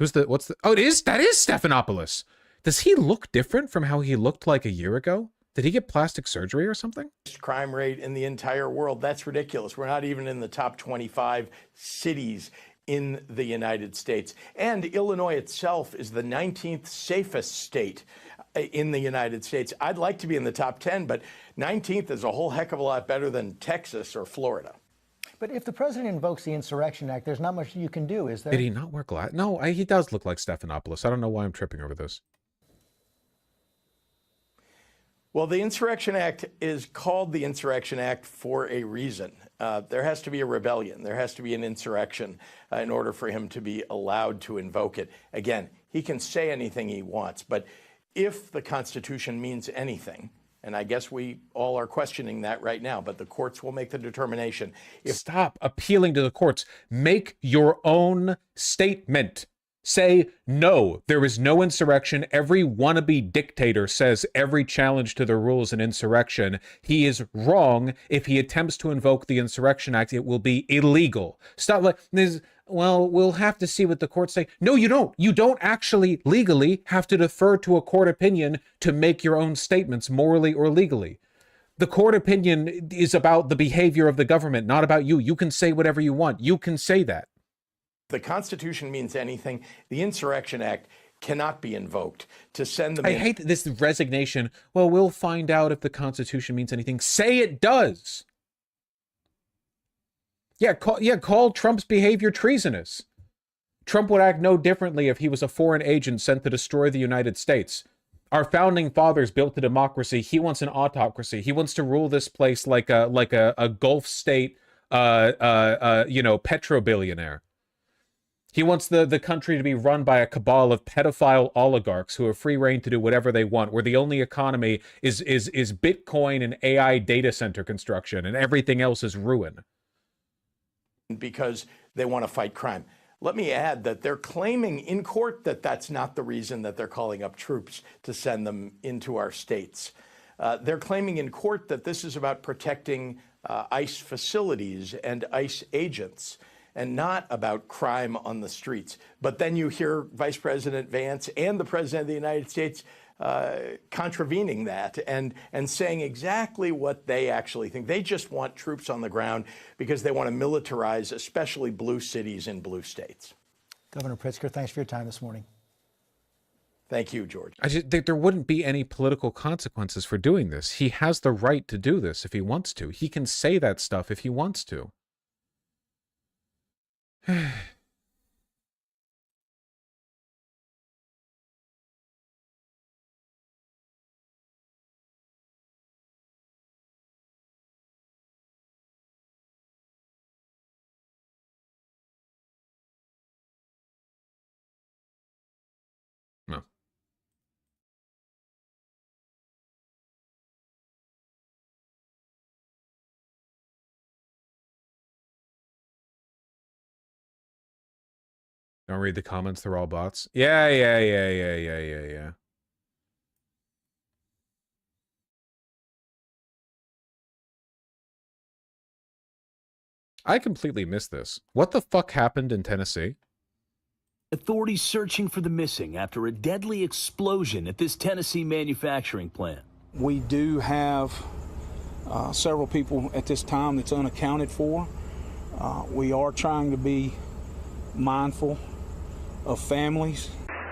S11: Oh, that is Stephanopoulos. Does he look different from how he looked like a year ago? Did he get plastic surgery or something?
S10: Crime rate in the entire world. That's ridiculous. We're not even in the top 25 cities in the United States. And Illinois itself is the 19th safest state in the United States. I'd like to be in the top 10, but 19th is a whole heck of a lot better than Texas or Florida.
S7: But if the president invokes the Insurrection Act, there's not much you can do, is there?
S11: Did he not wear glasses? No, he does look like Stephanopoulos. I don't know why I'm tripping over this.
S10: Well, the Insurrection Act is called the Insurrection Act for a reason. There has to be a rebellion. There has to be an insurrection in order for him to be allowed to invoke it. Again, he can say anything he wants, but if the Constitution means anything, and I guess we all are questioning that right now, but the courts will make the determination.
S11: Stop appealing to the courts. Make your own statement. Say, no, there is no insurrection. Every wannabe dictator says every challenge to the rules an insurrection. He is wrong. If he attempts to invoke the Insurrection Act, it will be illegal. Stop like this. Well, we'll have to see what the courts say. No, you don't. You don't actually legally have to defer to a court opinion to make your own statements morally or legally. The court opinion is about the behavior of the government, not about you. You can say whatever you want. You can say that.
S10: The Constitution means anything. The Insurrection Act cannot be invoked to send them.
S11: I hate this resignation. Well, we'll find out if the Constitution means anything. Say it does. Yeah, call Trump's behavior treasonous. Trump would act no differently if he was a foreign agent sent to destroy the United States. Our founding fathers built a democracy. He wants an autocracy. He wants to rule this place like a Gulf state, petrobillionaire. He wants the country to be run by a cabal of pedophile oligarchs who have free reign to do whatever they want, where the only economy is Bitcoin and AI data center construction, and everything else is ruin.
S10: Because they want to fight crime. Let me add that they're claiming in court that that's not the reason that they're calling up troops to send them into our states. They're claiming in court that this is about protecting ICE facilities and ICE agents, and not about crime on the streets. But then you hear Vice President Vance and the President of the United States contravening that and saying exactly what they actually think. They just want troops on the ground because they want to militarize, especially blue cities in blue states.
S7: Governor Pritzker, thanks for your time this morning.
S10: Thank you, George.
S11: There wouldn't be any political consequences for doing this. He has the right to do this if he wants to. He can say that stuff if he wants to. No. Don't read the comments, they're all bots. Yeah. I completely missed this. What the fuck happened in Tennessee?
S5: Authorities searching for the missing after a deadly explosion at this Tennessee manufacturing plant.
S8: We do have several people at this time that's unaccounted for. We are trying to be mindful of families.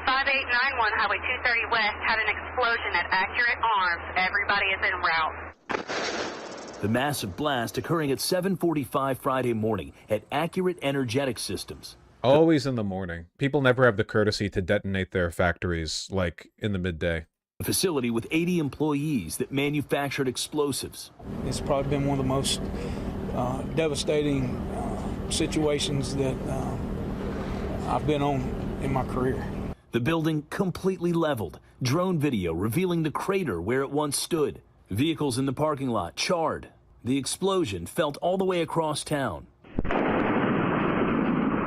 S9: 5891 Highway 230 West had an explosion at Accurate Arms. Everybody is en route.
S5: The massive blast occurring at 7:45 Friday morning at Accurate Energetic Systems.
S11: Always in the morning. People never have the courtesy to detonate their factories, like, in the midday.
S5: A facility with 80 employees that manufactured explosives.
S8: It's probably been one of the most devastating situations that I've been on in my career.
S5: The building completely leveled. Drone video revealing the crater where it once stood. Vehicles in the parking lot charred. The explosion felt all the way across town.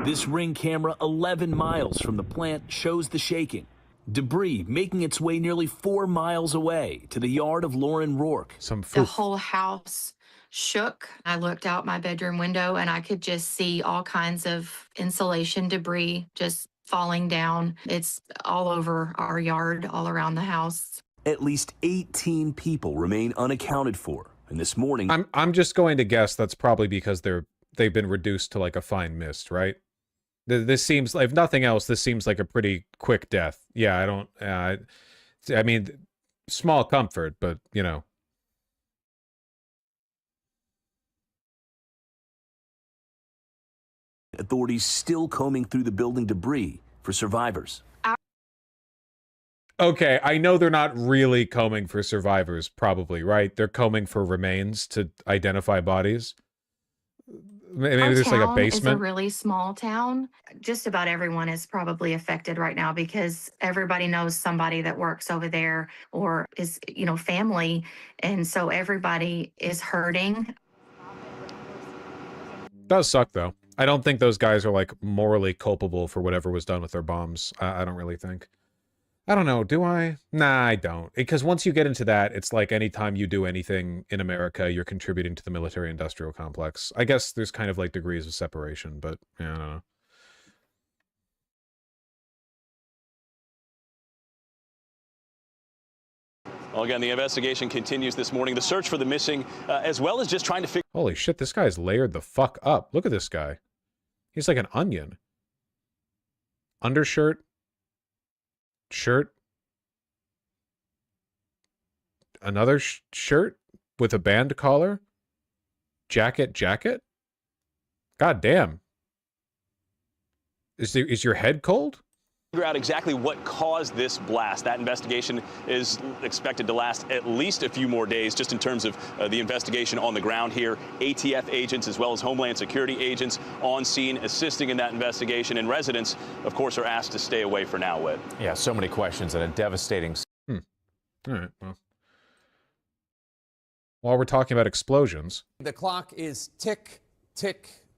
S5: This Ring camera 11 miles from the plant shows the shaking. Debris making its way nearly 4 miles away to the yard of Lauren Rourke.
S24: The whole house shook. I looked out my bedroom window and I could just see all kinds of insulation debris just falling down. It's all over our yard, all around the house.
S5: At least 18 people remain unaccounted for. And this morning,
S11: I'm just going to guess that's probably because they've been reduced to like a fine mist, right? This seems, if nothing else, this seems like a pretty quick death. Yeah, I don't, I mean, small comfort, but, you know.
S5: authorities still combing through the building debris for survivors.
S11: Okay, I know they're not really combing for survivors, probably, right? They're combing for remains to identify bodies. Maybe there's like a basement.
S24: It's a really small town. Just about everyone is probably affected right now because everybody knows somebody that works over there or is, you know, family. And so everybody is hurting.
S11: Does suck, though. I don't think those guys are like morally culpable for whatever was done with their bombs. I don't really think. I don't know. Do I? Nah, I don't. Because once you get into that, it's like anytime you do anything in America, you're contributing to the military-industrial complex. I guess there's kind of like degrees of separation, but yeah, I don't know.
S25: Well, again, the investigation continues this morning. The search for the missing, as well as just trying to figure...
S11: Holy shit, this guy's layered the fuck up. Look at this guy. He's like an onion. Undershirt. Shirt. Another shirt with a band collar. Jacket. God damn. Is your head cold?
S25: Figure out exactly what caused this blast. That investigation is expected to last at least a few more days, just in terms of the investigation on the ground here. ATF agents as well as Homeland Security agents on scene assisting in that investigation, and residents, of course, are asked to stay away for now, Whit.
S2: Yeah, so many questions and a devastating...
S11: All right, well. While we're talking about explosions...
S26: The clock is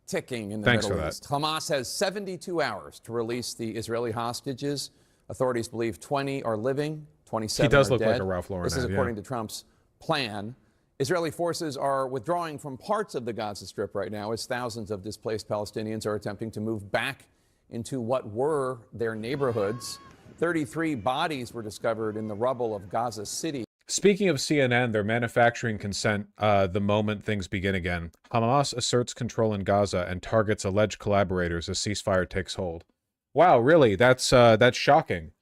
S26: ticking in the
S11: Thanks
S26: Middle
S11: for that.
S26: East. Hamas has 72 hours to release the Israeli hostages. Authorities believe 20 are living, 27
S11: He does
S26: are
S11: look
S26: dead.
S11: like a Ralph Lauren
S26: This is
S11: ad,
S26: according
S11: yeah.
S26: to Trump's plan. Israeli forces are withdrawing from parts of the Gaza Strip right now as thousands of displaced Palestinians are attempting to move back into what were their neighborhoods. 33 bodies were discovered in the rubble of Gaza City.
S11: Speaking of CNN, they're manufacturing consent the moment things begin again. Hamas asserts control in Gaza and targets alleged collaborators as ceasefire takes hold. Wow, really? That's shocking.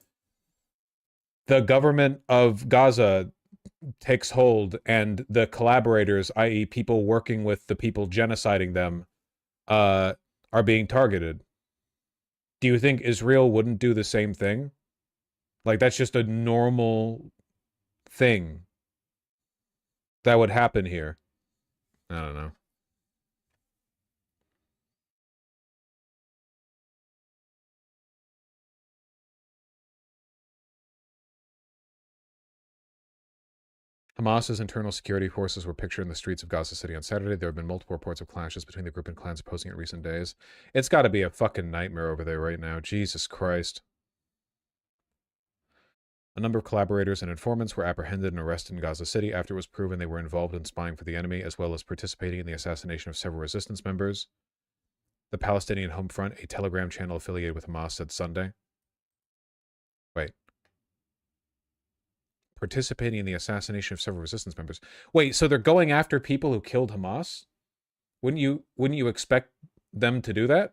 S11: the government of Gaza takes hold and the collaborators, i.e. people working with the people genociding them, are being targeted, do you think Israel wouldn't do the same thing? Like, that's just a normal thing that would happen here. I don't know. Hamas's internal security forces were pictured in the streets of Gaza City on Saturday. There have been multiple reports of clashes between the group and clans opposing it in recent days. It's got to be a fucking nightmare over there right now. Jesus Christ. A number of collaborators and informants were apprehended and arrested in Gaza City after it was proven they were involved in spying for the enemy, as well as participating in the assassination of several resistance members. The Palestinian Home Front, a Telegram channel affiliated with Hamas, said Sunday. Wait. Participating in the assassination of several resistance members. Wait, so they're going after people who killed Hamas? Wouldn't you expect them to do that?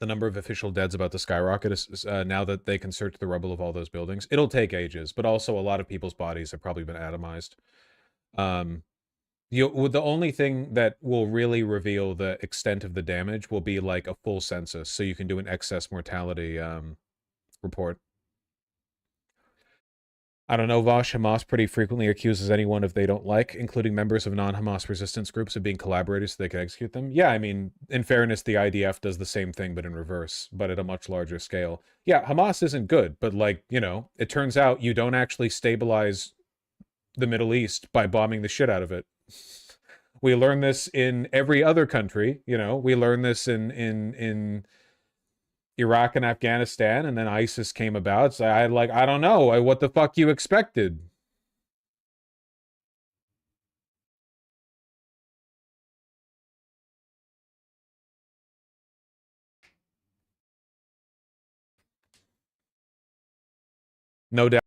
S11: The number of official deaths about to skyrocket now that they can search the rubble of all those buildings. It'll take ages, but also a lot of people's bodies have probably been atomized. The only thing that will really reveal the extent of the damage will be like a full census, so you can do an excess mortality report. I don't know, Vosh. Hamas pretty frequently accuses anyone if they don't like, including members of non-Hamas resistance groups, of being collaborators so they can execute them. Yeah, I mean, in fairness, the IDF does the same thing, but in reverse, but at a much larger scale. Yeah, Hamas isn't good, but like, you know, it turns out you don't actually stabilize the Middle East by bombing the shit out of it. We learn this in every other country, you know, we learn this in Iraq and Afghanistan, and then ISIS came about. So I don't know what the fuck you expected. No doubt.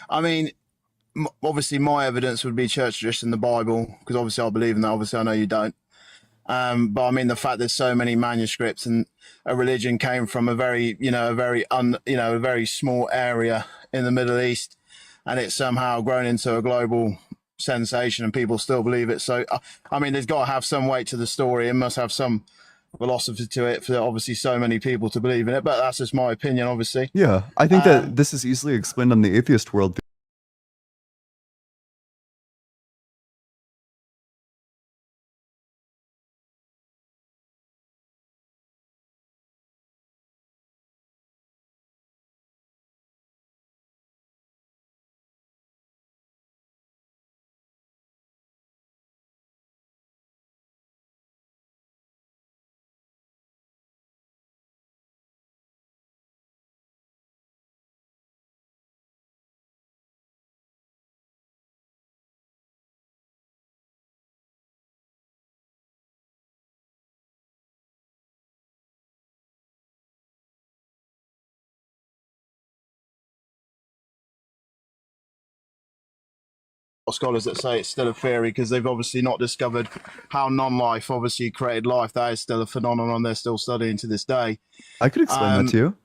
S12: I mean, obviously my evidence would be church tradition, the Bible, because obviously I believe in that. Obviously I know you don't. But I mean, the fact there's so many manuscripts and a religion came from a very, a very small area in the Middle East, and it's somehow grown into a global sensation and people still believe it. So, I mean, there's got to have some weight to the story. It must have some philosophy to it for obviously so many people to believe in it. But that's just my opinion, obviously.
S13: Yeah, I think that this is easily explained on the atheist world.
S12: Scholars that say it's still a theory because they've obviously not discovered how non-life obviously created life. That is still a phenomenon they're still studying to this day.
S13: I could explain that to you.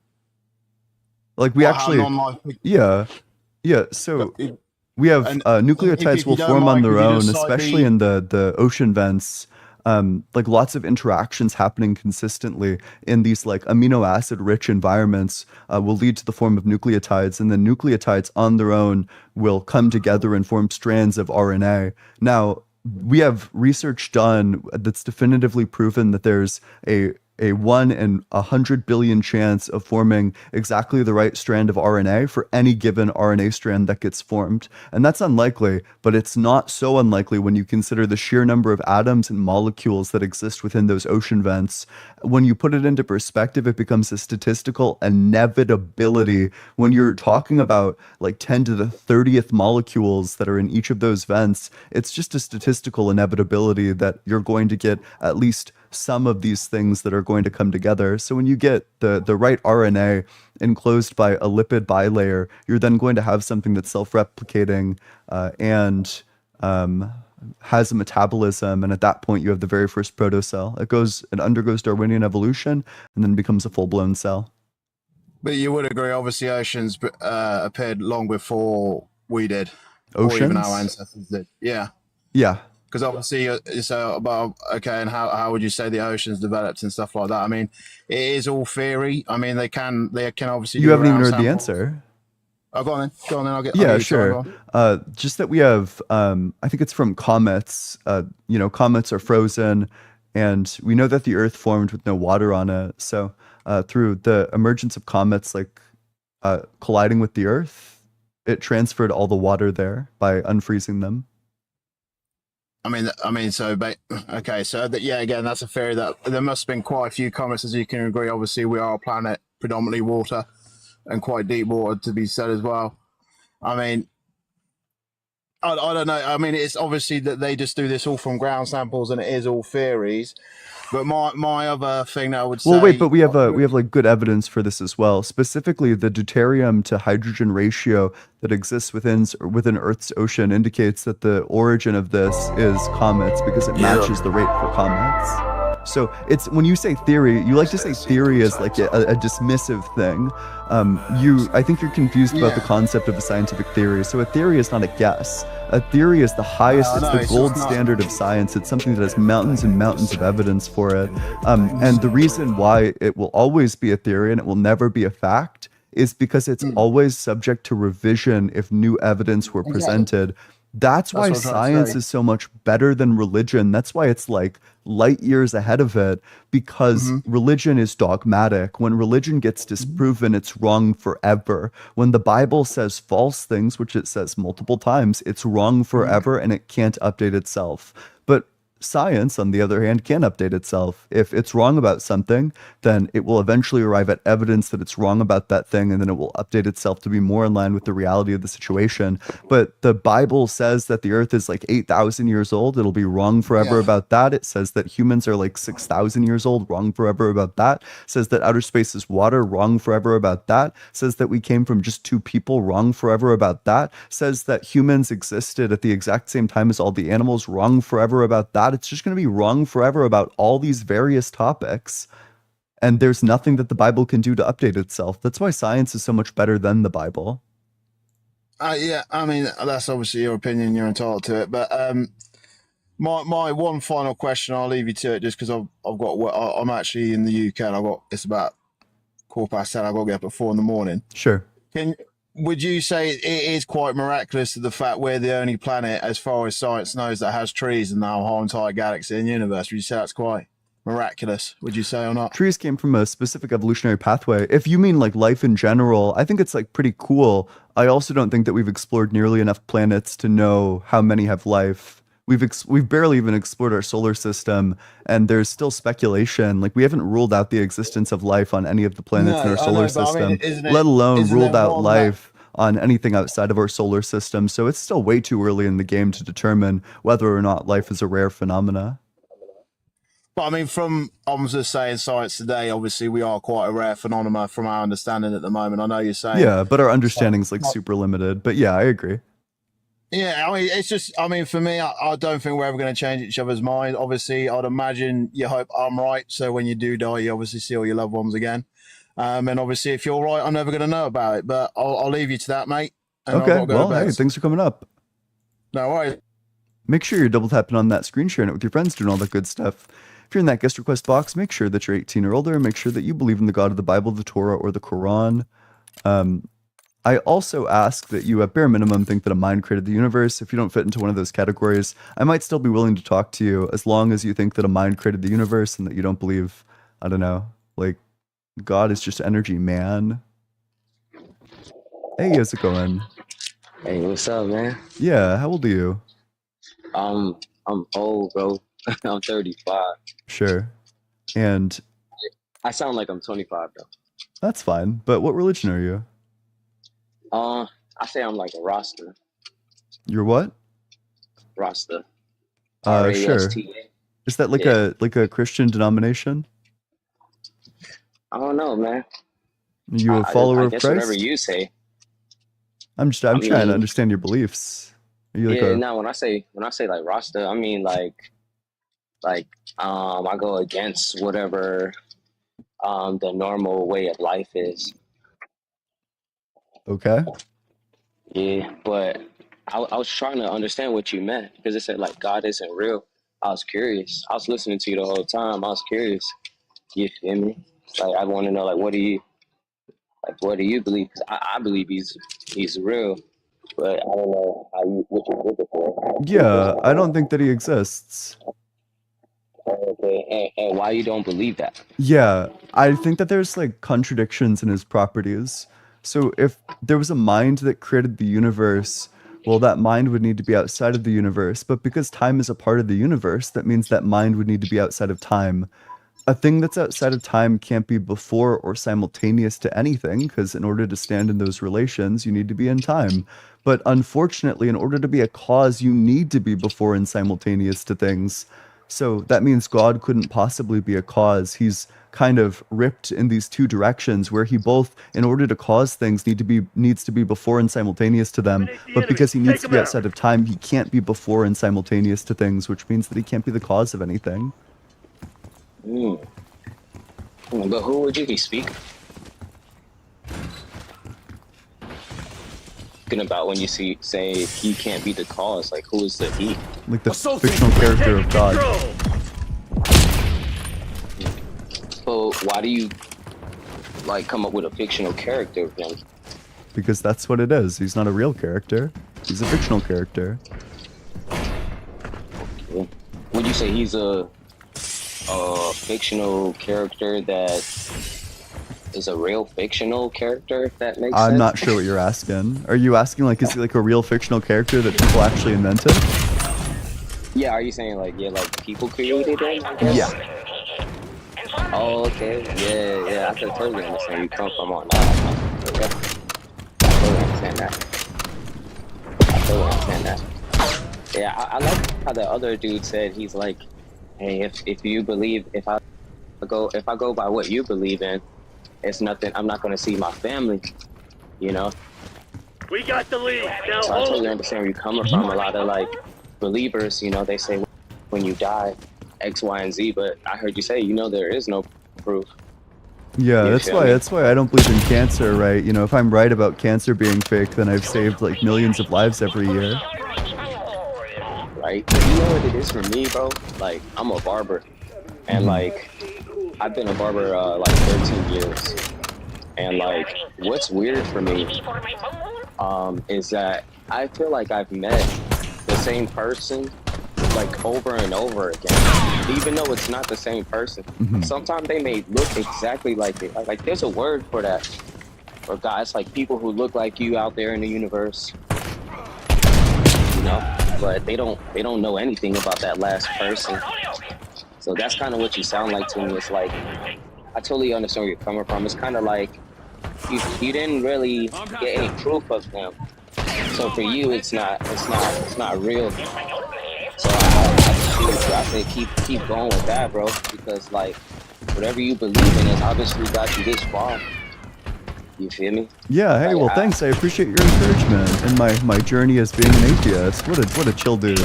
S13: Like we actually, yeah. So we have nucleotides will form on their own, especially in the ocean vents. Like lots of interactions happening consistently in these like amino acid rich environments will lead to the form of nucleotides, and the nucleotides on their own will come together and form strands of RNA. Now, we have research done that's definitively proven that there's a 1 in 100 billion chance of forming exactly the right strand of RNA for any given RNA strand that gets formed. And that's unlikely, but it's not so unlikely when you consider the sheer number of atoms and molecules that exist within those ocean vents. When you put it into perspective, it becomes a statistical inevitability. When you're talking about like 10 to the 30th molecules that are in each of those vents, it's just a statistical inevitability that you're going to get at least some of these things that are going to come together. So when you get the right RNA enclosed by a lipid bilayer, you're then going to have something that's self-replicating and has a metabolism, and at that point you have the very first protocell. It undergoes Darwinian evolution and then becomes a full-blown cell.
S12: But you would agree, obviously, oceans appeared long before we did,
S13: Oceans?
S12: or even our ancestors did. Yeah.
S13: Yeah.
S12: Because obviously, okay, and how would you say the oceans developed and stuff like that? I mean, it is all theory. I mean, they can obviously.
S13: You haven't even heard the
S12: samples.
S13: answer.
S12: Oh, go on then. I'll get.
S13: Yeah, sure. Just that we have, I think it's from comets. Comets are frozen, and we know that the Earth formed with no water on it. So through the emergence of comets, colliding with the Earth, it transferred all the water there by unfreezing them.
S12: Again, that's a theory that there must have been quite a few comets, as you can agree. Obviously, we are a planet predominantly water, and quite deep water to be said as well. I mean, I don't know. I mean, it's obviously that they just do this all from ground samples, and it is all theories. But my other thing that I would say.
S13: Well, wait, but we have like good evidence for this as well. Specifically, the deuterium to hydrogen ratio that exists within Earth's ocean indicates that the origin of this is comets because it matches the rate for comets. So it's when you say theory, you like to say theory as like a dismissive thing. I think you're confused about the concept of a scientific theory. So a theory is not a guess. A theory is the highest, it's the gold standard of science. It's something that has mountains and mountains of evidence for it. And the reason why it will always be a theory and it will never be a fact is because it's always subject to revision if new evidence were presented. That's why science is so much better than religion. That's why it's like light years ahead of it, because religion is dogmatic. When religion gets disproven, it's wrong forever. When the Bible says false things, which it says multiple times, it's wrong forever and it can't update itself. But science, on the other hand, can update itself. If it's wrong about something, then it will eventually arrive at evidence that it's wrong about that thing, and then it will update itself to be more in line with the reality of the situation. But the Bible says that the Earth is like 8,000 years old. It'll be wrong forever about that. It says that humans are like 6,000 years old. Wrong forever about that. It says that outer space is water. Wrong forever about that. It says that we came from just two people. Wrong forever about that. It says that humans existed at the exact same time as all the animals. Wrong forever about that. It's just going to be wrong forever about all these various topics. And there's nothing that the Bible can do to update itself. That's why science is so much better than the Bible.
S12: Yeah, I mean, that's obviously your opinion. You're entitled to it. But my one final question, I'll leave you to it just because I'm actually in the UK and it's about 10:15. I've got to get up at 4 a.m.
S13: Sure.
S12: Would you say it is quite miraculous the fact we're the only planet, as far as science knows, that has trees in the whole entire galaxy and universe? Would you say that's quite miraculous, would you say, or not?
S13: Trees came from a specific evolutionary pathway. If you mean like life in general, I think it's like pretty cool. I also don't think that we've explored nearly enough planets to know how many have life. We've barely even explored our solar system, and there's still speculation. Like, we haven't ruled out the existence of life on any of the planets in our solar system, let alone ruled out life on anything outside of our solar system. So it's still way too early in the game to determine whether or not life is a rare phenomena.
S12: But I mean, I'm just saying, science today, obviously we are quite a rare phenomena from our understanding at the moment. I know you're saying.
S13: Yeah, but our understanding is like super limited. But yeah, I agree.
S12: Yeah, I mean, it's just, I mean, for me, I don't think we're ever going to change each other's mind. Obviously, I'd imagine you hope I'm right. So when you do die, you obviously see all your loved ones again. And obviously, if you're right, I'm never going to know about it. But I'll leave you to that, mate.
S13: Okay, well, hey, thanks for coming up.
S12: No worries.
S13: Make sure you're double tapping on that screen, sharing it with your friends, doing all that good stuff. If you're in that guest request box, make sure that you're 18 or older. Make sure that you believe in the God of the Bible, the Torah, or the Quran. I also ask that you, at bare minimum, think that a mind created the universe. If you don't fit into one of those categories, I might still be willing to talk to you, as long as you think that a mind created the universe and that you don't believe, I don't know, like, God is just energy, man. Hey, how's it going?
S14: Hey, what's up, man?
S13: Yeah, how old are you?
S14: I'm old, bro. I'm 35.
S13: Sure. And
S14: I sound like I'm 25, though.
S13: That's fine. But what religion are you?
S14: I say I'm like a Rasta.
S13: You're what?
S14: Rasta.
S13: Sure.
S14: R-A-S-T-A.
S13: Is that like a Christian denomination?
S14: I don't know, man.
S13: Are you a follower
S14: I
S13: of
S14: guess
S13: Christ?
S14: whatever you say.
S13: I'm trying to understand your beliefs. Are you like
S14: Yeah, no, when I say like Rasta, I mean like I go against whatever the normal way of life is.
S13: Okay.
S14: Yeah, but I was trying to understand what you meant because it said like God isn't real. I was curious. I was listening to you the whole time. I was curious. You feel me? Like I want to know like what do you believe? Because I believe he's real, but I don't know what you're looking for.
S13: Yeah, I don't think that he exists.
S14: Okay, and why you don't believe that?
S13: Yeah, I think that there's like contradictions in his properties. So if there was a mind that created the universe, well, that mind would need to be outside of the universe. But because time is a part of the universe, that means that mind would need to be outside of time. A thing that's outside of time can't be before or simultaneous to anything, because in order to stand in those relations, you need to be in time. But unfortunately, in order to be a cause, you need to be before and simultaneous to things. So that means God couldn't possibly be a cause. He's kind of ripped in these two directions where he both, in order to cause things, needs to be before and simultaneous to them. But because he needs to be outside of time, he can't be before and simultaneous to things, which means that he can't be the cause of anything.
S14: But who would you be speaking about when you say he can't be the cause? Like who is the he?
S13: Like the fictional character of God.
S14: So why do you like come up with a fictional character of him?
S13: Because that's what it is. He's not a real character. He's a fictional character.
S14: Would you say he's a fictional character that is a real fictional character, if that makes sense?
S13: I'm not sure what you're asking. Are you asking like, is he like a real fictional character that people actually invented?
S14: Yeah, are you saying like people created him, I guess?
S13: Yeah.
S14: Oh, okay. Yeah, I can totally understand where you come from on that. Okay. I totally understand that. Yeah, I like how the other dude said he's like, hey, if you believe, if I go by what you believe in, it's nothing. I'm not gonna see my family, you know.
S6: We got the lead. Now
S14: So I totally understand where you're coming from. A lot of like believers, you know, they say when you die, X, Y, and Z. But I heard you say, you know, there is no proof.
S13: Yeah, that's why I don't believe in cancer, right? You know, if I'm right about cancer being fake, then I've saved like millions of lives every year.
S14: Right? But you know what it is for me, bro? Like, I'm a barber. And, like, I've been a barber, like, 13 years. And, like, what's weird for me is that I feel like I've met the same person, like, over and over again. Even though it's not the same person. Sometimes they may look exactly like it. Like, there's a word for that. For guys, like, people who look like you out there in the universe. You know? But they don't know anything about that last person. So that's kind of what you sound like to me. It's like, I totally understand where you're coming from. It's kind of like you didn't really get any proof of them. So for you, it's not real. So I say keep going with that, bro, because like whatever you believe in has obviously got you this far. You feel me?
S13: Yeah, hey, well, thanks. I appreciate your encouragement in my journey as being an atheist. What a chill dude.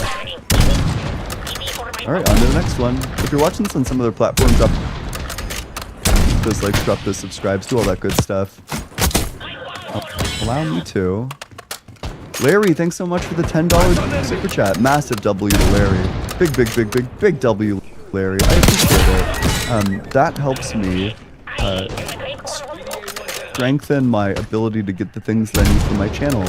S13: All right, on to the next one. If you're watching this on some other platforms, drop those likes, drop those subscribes, do all that good stuff. Allow me to. Larry, thanks so much for the $10 super chat. Massive W to Larry. Big W, Larry. I appreciate it. That helps me strengthen my ability to get the things that I need for my channel,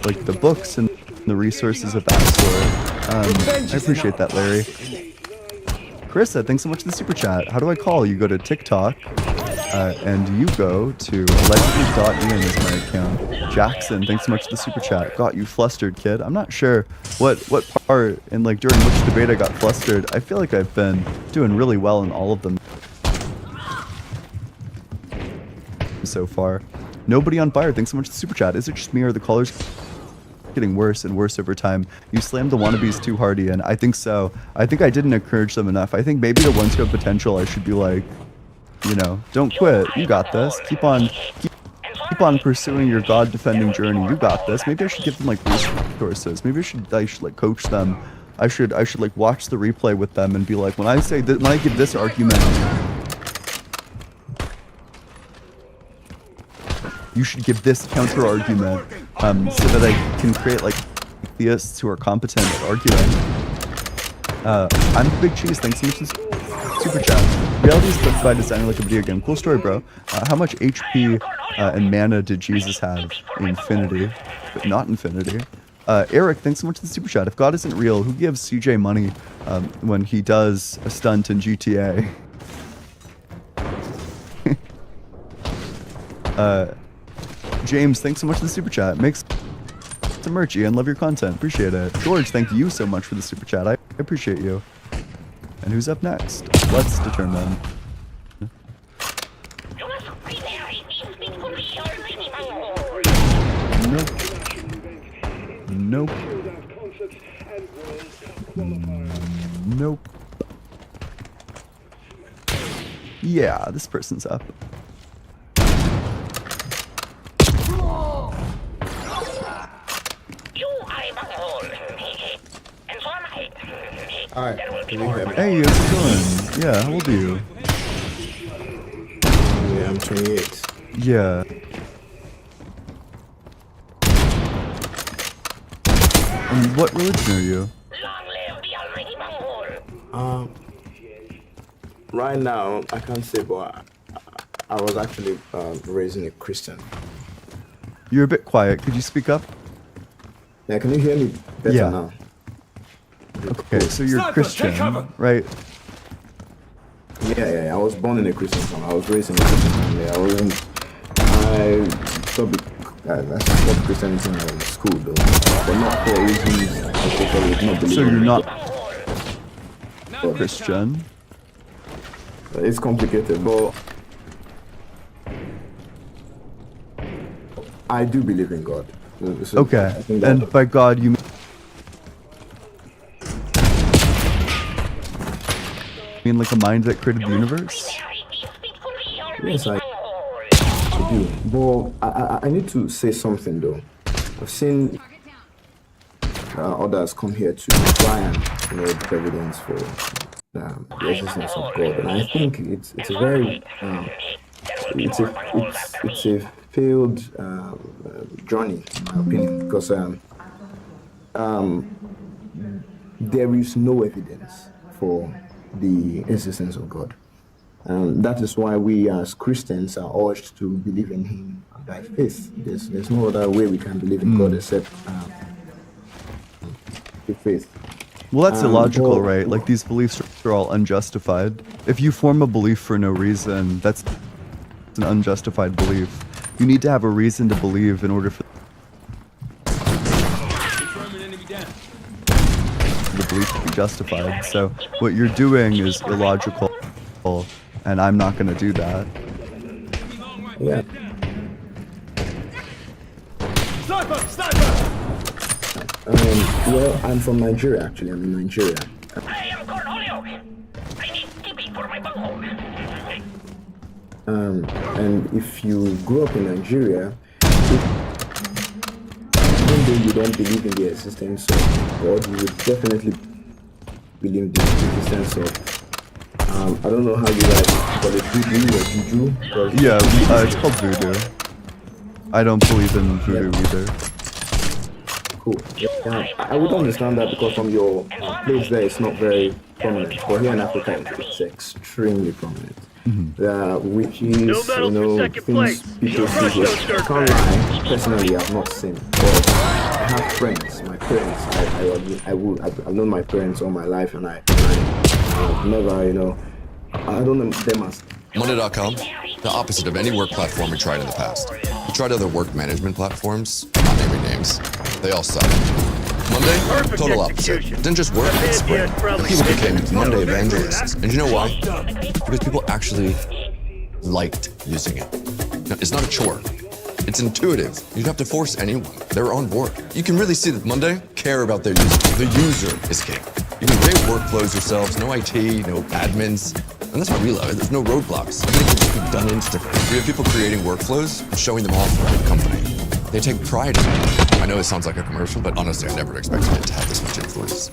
S13: like the books and the resources of that sort. I appreciate that, Larry. Carissa, thanks so much for the super chat. How do I call? You go to TikTok, and you go to allegedly.ian is my account. Jackson, thanks so much for the super chat. Got you flustered, kid. I'm not sure what part and like during which debate I got flustered. I feel like I've been doing really well in all of them so far. Nobody on fire, thanks so much for the super chat. Is it just me or the callers getting worse and worse over time. You slammed the wannabes too hard, Ian. I think so. I think I didn't encourage them enough. I think maybe the ones who have potential, I should be like, you know, don't quit. You got this. Keep on pursuing your God-defending journey. You got this. Maybe I should give them like resources. Maybe I should like coach them. I should like watch the replay with them and be like, when I say that, when I give this argument, you should give this counter argument, so that I can create like theists who are competent at arguing. I'm Big Cheese. Thanks so much for the super chat. Reality is by designing like a video game. Cool story, bro. How much HP and mana did Jesus have in Infinity, but not Infinity? Eric, thanks so much for the super chat. If God isn't real, who gives CJ money when he does a stunt in GTA? James, thanks so much for the super chat. Makes some merchy and love your content. Appreciate it. George, thank you so much for the super chat. I appreciate you. And who's up next? Let's determine. Nope. Nope. Yeah, this person's up.
S15: Alright, can you hear me?
S13: Hey, how's it going? Yeah, how old are you?
S15: Yeah, I'm 28.
S13: Yeah. And what religion are you?
S15: Right now, I can't say, but I was actually raised in a Christian.
S13: You're a bit quiet. Could you speak up?
S15: Yeah, can you hear me better now?
S13: Okay, so you're Christian, right?
S15: Yeah, I was born in a Christian family. I was raised in a Christian family. I stopped Christianity when I was in school, though. But not for reasons not
S13: so you're not Christian?
S15: It's complicated, but I do believe in God. So
S13: okay, and by God you mean like a mind that created the universe?
S15: Yes, I do. But I need to say something though. I've seen others come here to try and give evidence for the existence of God, and I think it's a very it's a failed journey, in my opinion, because there is no evidence for the existence of God. That is why we as Christians are urged to believe in Him by faith. There's no other way we can believe in God except through faith.
S13: Well, that's illogical, right? Like, these beliefs are all unjustified. If you form a belief for no reason, that's an unjustified belief. You need to have a reason to believe in order for the belief to be justified. So what you're doing is illogical, and I'm not going to do that.
S15: Yeah. Well, I'm from Nigeria, actually. I'm in Nigeria. And if you grew up in Nigeria, even though you don't believe in the existence of God, you would definitely believe in the existence of, I don't know how you guys call it, voodoo or juju?
S13: Yeah, it's called voodoo. I don't believe in voodoo either.
S15: Cool. Yeah, I would understand that because from your place there, it's not very prominent. But here in Africa, it's extremely prominent. Witches, things people see. I can't lie, personally, I've not seen. But I have friends, my parents. I've known my parents all my life, and I've never, I don't know them as.
S16: Monday.com, the opposite of any work platform we tried in the past. We tried other work management platforms, not naming names. They all suck. Monday, total opposite. It didn't just work, it spread. And people became Monday evangelists. And you know why? Because people actually liked using it. No, it's not a chore. It's intuitive. You don't have to force anyone. They're on board. You can really see that Monday care about their user. The user is king. You can create workflows yourselves, no IT, no admins. And that's what we love. There's no roadblocks. Everything can just be done instantly. We have people creating workflows and showing them off around the company. They take pride in it. I know this sounds like a commercial, but honestly, I never expected it to have this much influence.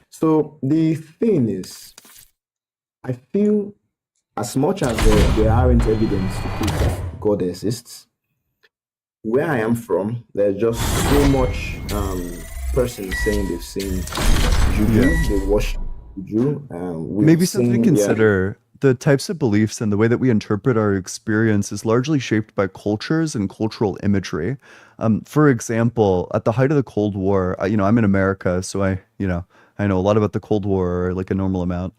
S15: So the thing is, I feel as much as there aren't evidence to prove that God exists, where I am from, there's just so much persons saying they've seen Juju, they worship Juju.
S13: Maybe something to consider. The types of beliefs and the way that we interpret our experience is largely shaped by cultures and cultural imagery. For example, at the height of the Cold War, I'm in America, so I know a lot about the Cold War, like a normal amount.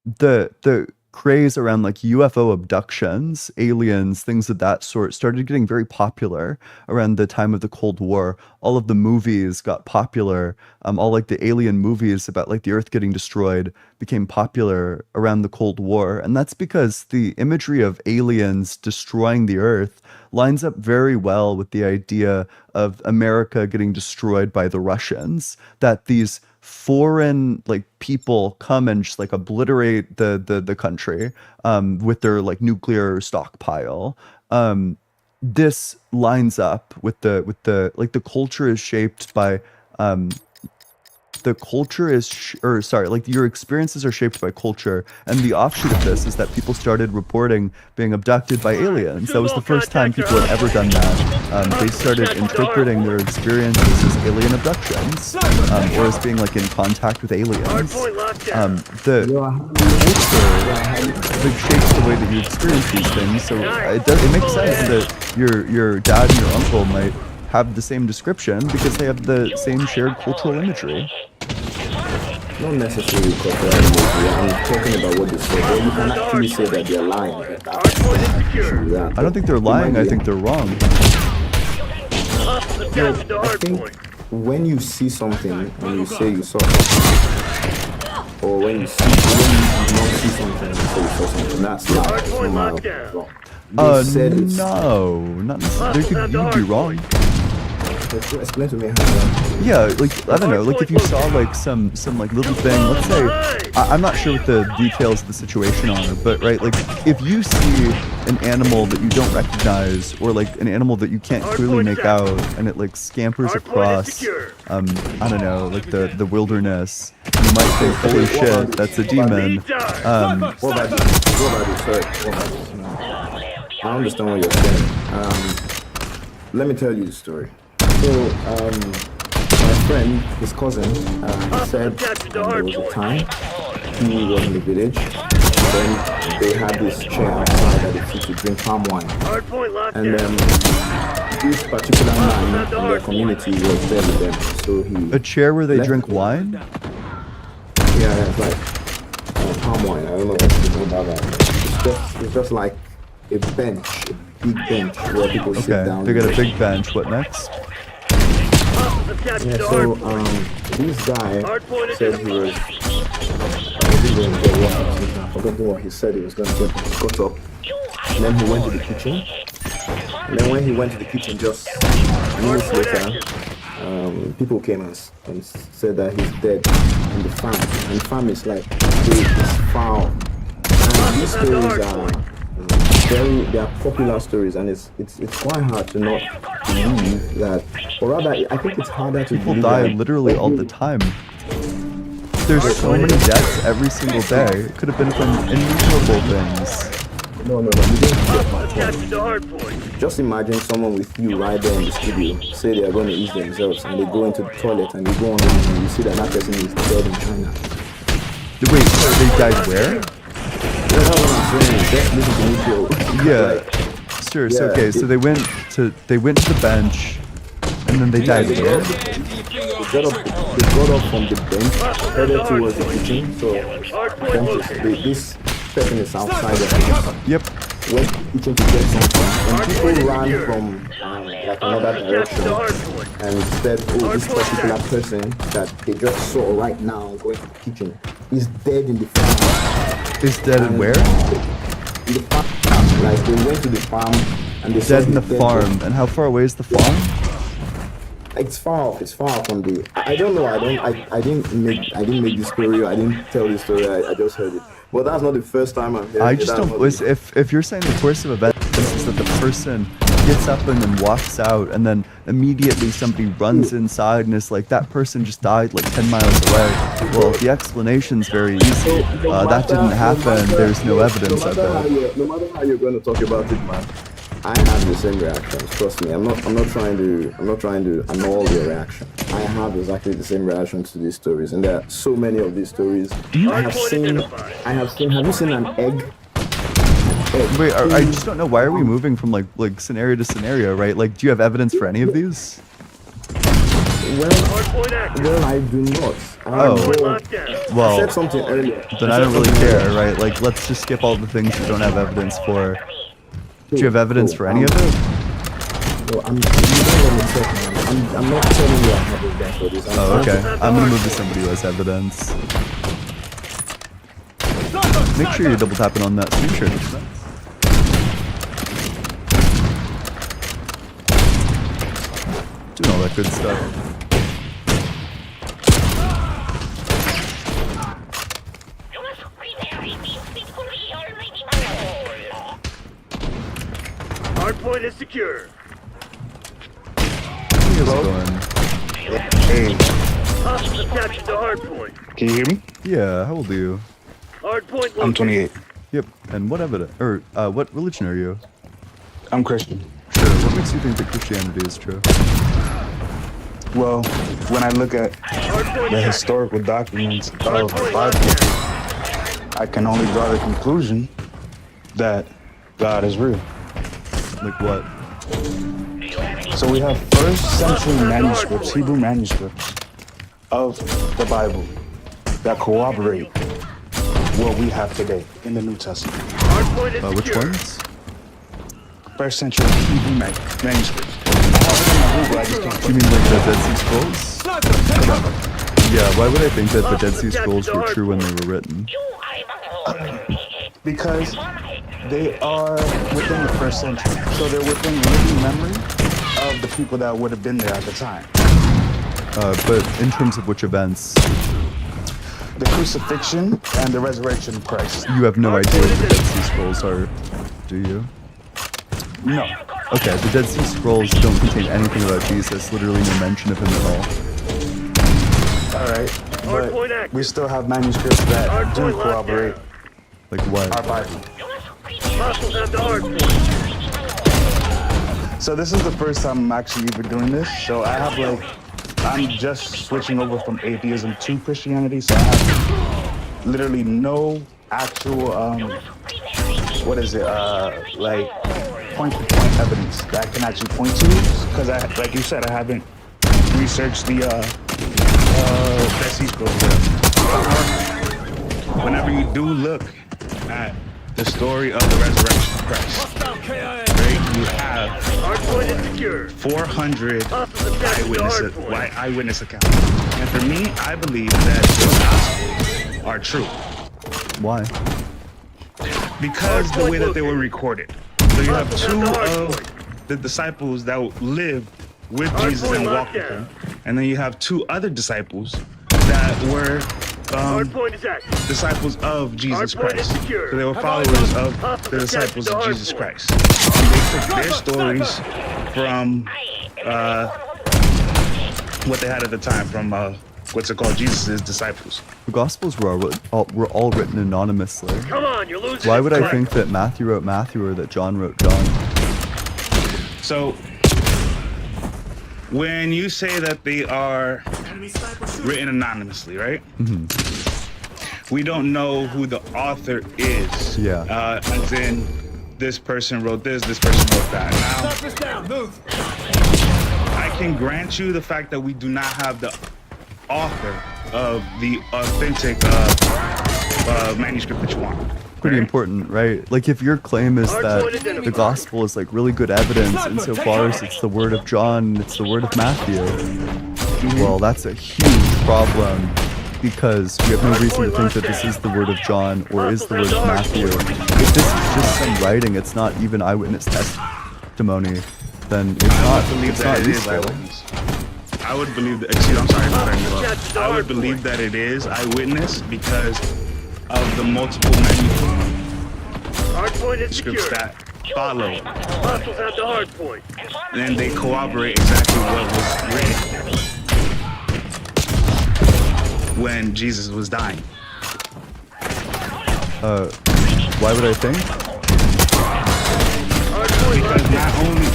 S13: The craze around like UFO abductions, aliens, things of that sort started getting very popular around the time of the Cold War. All of the movies got popular. All like the alien movies about like the Earth getting destroyed became popular around the Cold War. And that's because the imagery of aliens destroying the Earth lines up very well with the idea of America getting destroyed by the Russians, that these foreign like people come and just like obliterate the country with their like nuclear stockpile. This lines up with the like the culture is shaped by the culture is your experiences are shaped by culture, and the offshoot of this is that people started reporting being abducted by aliens. That was the first time people had ever done that. They started interpreting their experiences as alien abductions, or as being like in contact with aliens. The culture like shapes the way that you experience these things, so it makes sense that your dad and your uncle might have the same description because they have the same shared cultural imagery.
S15: Not necessarily cultural imagery. I'm talking about what they say. Well, you can actually say that they're lying.
S13: I don't think they're lying. I think they're wrong.
S15: I think when you see something and you say you saw something, or when you do not see something and you say you saw something, that's wrong.
S13: No, not necessarily. You could be wrong.
S15: Explain to me how.
S13: Yeah, like I don't know, like if you saw like some like little thing, let's say, I'm not sure what the details of the situation are, but right, like if you see an animal that you don't recognize, or like an animal that you can't clearly make out, and it like scampers across, I don't know, like the wilderness, you might think, holy shit, that's a demon.
S15: What about you? Sorry. I understand what you're saying. Let me tell you the story. So, my friend, his cousin, said there was a time he was in the village, then they had this chair outside that they used to drink palm wine. And this particular man in their community was there with them. So he
S13: a chair where they drink wine?
S15: Yeah, it's like palm wine. I don't know what you know about that. It's just like a bench, a big bench where people sit down.
S13: They got a big bench. What next?
S15: Yeah, so this guy said he was going to get water. I forgot what he said he was going to get. He got up, and then he went to the kitchen. And then when he went to the kitchen, just minutes later, people came and said that he's dead in the farm. And the farm is like it's foul. And these stories are they are popular stories, and it's quite hard to not believe that, or rather, I think it's harder to
S13: people
S15: believe
S13: die
S15: that
S13: literally all the time. There's so many deaths every single day. It could have been from innumerable things.
S15: No, you didn't get my point. Just imagine someone with you right there in the studio, say they are going to eat themselves, and they go into the toilet, and they go on, and you see that person is dead in China.
S13: Wait, they died where? Yeah, sure. So okay, so they went to the bench, and then they died there.
S15: They got up from the bench, headed towards the kitchen. So this person is outside of the house.
S13: Yep.
S15: went to the kitchen to get something, and people ran from like another direction and said, oh, this particular person that they just saw right now going to the kitchen is dead in the farm.
S13: Is dead in where?
S15: In the farm. Like they went to the farm and they saw
S13: Dead in the farm. And how far away is the farm?
S15: It's far off. It's far from the. I don't know. I didn't make this story. I didn't tell this story. I just heard it. But that's not the first time I'm hearing it.
S13: I just don't. If you're saying the course of events is that the person gets up and then walks out, and then immediately somebody runs inside and is like, that person just died like 10 miles away. Well, the explanation's very easy. That didn't happen. There's no evidence of it.
S15: No matter how you're going to talk about it, man, I have the same reactions. Trust me. I'm not trying to annul your reaction. I have exactly the same reactions to these stories, and there are so many of these stories. I have seen. Have you seen an egg?
S13: Wait, I just don't know. Why are we moving from like scenario to scenario, right? Like, do you have evidence for any of these?
S15: Well, I do not.
S13: Well,
S15: I said something earlier.
S13: Then I don't really care, right? Like, let's just skip all the things you don't have evidence for. Do you have evidence for any of it?
S15: No, I'm not telling you I have evidence for this.
S13: Oh, okay. I'm gonna move to somebody who has evidence. Make sure you're double tapping on that screen share. Doing all that good stuff.
S6: Hardpoint is secure.
S17: Hey.
S6: Hostiles captured the hardpoint.
S17: Can you hear me?
S13: Yeah, how old are you?
S6: Hardpoint.
S17: I'm 28.
S13: Yep. And what evidence, or what religion are you?
S17: I'm Christian.
S13: Sure. What makes you think that Christianity is true?
S17: Well, when I look at the historical documents of the Bible, I can only draw the conclusion that God is real.
S13: Like what?
S17: So we have first century manuscripts, Hebrew manuscripts of the Bible that corroborate what we have today in the New Testament.
S13: Which ones?
S17: First century Hebrew manuscripts. I just can't.
S13: You mean like the Dead Sea Scrolls? Yeah, why would I think that the Dead Sea Scrolls were true when they were written?
S17: Because they are within the first century. So they're within living memory of the people that would have been there at the time.
S13: But in terms of which events?
S17: The crucifixion and the resurrection of Christ.
S13: You have no idea what the Dead Sea Scrolls are, do you?
S17: No.
S13: Okay, the Dead Sea Scrolls don't contain anything about Jesus, literally no mention of him at all.
S17: Alright, but we still have manuscripts that do corroborate.
S13: Like what?
S17: Our Bible. So this is the first time I'm actually even doing this. So I have I'm just switching over from atheism to Christianity. So I have literally no actual, point-to-point evidence that I can actually point to. Because like you said, I haven't researched the Dead Sea Scrolls. Whenever you do look at the story of the resurrection of Christ, right, you have 400 eyewitness accounts. And for me, I believe that the Gospels are true.
S13: Why?
S17: Because the way that they were recorded. So you have two of the disciples that lived with Jesus and walked with him. And then you have two other disciples that were disciples of Jesus Christ. So they were followers of the disciples of Jesus Christ. And they took their stories from what they had at the time, from Jesus' disciples.
S13: The Gospels were all written anonymously.
S6: Come on, you're losing.
S13: Why would I think that Matthew wrote Matthew or that John wrote John?
S17: So when you say that they are written anonymously, right? Mm-hmm. We don't know who the author is.
S13: Yeah.
S17: As in, this person wrote this person wrote that. Now, I can grant you the fact that we do not have the author of the authentic manuscript that you want.
S13: pretty important, right? Like if your claim is that the gospel is like really good evidence insofar as it's the word of John and it's the word of Matthew, well, that's a huge problem because we have no reason to think that this is the word of John or is the word of Matthew. If this is just some writing, it's not even eyewitness testimony, then it's not useful.
S17: I would believe that, excuse, I'm sorry for cutting you off. I would believe that it is eyewitness because of the multiple manuscripts that follow.
S6: Hostiles at the hard point.
S17: And they corroborate exactly what was written when Jesus was dying.
S13: Why would I think?
S17: Because not only...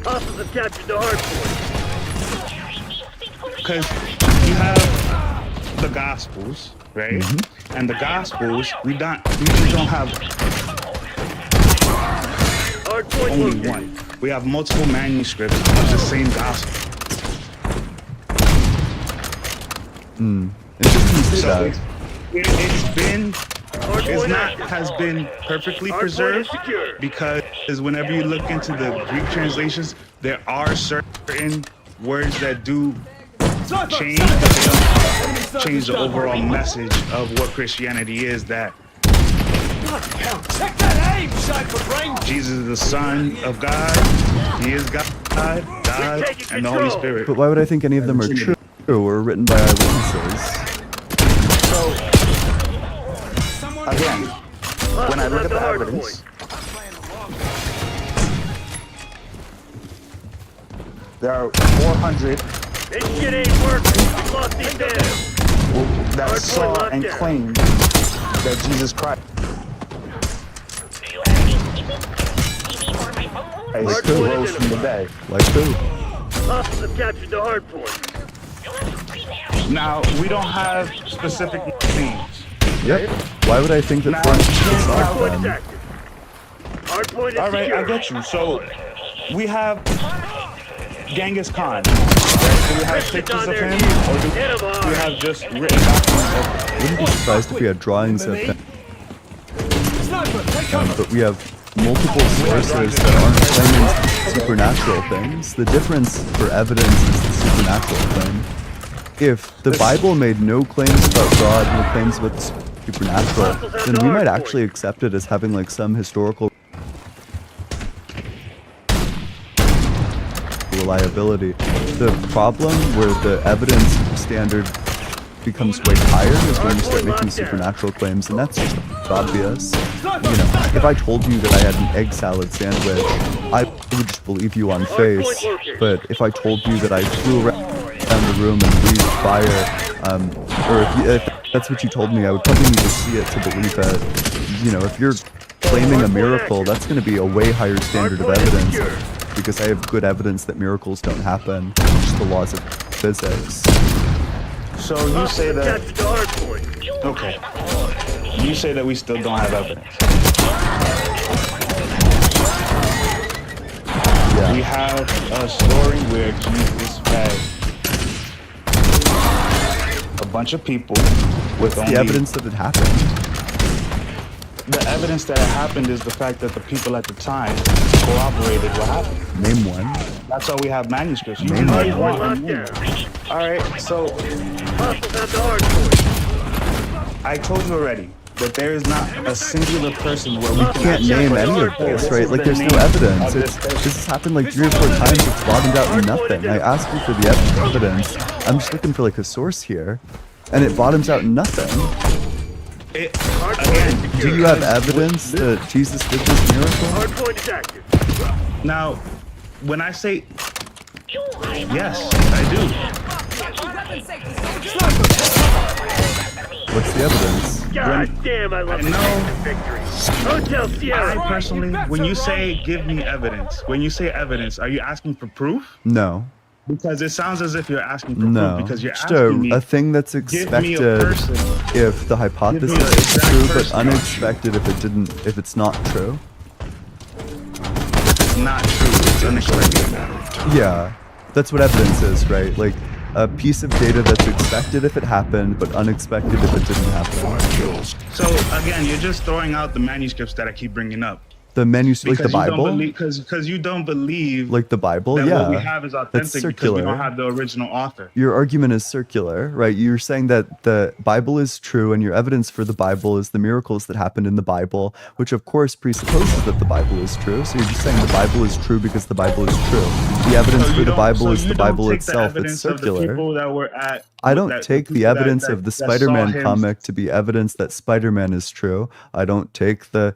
S6: Hostiles have captured the hard point.
S17: Because you have the Gospels, right? And the Gospels, we usually don't have only one. We have multiple manuscripts of the same Gospel.
S13: Interesting.
S17: Has been perfectly preserved because whenever you look into the Greek translations, there are certain words that do change, but they don't change the overall message of what Christianity is, that Jesus is the Son of God, He is God, and the Holy Spirit.
S13: But why would I think any of them are true or written by eyewitnesses?
S8: So, again, when I look at the evidence, there are 400 that saw and claimed that Jesus Christ rose from the dead.
S13: Like who?
S6: Hostiles have captured the hard point.
S17: Now, we don't have specific names.
S13: Yep. Why would I think that Florence saw them?
S17: All right, I get you. So, we have Genghis Khan. Right? Do we have pictures of him, or do we have just written documents of him?
S13: Wouldn't be surprised if we had drawings of him. But we have multiple sources that aren't claiming supernatural things. The difference for evidence is the supernatural claim. If the Bible made no claims about God, no claims about the supernatural, then we might actually accept it as having like some historical reliability. The problem where the evidence standard becomes way higher is when you start making supernatural claims, and that's just obvious. You know, if I told you that I had an egg salad sandwich, I would just believe you on face. But if I told you that I flew around the room and breathed fire, or if that's what you told me, I would probably need to see it to believe it. You know, if you're claiming a miracle, that's going to be a way higher standard of evidence, because I have good evidence that miracles don't happen, just the laws of physics.
S17: So you say that... Okay. You say that we still don't have evidence. Yeah. We have a story where Jesus had a bunch of people with
S13: the evidence that it happened.
S17: The evidence that it happened is the fact that the people at the time corroborated what happened.
S13: Name one.
S17: That's why we have manuscripts.
S13: Name one.
S17: All right, so I told you already that there is not a singular person where we
S13: can't name any of this, right? Like, there's no evidence. This has happened like 3 or 4 times. It's bottomed out in nothing. I asked you for the evidence. I'm just looking for like a source here, and it bottoms out in nothing. Do you have evidence that Jesus did this miracle?
S17: Now, when I say yes, I do.
S13: What's the evidence?
S6: God damn, I love victory. Hotel Sierra.
S17: I personally, when you say give me evidence, are you asking for proof?
S13: No.
S17: Because it sounds as if you're asking for proof, because you're
S13: just
S17: asking me
S13: a thing that's expected if the hypothesis is true, but unexpected if it's not true.
S17: If it's not true, it's unexpected.
S13: Yeah, that's what evidence is, right? Like, a piece of data that's expected if it happened, but unexpected if it didn't happen.
S17: So again, you're just throwing out the manuscripts that I keep bringing up.
S13: The manuscript, like the Bible?
S17: Because you don't believe
S13: like the Bible,
S17: that
S13: yeah.
S17: what we have is authentic because we don't have the original author.
S13: Your argument is circular, right? You're saying that the Bible is true and your evidence for the Bible is the miracles that happened in the Bible, which of course presupposes that the Bible is true. So you're just saying the Bible is true because the Bible is true. The evidence for the Bible is the Bible itself. It's circular. I don't take the evidence of the Spider-Man comic to be evidence that Spider-Man is true. I don't take the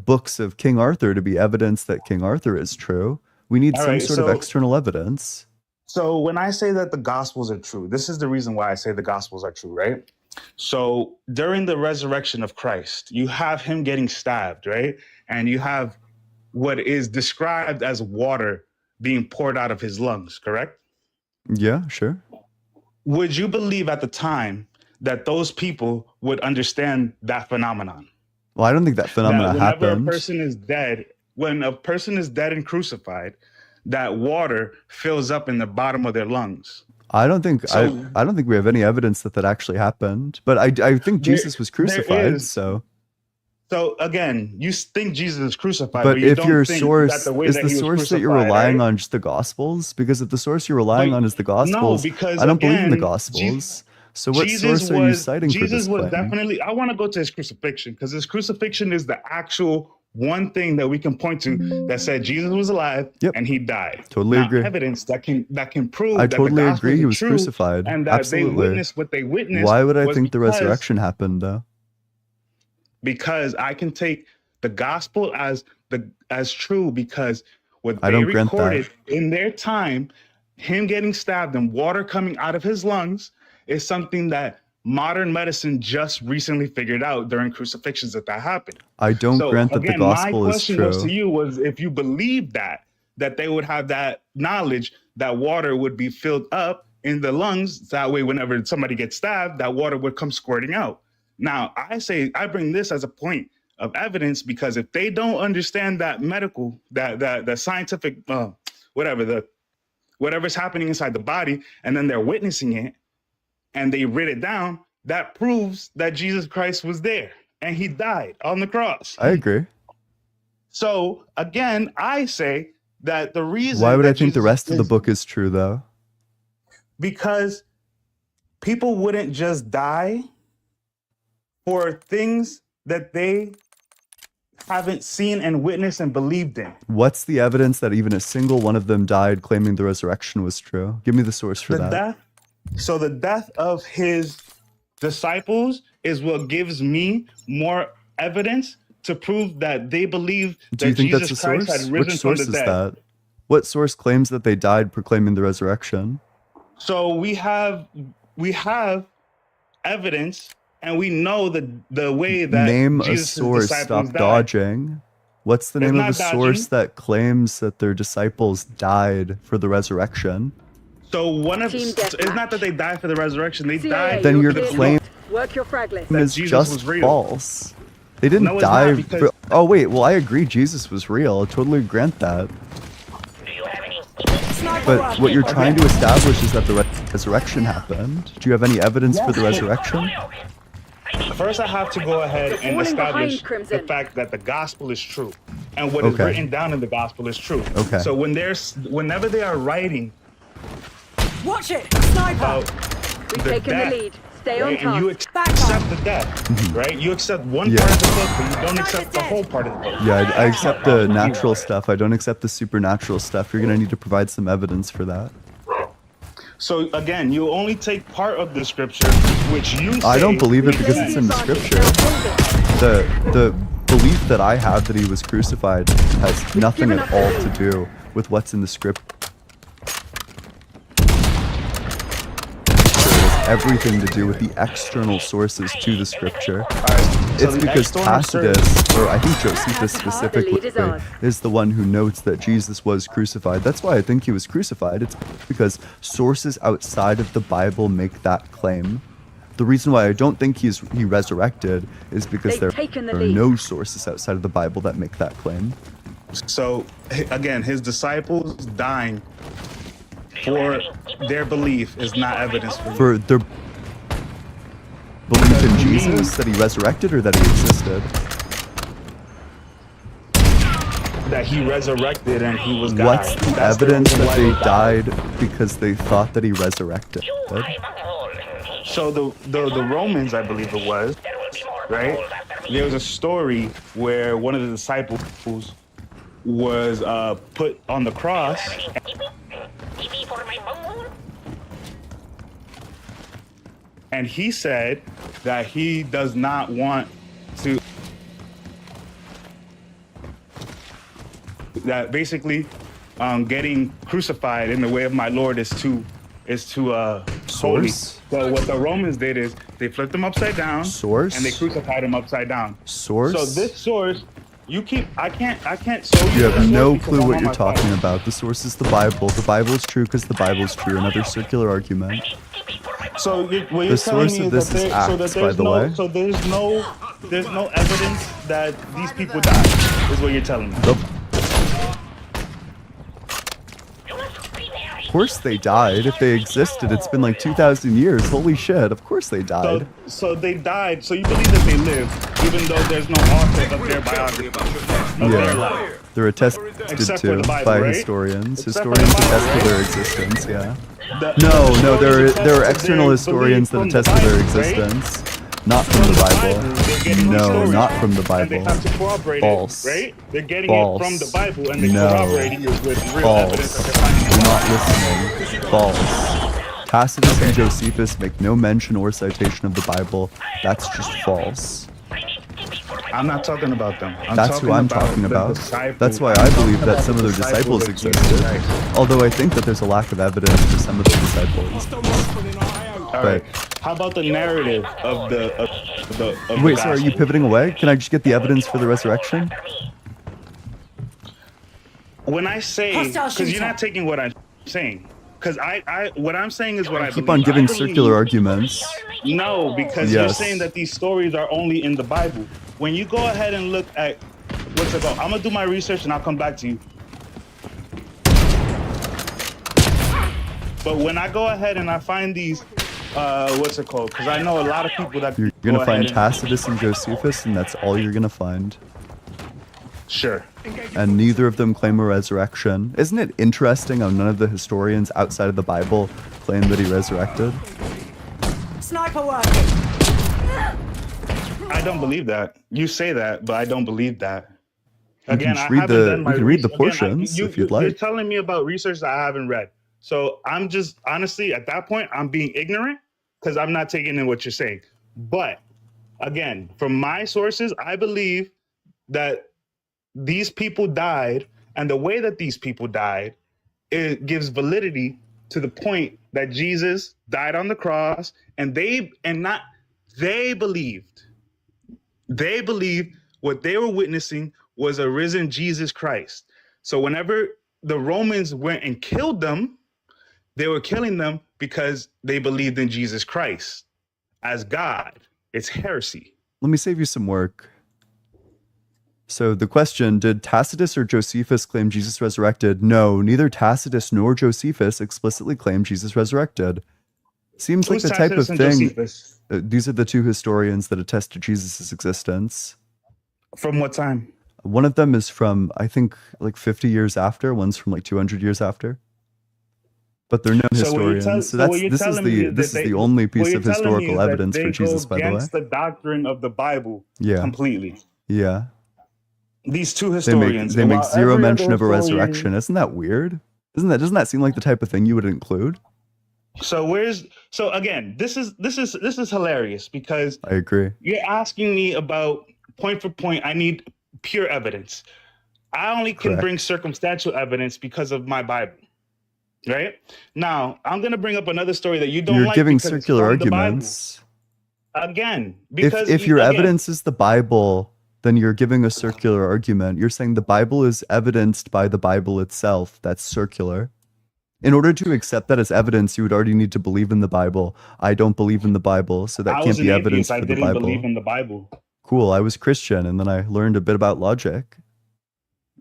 S13: books of King Arthur to be evidence that King Arthur is true. We need some sort of external evidence.
S17: So when I say that the Gospels are true, this is the reason why I say the Gospels are true, right? So during the resurrection of Christ, you have him getting stabbed, right? And you have what is described as water being poured out of his lungs, correct?
S13: Yeah, sure.
S17: Would you believe at the time that those people would understand that phenomenon?
S13: Well, I don't think that phenomenon happened.
S17: Whenever a person is dead, when a person is dead and crucified, that water fills up in the bottom of their lungs.
S13: I don't think I don't think we have any evidence that that actually happened. But I think Jesus was crucified. So
S17: again, you think Jesus is crucified,
S13: but
S17: you
S13: if
S17: don't
S13: your
S17: think
S13: source
S17: that the way
S13: is
S17: that
S13: the
S17: he was
S13: source that you're
S17: crucified,
S13: relying
S17: right?
S13: on just the Gospels, because if the source you're relying on is the Gospels,
S17: because
S13: I don't believe in the
S17: again,
S13: Gospels. So what
S17: Jesus
S13: source are you citing for this
S17: Jesus was
S13: claim?
S17: definitely, I want to go to his crucifixion because his crucifixion is the actual one thing that we can point to that said Jesus was alive and he died.
S13: Totally
S17: Now,
S13: agree.
S17: Evidence that can prove
S13: I
S17: that
S13: totally
S17: the Gospels
S13: agree he
S17: are
S13: was
S17: true
S13: crucified.
S17: and that
S13: Absolutely.
S17: they witnessed what they witnessed.
S13: Why would I
S17: was
S13: think the
S17: because-
S13: resurrection happened though?
S17: Because I can take the gospel as true because what
S13: I
S17: they
S13: don't grant that.
S17: recorded in their time, him getting stabbed and water coming out of his lungs, is something that modern medicine just recently figured out during crucifixions that happened.
S13: I don't grant that the gospel
S17: my
S13: is
S17: question
S13: true.
S17: was to you was if you believe that they would have that knowledge that water would be filled up in the lungs. That way, whenever somebody gets stabbed, that water would come squirting out. Now, I bring this as a point of evidence because if they don't understand that medical, that scientific, whatever's happening inside the body, and then they're witnessing it, and they writ it down, that proves that Jesus Christ was there and he died on the cross.
S13: I agree.
S17: So again, I say that the reason
S13: Why would
S17: that
S13: I think the
S17: Jesus
S13: rest of the
S17: is-
S13: book is true though?
S17: Because people wouldn't just die for things that they haven't seen and witnessed and believed in.
S13: What's the evidence that even a single one of them died claiming the resurrection was true? Give me the source for that.
S17: So the death of his disciples is what gives me more evidence to prove that they believe
S13: Do you
S17: that
S13: think
S17: Jesus
S13: that's a
S17: Christ
S13: source?
S17: had risen
S13: Which
S17: from
S13: source
S17: the
S13: is
S17: dead.
S13: that? What source claims that they died proclaiming the resurrection?
S17: So we have evidence, and we know the way that
S13: Name a
S17: Jesus'
S13: source.
S17: disciples
S13: Stop
S17: died.
S13: dodging. What's the
S17: It's
S13: name of
S17: not
S13: the source
S17: dodging.
S13: that claims that their disciples died for the resurrection?
S17: So one of it's not that they died for the resurrection; they died.
S13: Then
S17: for
S13: your
S17: the
S13: claim
S3: Work your frag list.
S13: is
S17: Jesus
S13: just
S17: was real.
S13: false. They didn't
S17: No, it's
S13: die.
S17: not, because-
S13: Oh wait, well I agree Jesus was real. I totally grant that. But what you're trying to establish is that the resurrection happened. Do you have any evidence for the resurrection?
S17: First, I have to go ahead and
S3: Falling behind,
S17: establish the
S3: Crimson.
S17: fact that the gospel is true, and what is
S13: Okay.
S17: written down in the gospel is true.
S13: Okay.
S17: So whenever they are writing
S3: Watch it! Sniper!
S17: about
S3: We've
S17: the
S3: taken
S17: death,
S3: the lead. Stay on
S17: right, and you
S3: task.
S17: accept the death, right? You accept one
S13: Yeah.
S17: part of the book, but you don't accept the whole part of the book.
S13: Yeah, I accept the natural stuff. I don't accept the supernatural stuff. You're gonna need to provide some evidence for that.
S17: So again, you only take part of the scripture, which you say
S13: I don't believe it because it's in the scripture. The belief that I have that he was crucified has nothing at all to do with what's in the scripture. It has everything to do with the external sources to the scripture. It's
S17: the
S13: because
S17: external
S13: Tacitus, or I think Josephus
S3: The
S13: specifically,
S3: lead is ours.
S13: is the one who notes that Jesus was crucified. That's why I think he was crucified. It's because sources outside of the Bible make that claim. The reason why I don't think he resurrected is because there
S3: They've taken the
S13: are
S3: lead.
S13: no sources outside of the Bible that make that claim.
S17: So again, his disciples dying for their belief is not evidence for you.
S13: For their belief in Jesus, that he resurrected or that he existed?
S17: That he resurrected and he was God.
S13: What's the evidence that they died because they thought that he resurrected?
S17: So the Romans, I believe it was, right? There was a story where one of the disciples was put on the cross. And he said that he does not want to, that basically getting crucified in the way of my Lord is too holy. So what the Romans did is they flipped him upside down and they crucified him upside down. So this source, I can't show you.
S13: You have no clue what you're talking about. The source is the Bible. The Bible is true because the Bible is true. Another circular argument.
S17: So what you're
S13: The source of this is Acts, by the way.
S17: So there's no evidence that these people died, is what you're telling me.
S13: Nope. Of course they died. If they existed, it's been like 2,000 years. Holy shit, of course they died.
S17: So they died. So you believe that they lived, even though there's no author of their biography of their life.
S13: They're attested
S17: Except
S13: to
S17: for the Bible,
S13: by
S17: right?
S13: historians.
S17: Except for the
S13: Historians
S17: Bible,
S13: attest to their
S17: right?
S13: existence, yeah.
S17: The
S13: there are external
S17: belief
S13: historians that
S17: from
S13: attest
S17: the
S13: to their
S17: Bible, right?
S13: existence. Not from the Bible. No, not from the
S17: And they
S13: Bible.
S17: have to corroborate
S13: False.
S17: it, right? They're getting
S13: False.
S17: it from the Bible and they're
S13: No.
S17: corroborating it with real evidence that they're finding.
S13: You're not listening. False. Tacitus and Josephus make no mention or citation of the Bible. That's just false.
S17: I'm not talking about them.
S13: That's who I'm talking about. That's why I believe that some of their disciples existed. Although I think that there's a lack of evidence for some of the disciples.
S17: All right. How about the narrative of the
S13: Wait, so are you pivoting away? Can I just get the evidence for the resurrection?
S17: When I say,
S3: Hostile
S17: because you're
S3: shooter.
S17: not taking what I'm saying, because what I'm saying is what I
S13: Keep
S17: believe.
S13: on giving
S17: I believe-
S13: circular arguments.
S17: No, because you're
S13: Yes.
S17: saying that these stories are only in the Bible. When you go ahead and look at what's it called, I'm gonna do my research and I'll come back to you. But when I go ahead and I find these, what's it called? Because I know a lot of people that
S13: You're
S17: go
S13: gonna find
S17: ahead and-
S13: Tacitus and Josephus, and that's all you're gonna find.
S17: Sure.
S13: And neither of them claim a resurrection. Isn't it interesting how none of the historians outside of the Bible claim that he resurrected?
S3: Sniper work.
S17: I don't believe that. You say that, but I don't believe that.
S13: You
S17: Again,
S13: can
S17: I
S13: read
S17: haven't
S13: the
S17: done my
S13: you can read the
S17: research.
S13: portions if you'd
S17: You're
S13: like.
S17: telling me about research that I haven't read. So I'm just honestly at that point I'm being ignorant because I'm not taking in what you're saying. But again, from my sources, I believe that these people died, and the way that these people died, it gives validity to the point that Jesus died on the cross, and they believed what they were witnessing was a risen Jesus Christ. So whenever the Romans went and killed them, they were killing them because they believed in Jesus Christ as God. It's heresy.
S13: Let me save you some work. So the question, did Tacitus or Josephus claim Jesus resurrected? No, neither Tacitus nor Josephus explicitly claim Jesus resurrected. Seems like
S17: Who's
S13: the type of
S17: Tacitus and
S13: thing.
S17: Josephus?
S13: These are the two historians that attest to Jesus' existence.
S17: From what time?
S13: One of them is from, I think, like 50 years after. One's from like 200 years after. But they're known historians. So this is the only piece of historical evidence for Jesus, by the way.
S17: Against the doctrine of the Bible.
S13: Yeah.
S17: Completely.
S13: Yeah.
S17: These two historians.
S13: They make
S17: while
S13: zero
S17: every
S13: mention
S17: other
S13: of a
S17: historian-
S13: resurrection. Isn't that weird? Doesn't that seem like the type of thing you would include?
S17: So again, this is hilarious because
S13: I agree.
S17: you're asking me about point for point. I need pure evidence. I only can
S13: Correct.
S17: bring circumstantial evidence because of my Bible. Right? Now, I'm going to bring up another story that you don't
S13: You're
S17: like
S13: giving
S17: because it's
S13: circular
S17: from the Bible.
S13: arguments.
S17: Again, because
S13: If your
S17: again,
S13: evidence is the Bible, then you're giving a circular argument. You're saying the Bible is evidenced by the Bible itself. That's circular. In order to accept that as evidence, you would already need to believe in the Bible. I don't believe in the Bible, so that
S17: I
S13: can't
S17: was
S13: be
S17: an
S13: evidence
S17: atheist. I
S13: for the
S17: didn't
S13: Bible.
S17: believe in the Bible.
S13: Cool. I was Christian, and then I learned a bit about logic.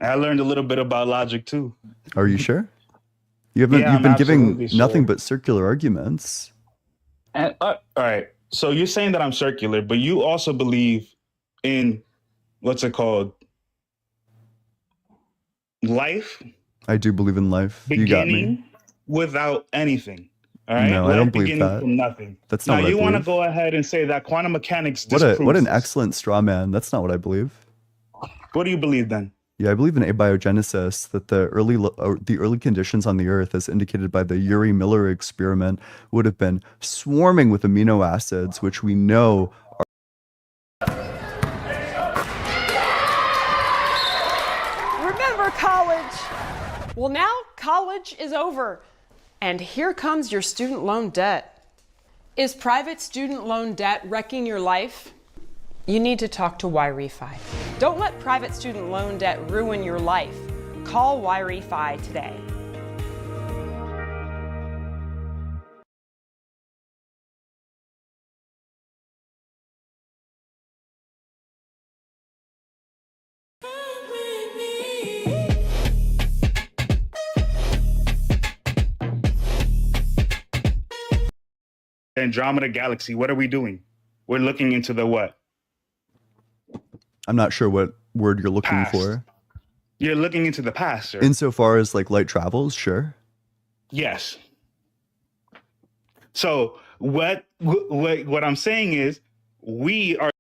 S17: I learned a little bit about logic too.
S13: Are you sure? You've been giving
S17: absolutely
S13: nothing
S17: sure.
S13: but circular arguments.
S17: And, all right. So you're saying that I'm circular, but you also believe in what's it called? Life.
S13: I do believe in life. You got me.
S17: Beginning without anything. All right.
S13: No, I
S17: Life
S13: don't believe
S17: beginning
S13: that.
S17: from nothing.
S13: That's not
S17: now
S13: what I
S17: you want to
S13: believe.
S17: go ahead and say that quantum mechanics
S13: What
S17: disproves
S13: an
S17: this.
S13: excellent straw man. That's not what I believe.
S17: What do you believe then?
S13: Yeah, I believe in abiogenesis, that the early conditions on the Earth, as indicated by the Urey Miller experiment, would have been swarming with amino acids, which we know are.
S18: Remember college. Well, now college is over. And here comes your student loan debt. Is private student loan debt wrecking your life? You need to talk to YRefi. Don't let private student loan debt ruin your life. Call YRefi today.
S17: Andromeda Galaxy. What are we doing? We're looking into the what?
S13: I'm not sure what word you're looking
S17: Past.
S13: for.
S17: You're looking into the past, sir.
S13: Insofar as like light travels, sure.
S17: Yes. So what I'm saying is we are